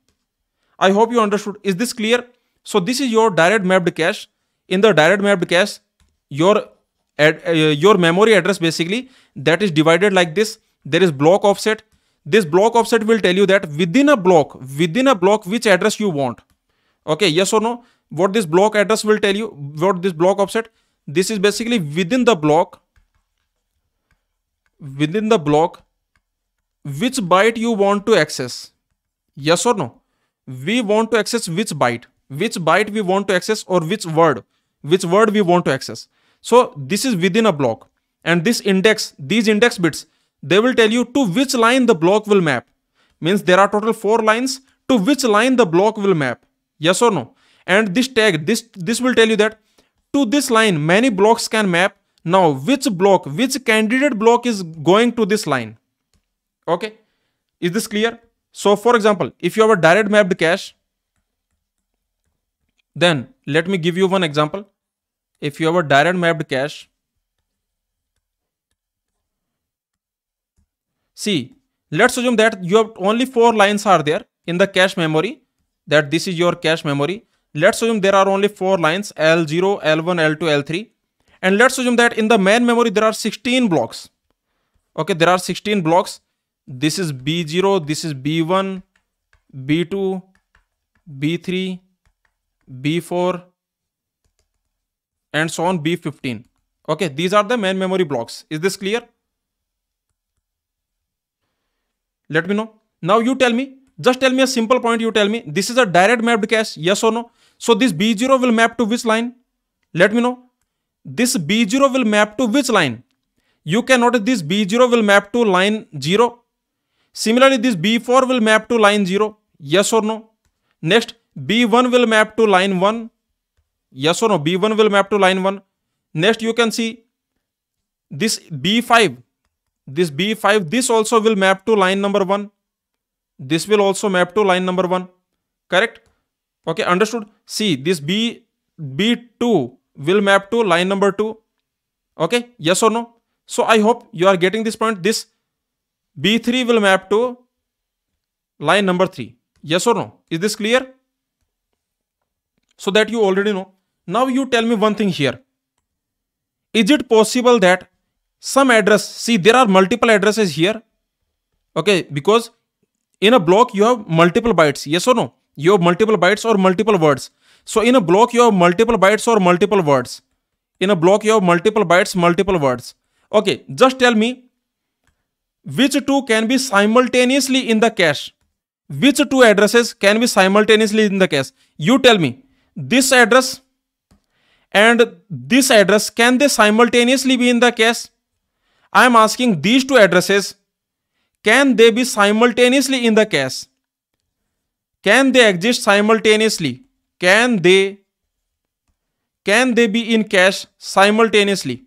I hope you understood. Is this clear? So this is your direct mapped cache. In the direct mapped cache, your memory address basically that is divided like this. There is block offset. This block offset will tell you that within a block which address you want. Okay, yes or no? What this block address will tell you, what this block offset, this is basically within the block, which byte you want to access. Yes or no? We want to access which byte we want to access, or which word we want to access. So this is within a block, and these index bits, they will tell you to which line the block will map. Means there are total 4 lines, to which line the block will map. Yes or no? And this tag, this will tell you that to this line many blocks can map. Now which candidate block is going to this line? Okay, is this clear? So for example, if you have a direct mapped cache, then let me give you one example. if you have a direct mapped cache, see, let's assume that you have only 4 lines are there in the cache memory, that this is your cache memory. Let's assume there are only 4 lines, L0, L1, L2, L3. And let's assume that in the main memory there are 16 blocks. Okay, there are 16 blocks. This is B0, this is B1, B2, B3, B4, and so on, B15. Okay, these are the main memory blocks. Is this clear? Let me know. Now you tell me, just tell me a simple point. You tell me, this is a direct mapped cache, yes or no? So this B0 will map to which line? Let me know. This B0 will map to which line? You can notice this B0 will map to line 0. Similarly, this B4 will map to line 0. Yes or no? Next, B1 will map to line 1. Yes or no? B1 will map to line 1. Next, you can see this B5. This B5, this also will map to line number 1. This will also map to line number 1. Correct? Okay, understood? See, this B2 will map to line number 2. Okay, yes or no? So I hope you are getting this point. This B3 will map to line number 3. Yes or no? Is this clear? So that you already know. Now you tell me one thing here. Is it possible that some address, see there are multiple addresses here. Okay, because in a block you have multiple bytes. Yes or no? You have multiple bytes or multiple words. So in a block you have multiple bytes or multiple words. In a block you have multiple bytes, multiple words. Okay, just tell me which two can be simultaneously in the cache. Which two addresses can be simultaneously in the cache? You tell me. This address and this address, can they simultaneously be in the cache? I am asking these two addresses, can they be simultaneously in the cache? Can they exist simultaneously? Can they be in cache simultaneously?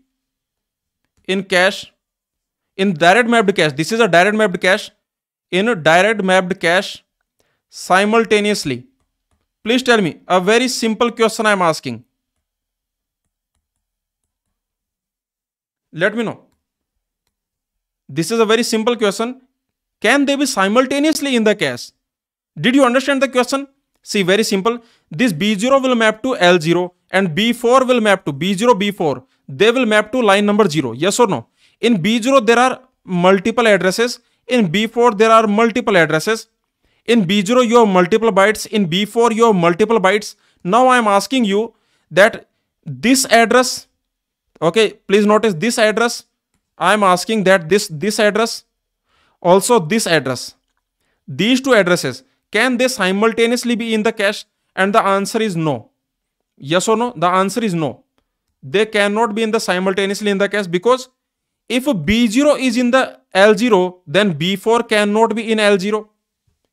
In cache, in direct mapped cache. This is a direct mapped cache. In a direct mapped cache simultaneously. Please tell me, a very simple question I am asking. Let me know. This is a very simple question. Can they be simultaneously in the cache? Did you understand the question? See, very simple. This B0 will map to L0 and B4 will map to B0, B4. They will map to line number 0. Yes or no? In B0 there are multiple addresses. In B4 there are multiple addresses. In B0 you have multiple bytes. In B4 you have multiple bytes. Now I am asking you that this address, okay, please notice this address. I am asking that this address, also this address, these two addresses, can they simultaneously be in the cache? And the answer is no. Yes or no? The answer is no. They cannot be in the simultaneously in the cache, because if B0 is in the L0, then B4 cannot be in L0.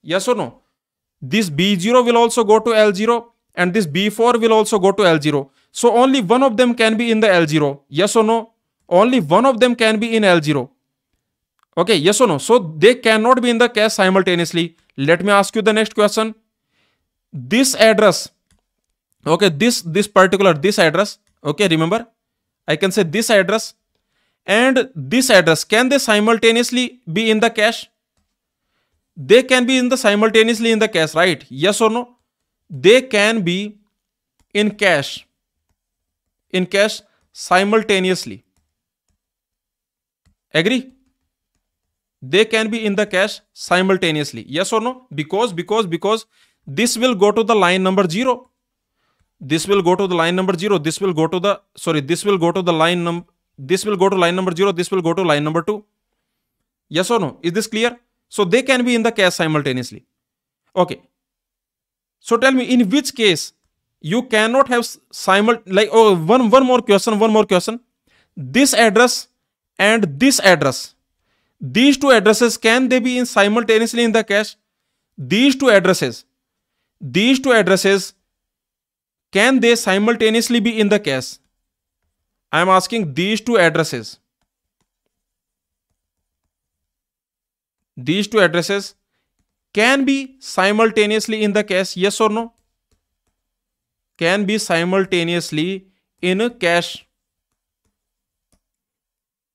Yes or no? This B0 will also go to L0 and this B4 will also go to L0. So only one of them can be in the L0. Yes or no? Only one of them can be in L0. Okay, yes or no? So they cannot be in the cache simultaneously. Let me ask you the next question. This address, okay, this particular, this address, okay, remember, I can say this address and this address, can they simultaneously be in the cache? They can be in the simultaneously in the cache, right? Yes or no? They can be in cache simultaneously. Agree? They can be in the cache simultaneously. Yes or no? Because this will go to the line number 0. This will go to the line number 0. This will go to the, sorry, this will go to the line number, this will go to line number 0. This will go to line number 2. Yes or no? Is this clear? So they can be in the cache simultaneously. Okay. So tell me, in which case you cannot have one more question. This address and this address, these two addresses, can they be in simultaneously in the cache? These two addresses, can they simultaneously be in the cache? I am asking these two addresses. These two addresses can be simultaneously in the cache, yes or no? Can be simultaneously in cache.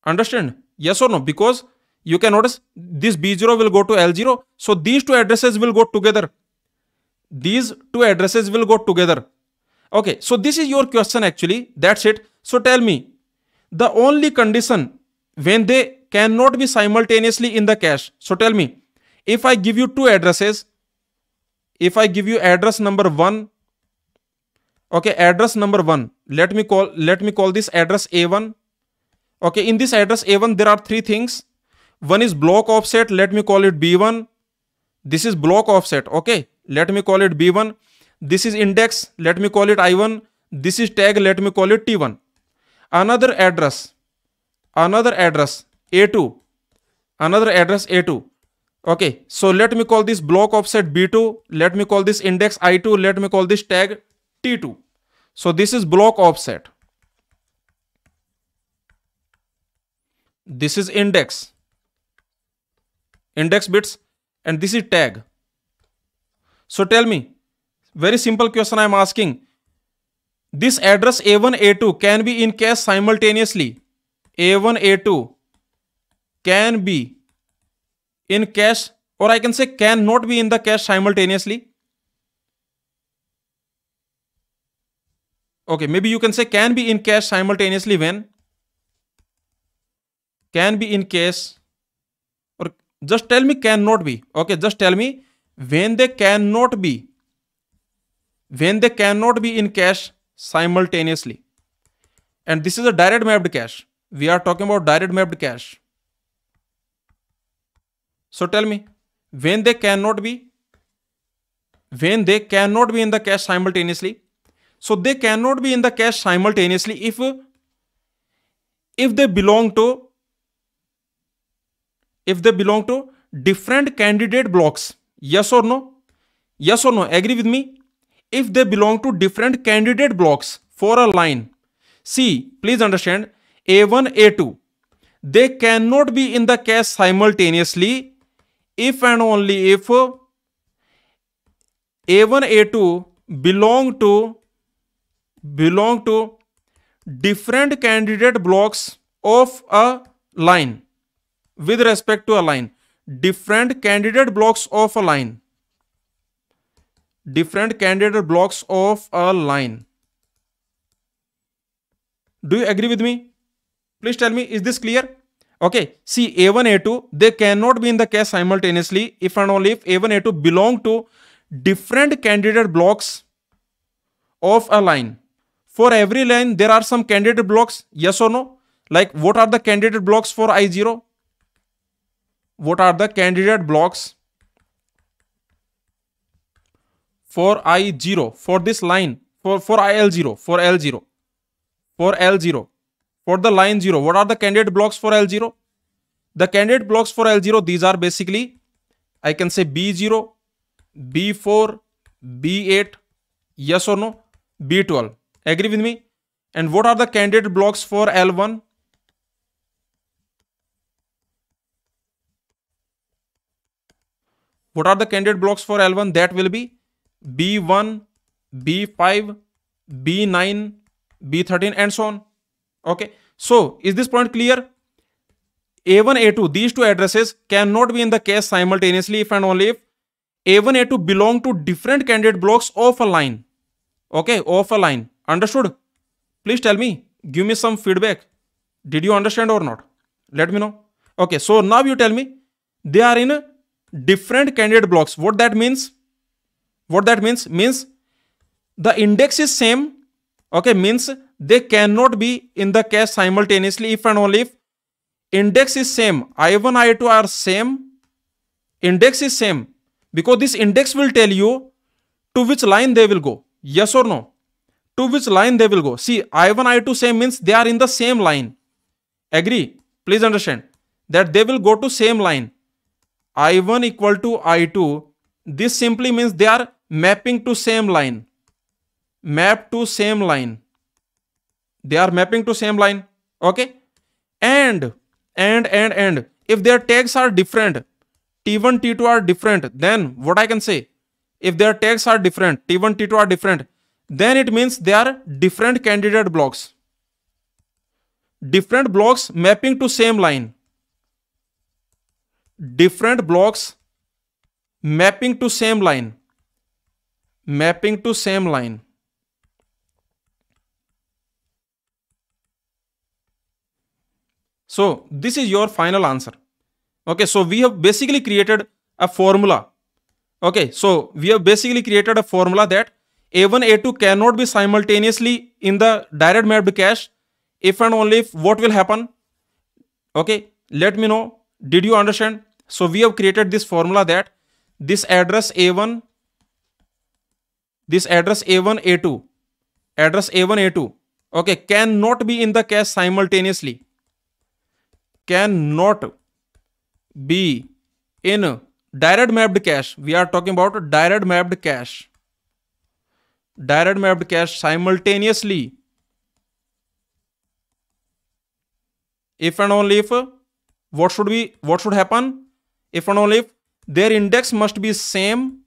Understand? Yes or no? Because you can notice this B0 will go to L0. So these two addresses will go together. These two addresses will go together. Okay, so this is your question actually. That's it. So tell me, the only condition when they cannot be simultaneously in the cache. So tell me, if I give you two addresses, if I give you address number 1, okay, address number 1, let me call this address A1. Okay, in this address A1 there are three things. One is block offset, let me call it B1. This is block offset, okay, let me call it B1. This is index, let me call it I1. This is tag, let me call it T1. Another address A2, another address A2. Okay, so let me call this block offset B2, let me call this index I2, let me call this tag T2. So this is block offset. This is index bits, and this is tag. So tell me, very simple question I am asking. This address A1, A2 can be in cache simultaneously. A1, A2 can be in cache, or I can say cannot be in the cache simultaneously. Okay, maybe you can say can be in cache simultaneously when? Can be in cache, or just tell me cannot be. Okay, just tell me when they cannot be. When they cannot be in cache simultaneously. And this is a direct mapped cache. We are talking about direct mapped cache. So tell me, when they cannot be in the cache simultaneously. So they cannot be in the cache simultaneously if they belong to different candidate blocks. Yes or no? Yes or no? Agree with me? If they belong to different candidate blocks for a line. See, please understand, A1, A2, they cannot be in the cache simultaneously if and only if A1, A2 belong to different candidate blocks of a line. With respect to a line, different candidate blocks of a line. Different candidate blocks of a line. Do you agree with me? Please tell me, is this clear? Okay, see, A1, A2, they cannot be in the cache simultaneously if and only if A1, A2 belong to different candidate blocks of a line. For every line, there are some candidate blocks, yes or no? Like, what are the candidate blocks for I0? What are the candidate blocks for I0, for this line, for IL0, for L0, for L0, for the line 0? What are the candidate blocks for L0? The candidate blocks for L0, these are basically, I can say B0, B4, B8, yes or no? B12. Agree with me? And what are the candidate blocks for L1? What are the candidate blocks for L1? That will be B1, B5, B9, B13 and so on. Okay. So, is this point clear? A1, A2, these two addresses cannot be in the cache simultaneously if and only if A1, A2 belong to different candidate blocks of a line. Okay, of a line. Understood? Please tell me. Give me some feedback. Did you understand or not? Let me know. Okay, so now you tell me they are in different candidate blocks. What that means? What that means? Means the index is same. Okay, means they cannot be in the cache simultaneously if and only if index is same. I1, I2 are same. Index is same. Because this index will tell you to which line they will go. Yes or no? To which line they will go. See, I1, I2 same means they are in the same line. Agree? Please understand that they will go to same line. I1 equal to I2. This simply means they are mapping to same line. Map to same line. They are mapping to same line. Okay? And if their tags are different, T1, T2 are different, then what I can say? If their tags are different, T1, T2 are different, then it means they are different candidate blocks. Different blocks mapping to same line. Different blocks mapping to same line. Mapping to same line. So this is your final answer. Okay, so we have basically created a formula. Okay, so we have basically created a formula that A1, A2 cannot be simultaneously in the direct mapped cache if and only if what will happen. Okay, let me know. Did you understand? So we have created this formula that this address A1, A2, address A1, A2, okay, cannot be in the cache simultaneously. Cannot be in direct mapped cache. We are talking about direct mapped cache. Direct mapped cache simultaneously if and only if what should happen? If and only if their index must be same,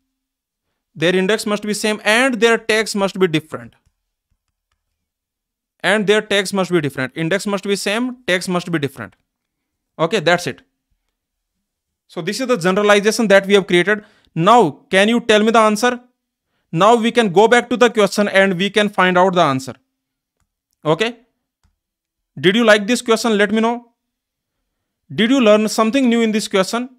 and their tags must be different. Index must be same, tags must be different. Okay, that's it. So this is the generalization that we have created. Now, can you tell me the answer? Now we can go back to the question and we can find out the answer. Okay. Did you like this question? Let me know. Did you learn something new in this question?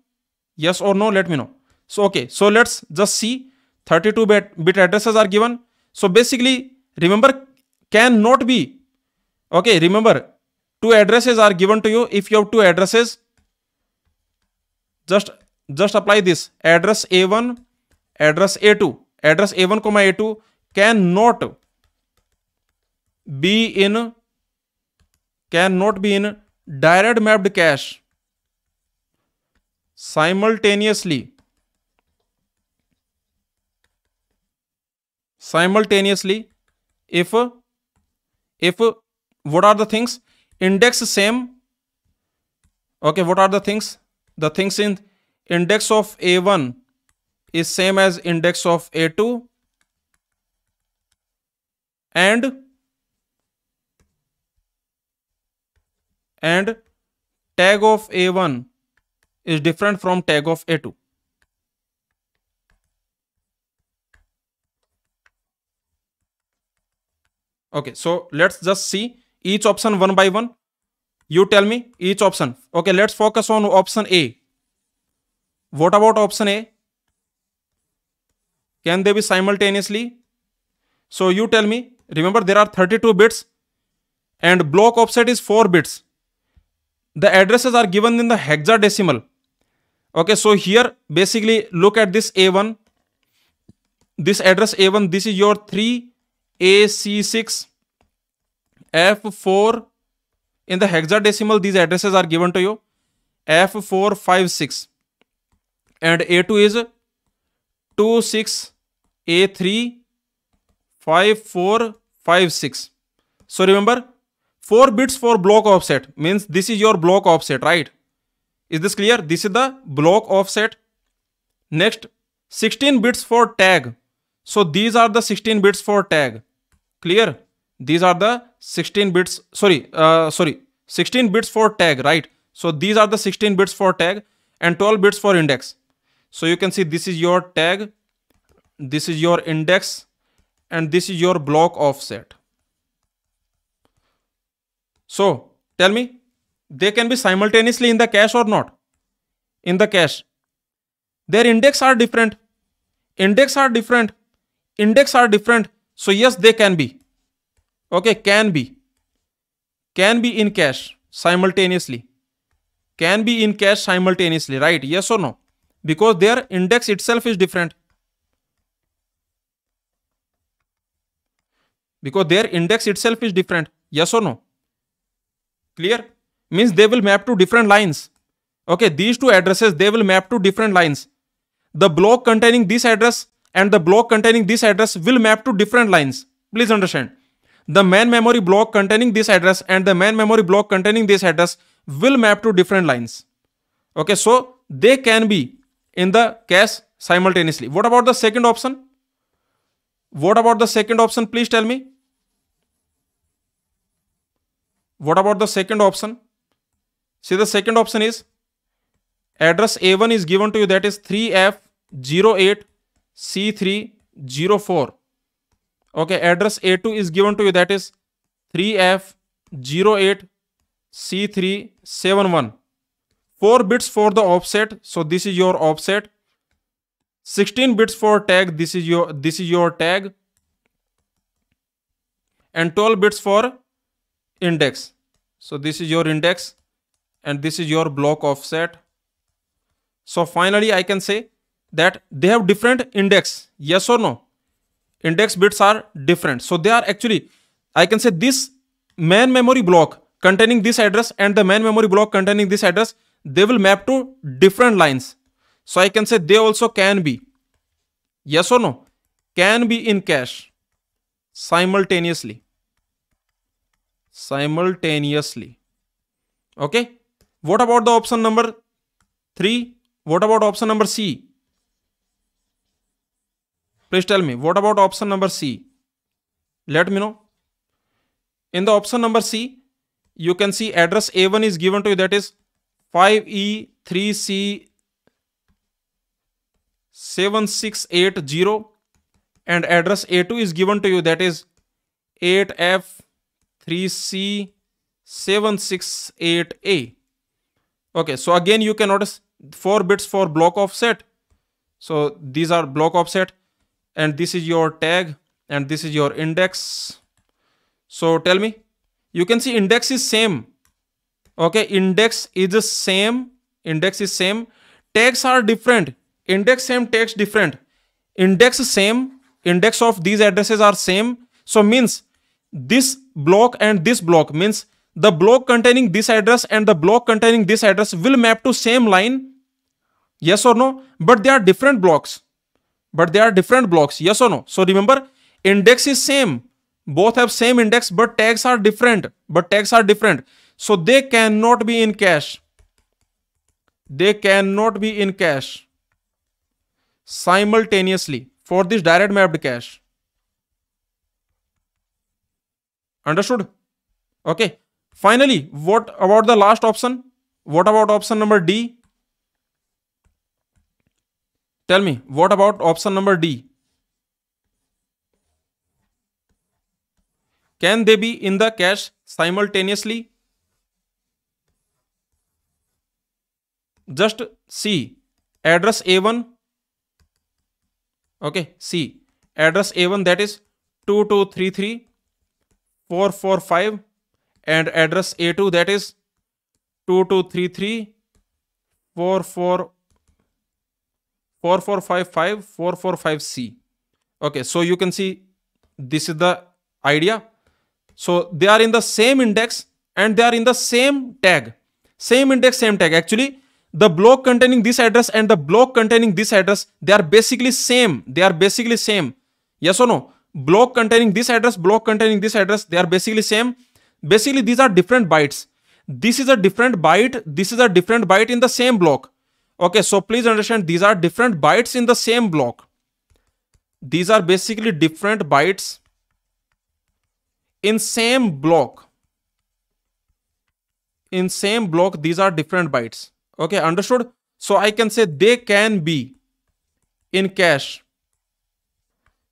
Yes or no? Let me know. So, okay. So let's just see. 32-bit addresses are given. So basically, remember, cannot be. Okay, remember, two addresses are given to you. If you have two addresses, just apply this. Address A1, address A2. Address A1, A2 cannot be in direct mapped cache simultaneously if what are the things? Index same. Okay, what are the things? The things in index of A1 is same as index of A2 and tag of A1 is different from tag of A2. Okay, so let's just see each option one by one. You tell me each option. Okay, let's focus on option A. What about option A? Can they be simultaneously? So you tell me. Remember, there are 32 bits and block offset is 4 bits. The addresses are given in the hexadecimal. Okay, so here basically look at this A1. This address A1, this is your 3AC6 F4. In the hexadecimal, these addresses are given to you. F456. And A2 is 26A35456. So remember, 4 bits for block offset means this is your block offset, right? Is this clear? This is the block offset. Next, 16 bits for tag. So these are the 16 bits for tag. Clear? These are the 16 bits. 16 bits for tag, right? So these are the 16 bits for tag and 12 bits for index. So you can see this is your tag, this is your index, and this is your block offset. So tell me, they can be simultaneously in the cache or not? In the cache. Their index are different. So yes, they can be. Okay, can be in cache simultaneously. Right? Yes or no? Because their index itself is different. Yes or no? Clear? Means they will map to different lines. Okay, these two addresses, they will map to different lines. The block containing this address and the block containing this address will map to different lines. Please understand. The main memory block containing this address and the main memory block containing this address will map to different lines. Okay, so they can be in the cache simultaneously. What about the second option? What about the second option? Please tell me. What about the second option? See, the second option is address A1 is given to you, that is 3F08C304. Okay, address A2 is given to you, that is 3F08C371. 4 bits for the offset, so this is your offset. 16 bits for tag, this is your tag, and 12 bits for index, so this is your index, and this is your block offset. So finally I can say that they have different index. Yes or no? Index bits are different, so they are actually, I can say this main memory block containing this address and the main memory block containing this address, they will map to different lines. So I can say they also can be, yes or no, can be in cache simultaneously. Okay. What about the option number 3? What about option number C? Please tell me, what about option number C? Let me know. In the option number C, you can see address A1 is given to you, that is 5E3C7680, and address A2 is given to you, that is 8F3C768A. Okay, so again you can notice 4 bits for block offset. So these are block offset, and this is your tag, and this is your index. So tell me, you can see index is same. Okay, index is the same. Tags are different. Index same, tags different. Index same. Index of these addresses are same. So means this block and this block, means the block containing this address and the block containing this address will map to same line. Yes or no? But they are different blocks. Yes or no? So remember, index is same. Both have same index, but tags are different. So they cannot be in cache. Simultaneously for this direct mapped cache. Understood? Okay. Finally, what about the last option? What about option number D? Tell me, what about option number D? Can they be in the cache simultaneously? Just see address A1. Okay, see address A1, that is 2233.445, and address A2, that is 2233.4455.4455C. Okay, so you can see this is the idea. So they are in the same index and they are in the same tag. Same index, same tag. Actually, the block containing this address and the block containing this address, they are basically same. Yes or no? Block containing this address, block containing this address, they are basically same. Basically, these are different bytes. This is a different byte. This is a different byte in the same block. Okay, so please understand, these are different bytes in the same block. These are basically different bytes in same block. These are different bytes. Okay, understood? So I can say they can be in cache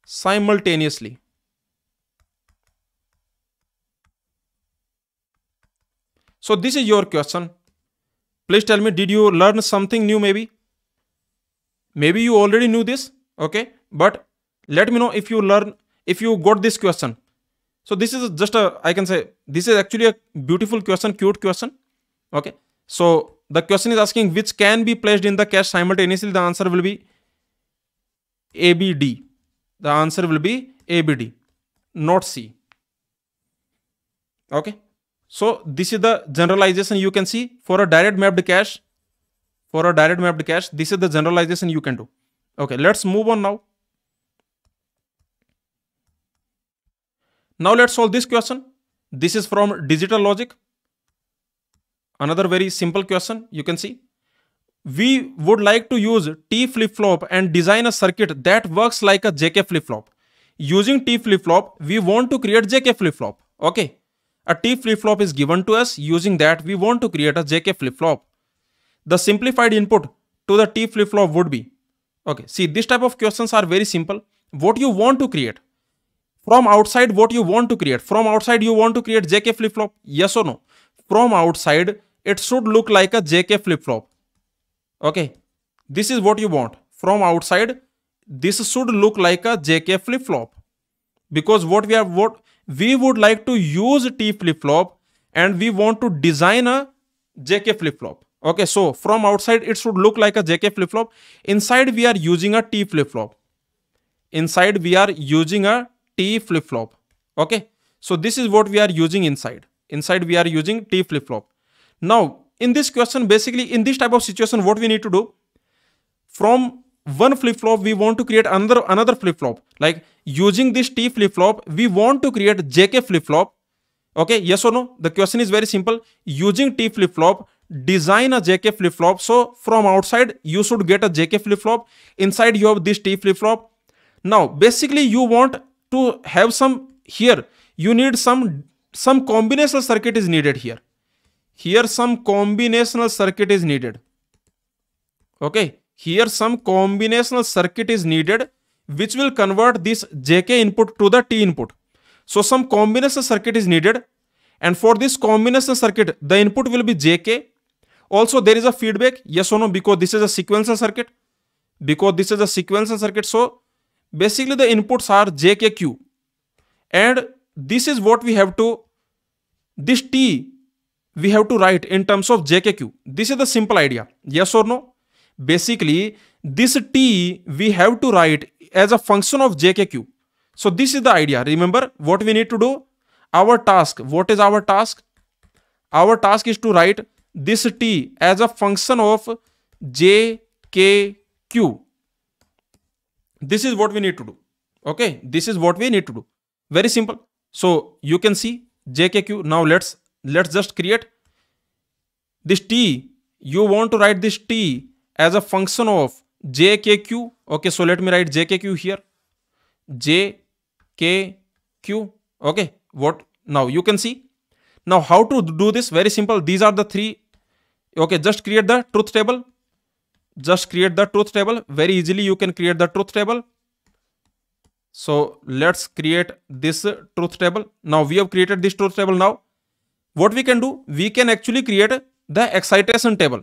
simultaneously. So this is your question. Please tell me, did you learn something new maybe? Maybe you already knew this, okay? But let me know if you got this question. So this is just I can say, this is actually a beautiful question, cute question, okay? So the question is asking which can be placed in the cache simultaneously. The answer will be ABD. Not C. Okay. So this is the generalization you can see for a direct mapped cache. This is the generalization you can do. Okay, let's move on now. Now let's solve this question. This is from digital logic. Another very simple question you can see. We would like to use T flip-flop and design a circuit that works like a JK flip-flop. using T flip-flop, we want to create JK flip-flop. Okay. A T flip-flop is given to us. Using that, we want to create a JK flip-flop. The simplified input to the T flip-flop would be, okay, see, this type of questions are very simple. What you want to create? From outside, what you want to create? From outside, you want to create JK flip-flop? Yes or no? From outside, it should look like a JK flip-flop. Okay. This is what you want. From outside, this should look like a JK flip-flop. Because we would like to use T flip-flop and we want to design a JK flip-flop. Okay, so from outside it should look like a JK flip-flop. Inside we are using a T flip-flop. Inside we are using a T flip-flop. Okay, so this is what we are using inside. Inside we are using T flip-flop. Now, in this question, basically in this type of situation, what we need to do? From one flip-flop, we want to create another flip-flop. Like using this T flip-flop, we want to create JK flip-flop. Okay, yes or no? The question is very simple. Using T flip-flop, design a JK flip-flop. So from outside, you should get a JK flip-flop. Inside, you have this T flip-flop. Now, basically, you want to have some here. You need some combinational circuit is needed here. Here, some combinational circuit is needed. Okay, here some combinational circuit is needed, which will convert this JK input to the T input. So some combinational circuit is needed. And for this combinational circuit, the input will be JK. Also, there is a feedback. Yes or no? Because this is a sequential circuit. Because this is a sequential circuit. So basically the inputs are JKQ. And this is what we have to, this T, we have to write in terms of JKQ. This is the simple idea. Yes or no? Basically, this T we have to write as a function of JKQ. So this is the idea. Remember what we need to do? Our task. What is our task? Our task is to write this T as a function of JKQ. This is what we need to do. Okay. This is what we need to do. Very simple. So you can see JKQ. Now let's just create this T. You want to write this T as a function of JKQ. Okay, so let me write JKQ here. JKQ. Okay, what? Now you can see. Now how to do this? Very simple. These are the three. Okay, just create the truth table. Just create the truth table. Very easily you can create the truth table. So let's create this truth table. Now we have created this truth table. Now what we can do? We can actually create the excitation table.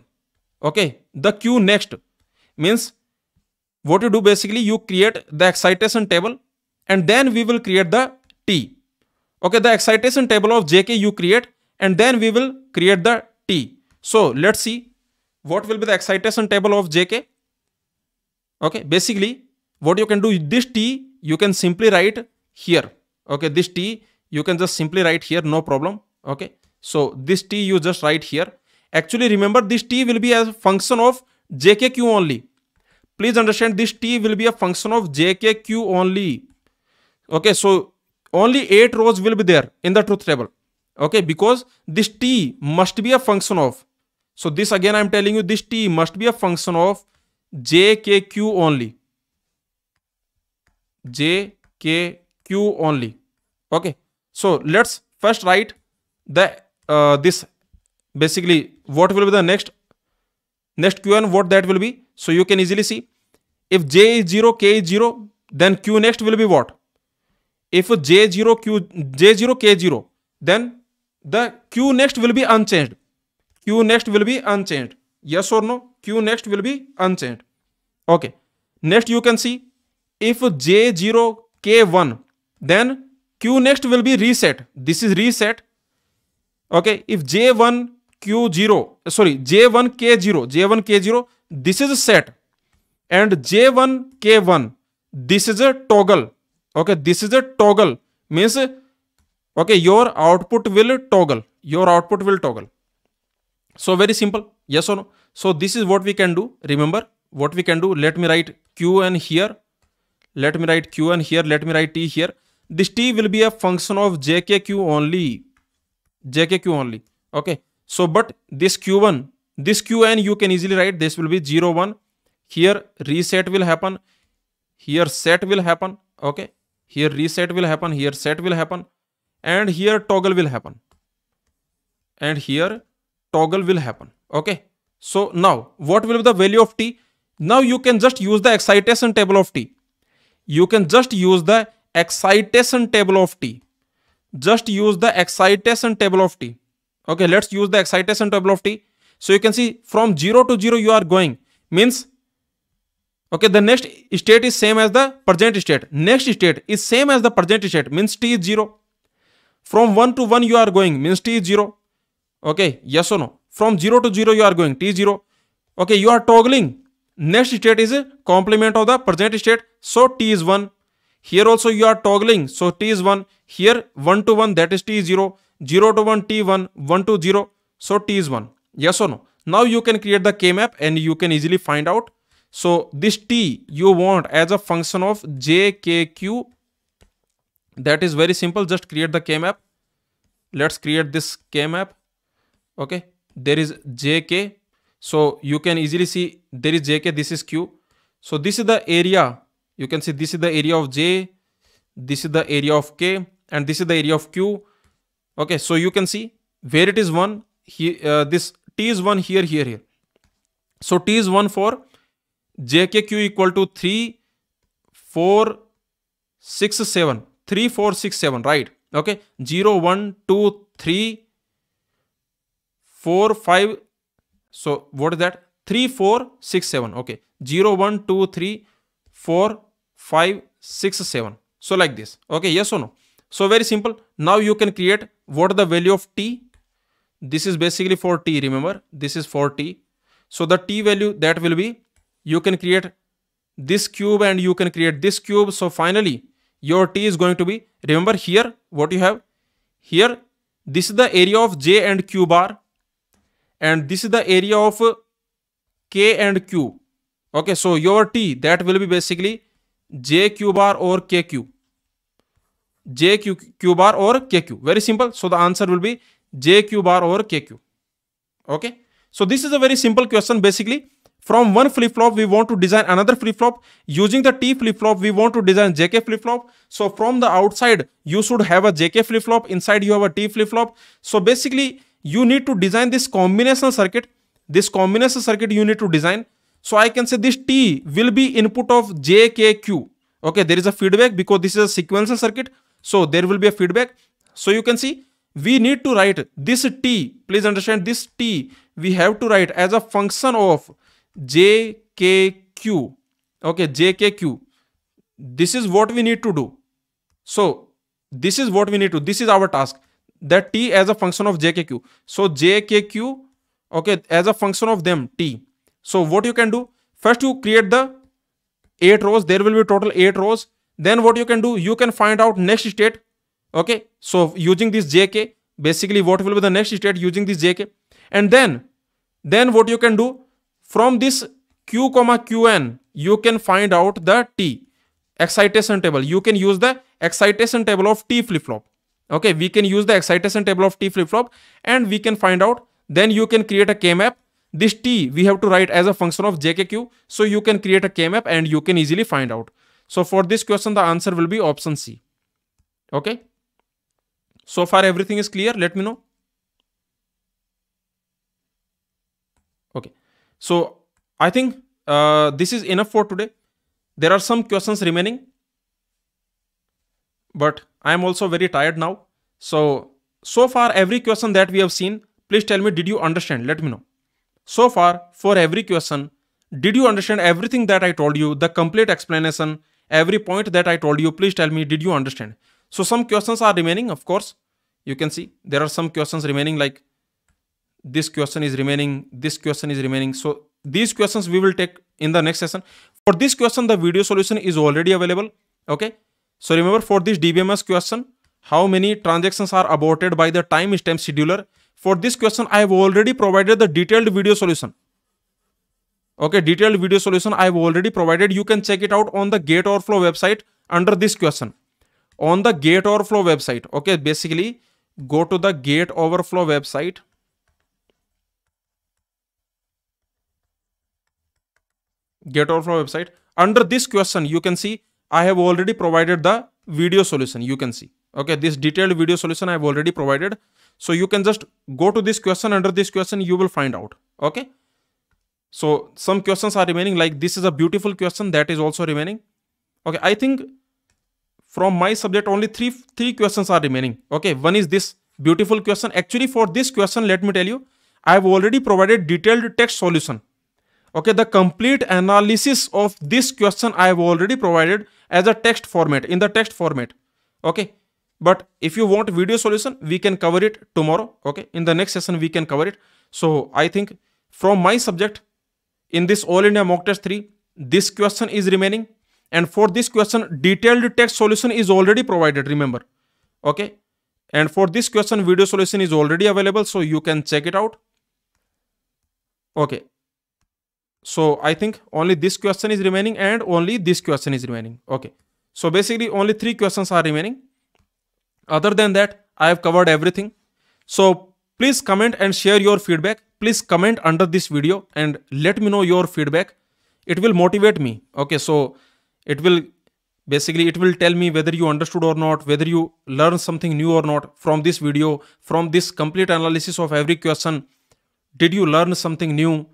Okay, the Q next means what you do, basically you create the excitation table and then we will create the T. Okay, the excitation table of JK you create and then we will create the T. So let's see what will be the excitation table of JK. Okay, basically what you can do, this T you can simply write here. Okay, this T you can just simply write here, no problem. Okay, so this T you just write here. Actually, remember this T will be a function of JKQ only. Please understand, this T will be a function of JKQ only. Okay, so only 8 rows will be there in the truth table. Okay, because this T must be a function of. So this again I am telling you, this T must be a function of JKQ only. JKQ only. Okay, so let's first write the this. Basically, what will be the next Qn, what that will be? So you can easily see, if J is 0, K is 0, then Q next will be what? If J0, K0, then the Q next will be unchanged. Q next will be unchanged. Yes or no? Q next will be unchanged. Okay. Next you can see, if J0, K1, then Q next will be reset. This is reset. Okay. If J1, Q0, sorry, J1, K0, this is a set. And J1, K1, this is a toggle. Okay, this is a toggle. Means, okay, your output will toggle. Your output will toggle. So very simple. Yes or no? So this is what we can do. Remember what we can do. Let me write Qn here. Let me write Qn here. Let me write T here. This T will be a function of JKQ only. JKQ only. Okay. So, but this Q1, this Qn you can easily write. This will be 0, 1. Here reset will happen. Here set will happen. Okay. here reset will happen, here set will happen, and here toggle will happen, and here toggle will happen. Okay, so now what will be the value of t? Now you can just use the excitation table of t. You can just use the excitation table of t. Just use the excitation table of t. Okay, let's use the excitation table of t. So you can see from 0 to 0 you are going, means okay, the next state is same as the present state. Next state is same as the present state, means t is 0. From 1 to 1 you are going, means t is 0. Okay, yes or no? From 0 to 0 you are going, t is 0. Okay, you are toggling. Next state is a complement of the present state, so t is 1. Here also you are toggling, so t is 1. Here 1 to 1, that is t is 0. 0 to 1, t 1. 1 to 0, so t is 1. Yes or no? Now you can create the k-map and you can easily find out. So this t you want as a function of j, k, q. That is very simple. Just create the k-map. Let's create this k-map. Okay, there is jk. So you can easily see there is jk, this is q. So this is the area. You can see this is the area of j, this is the area of k, and this is the area of q. Okay, so you can see where it is 1, here, this t is 1 here, here, here. So t is 1 for jkq equal to 3, 4, 6, 7. 3, 4, 6, 7, right? Okay, 0, 1, 2, 3, 4, 5. So what is that? 3, 4, 6, 7. Okay, 0, 1, 2, 3, 4, 5, 6, 7. So like this. Okay, yes or no? So very simple. Now you can create what is the value of t. This is basically for t, remember, this is for t. So the t value that will be, you can create this cube and you can create this cube. So finally your t is going to be, remember here what you have here, this is the area of j and q bar, and this is the area of k and q. Okay, so your t that will be basically jq bar or kq. jq bar or kq. Very simple. So the answer will be jq bar or kq. Okay, so this is a very simple question. Basically from one flip-flop we want to design another flip-flop. Using the t flip-flop we want to design jk flip-flop. So from the outside you should have a jk flip-flop, inside you have a t flip-flop. So basically you need to design this combinational circuit. This combinational circuit you need to design. So I can say this t will be input of j, k, q. Okay, there is a feedback because this is a sequential circuit. So there will be a feedback. So you can see we need to write this t. Please understand, this t we have to write as a function of j, k, q. Okay, j, k, q. This is what we need to do. So this is what we need to, this is our task, that t as a function of j, k, q. So j, k, q, okay, as a function of them t. So what you can do, first you create the 8 rows. There will be total 8 rows. Then what you can do, you can find out next state. Okay, so using this jk, basically what will be the next state using this jk. And then what you can do, from this q comma qn you can find out the t excitation table. You can use the excitation table of t flip-flop. Okay, we can use the excitation table of t flip-flop and we can find out. Then you can create a k-map. This t we have to write as a function of jkq. So you can create a k-map and you can easily find out. So for this question the answer will be option C. Okay, so far everything is clear, let me know. Okay, so I think this is enough for today. There are some questions remaining, but I am also very tired now. So far every question that we have seen, please tell me, did you understand? Let me know. So far for every question, did you understand everything that I told you, the complete explanation, every point that I told you? Please tell me, did you understand? So some questions are remaining, of course. You can see there are some questions remaining, like this question is remaining, this question is remaining. So these questions we will take in the next session. For this question the video solution is already available. Okay, so remember, for this DBMS question, how many transactions are aborted by the timestamp scheduler, for this question I have already provided the detailed video solution. Okay, detailed video solution I have already provided. You can check it out on the Gate Overflow website under this question. On the Gate Overflow website. Okay, basically go to the Gate Overflow website. Gate Overflow website. Under this question you can see I have already provided the video solution, you can see. Okay, this detailed video solution I have already provided. So you can just go to this question. Under this question, you will find out. Okay. So some questions are remaining, like this is a beautiful question that is also remaining. Okay, I think from my subject only three questions are remaining. Okay, one is this beautiful question. Actually, for this question, let me tell you, I have already provided detailed text solution. Okay, the complete analysis of this question I have already provided as a text format, in the text format. Okay, but if you want video solution, we can cover it tomorrow. Okay, in the next session we can cover it. So I think from my subject, in this All India Mock Test 3, this question is remaining, and for this question detailed text solution is already provided, remember. Okay, and for this question video solution is already available, so you can check it out. Okay, so I think only this question is remaining and only this question is remaining. Okay, so basically only 3 questions are remaining. Other than that, I have covered everything. So please comment and share your feedback. Please comment under this video and let me know your feedback. It will motivate me. Okay, so it will tell me whether you understood or not, whether you learned something new or not from this video, from this complete analysis of every question. Did you learn something new,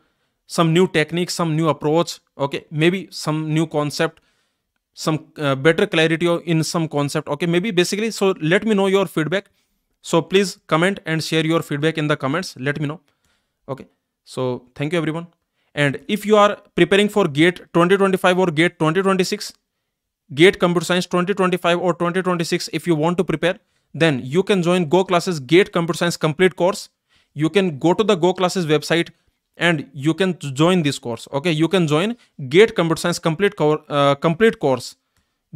some new technique, some new approach? Okay, maybe some new concept, some better clarity in some concept. Okay, maybe basically. So let me know your feedback. So please comment and share your feedback in the comments. Let me know. Okay, so thank you everyone. And if you are preparing for GATE 2025 or GATE 2026, GATE Computer Science 2025 or 2026, if you want to prepare, then you can join Go Classes GATE Computer Science complete course. You can go to the Go Classes website and you can join this course. Okay, you can join GATE Computer Science complete course.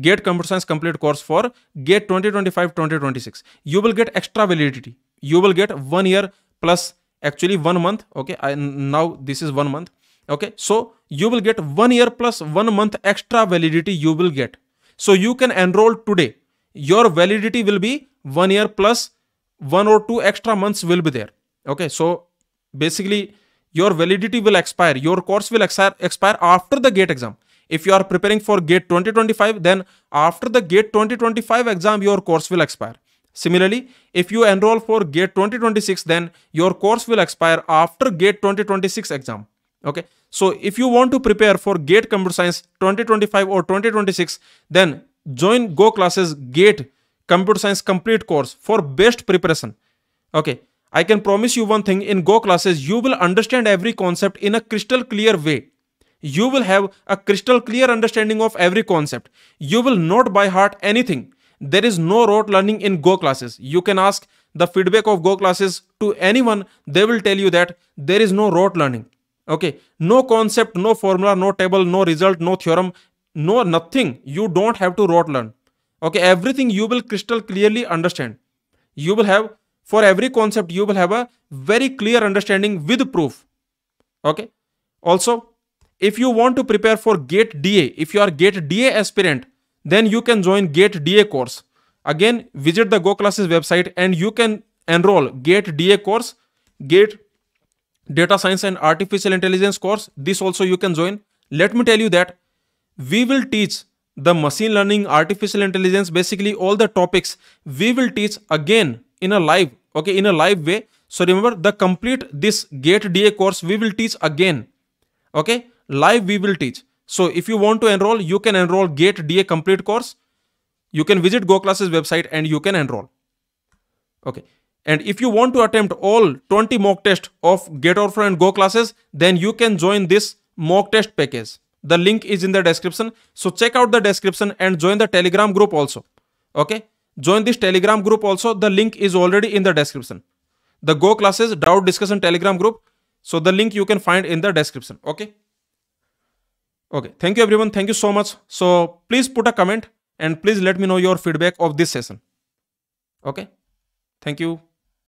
GATE Computer Science complete course for GATE 2025-2026. You will get extra validity. You will get 1 year plus actually 1 month. Okay, now this is 1 month. Okay, so you will get 1 year plus 1 month extra validity you will get. So you can enroll today. Your validity will be 1 year plus 1 or 2 extra months will be there. Okay, so basically your validity will expire. Your course will expire after the GATE exam. If you are preparing for GATE 2025, then after the GATE 2025 exam, your course will expire. Similarly, if you enroll for GATE 2026, then your course will expire after GATE 2026 exam. Okay, so if you want to prepare for GATE Computer Science 2025 or 2026, then join Go Classes GATE Computer Science complete course for best preparation. Okay, I can promise you one thing, in Go Classes, you will understand every concept in a crystal clear way. You will have a crystal clear understanding of every concept. You will not by heart anything. There is no rote learning in Go Classes. You can ask the feedback of Go Classes to anyone. They will tell you that there is no rote learning. Okay, no concept, no formula, no table, no result, no theorem, no nothing. You don't have to rote learn. Okay, everything you will crystal clearly understand. You will have, for every concept, you will have a very clear understanding with proof. Okay, also, if you want to prepare for GATE DA, if you are GATE DA aspirant, then you can join GATE DA course. Again, visit the Go Classes website and you can enroll GATE DA course, GATE Data Science and Artificial Intelligence course. This also you can join. Let me tell you that we will teach the machine learning, artificial intelligence, basically all the topics we will teach again in a live, okay, in a live way. So remember, the complete this GATE DA course we will teach again. Okay, live we will teach. So if you want to enroll, you can enroll GATE DA complete course. You can visit Go Classes website and you can enroll. Okay, and if you want to attempt all 20 mock tests of GATE Orphan and Go Classes, then you can join this mock test package. The link is in the description. So check out the description and join the Telegram group also. Okay, join this Telegram group also. The link is already in the description. The Go Classes doubt discussion Telegram group. So the link you can find in the description. Okay. Okay. Thank you everyone. Thank you so much. So please put a comment and please let me know your feedback of this session. Okay. Thank you.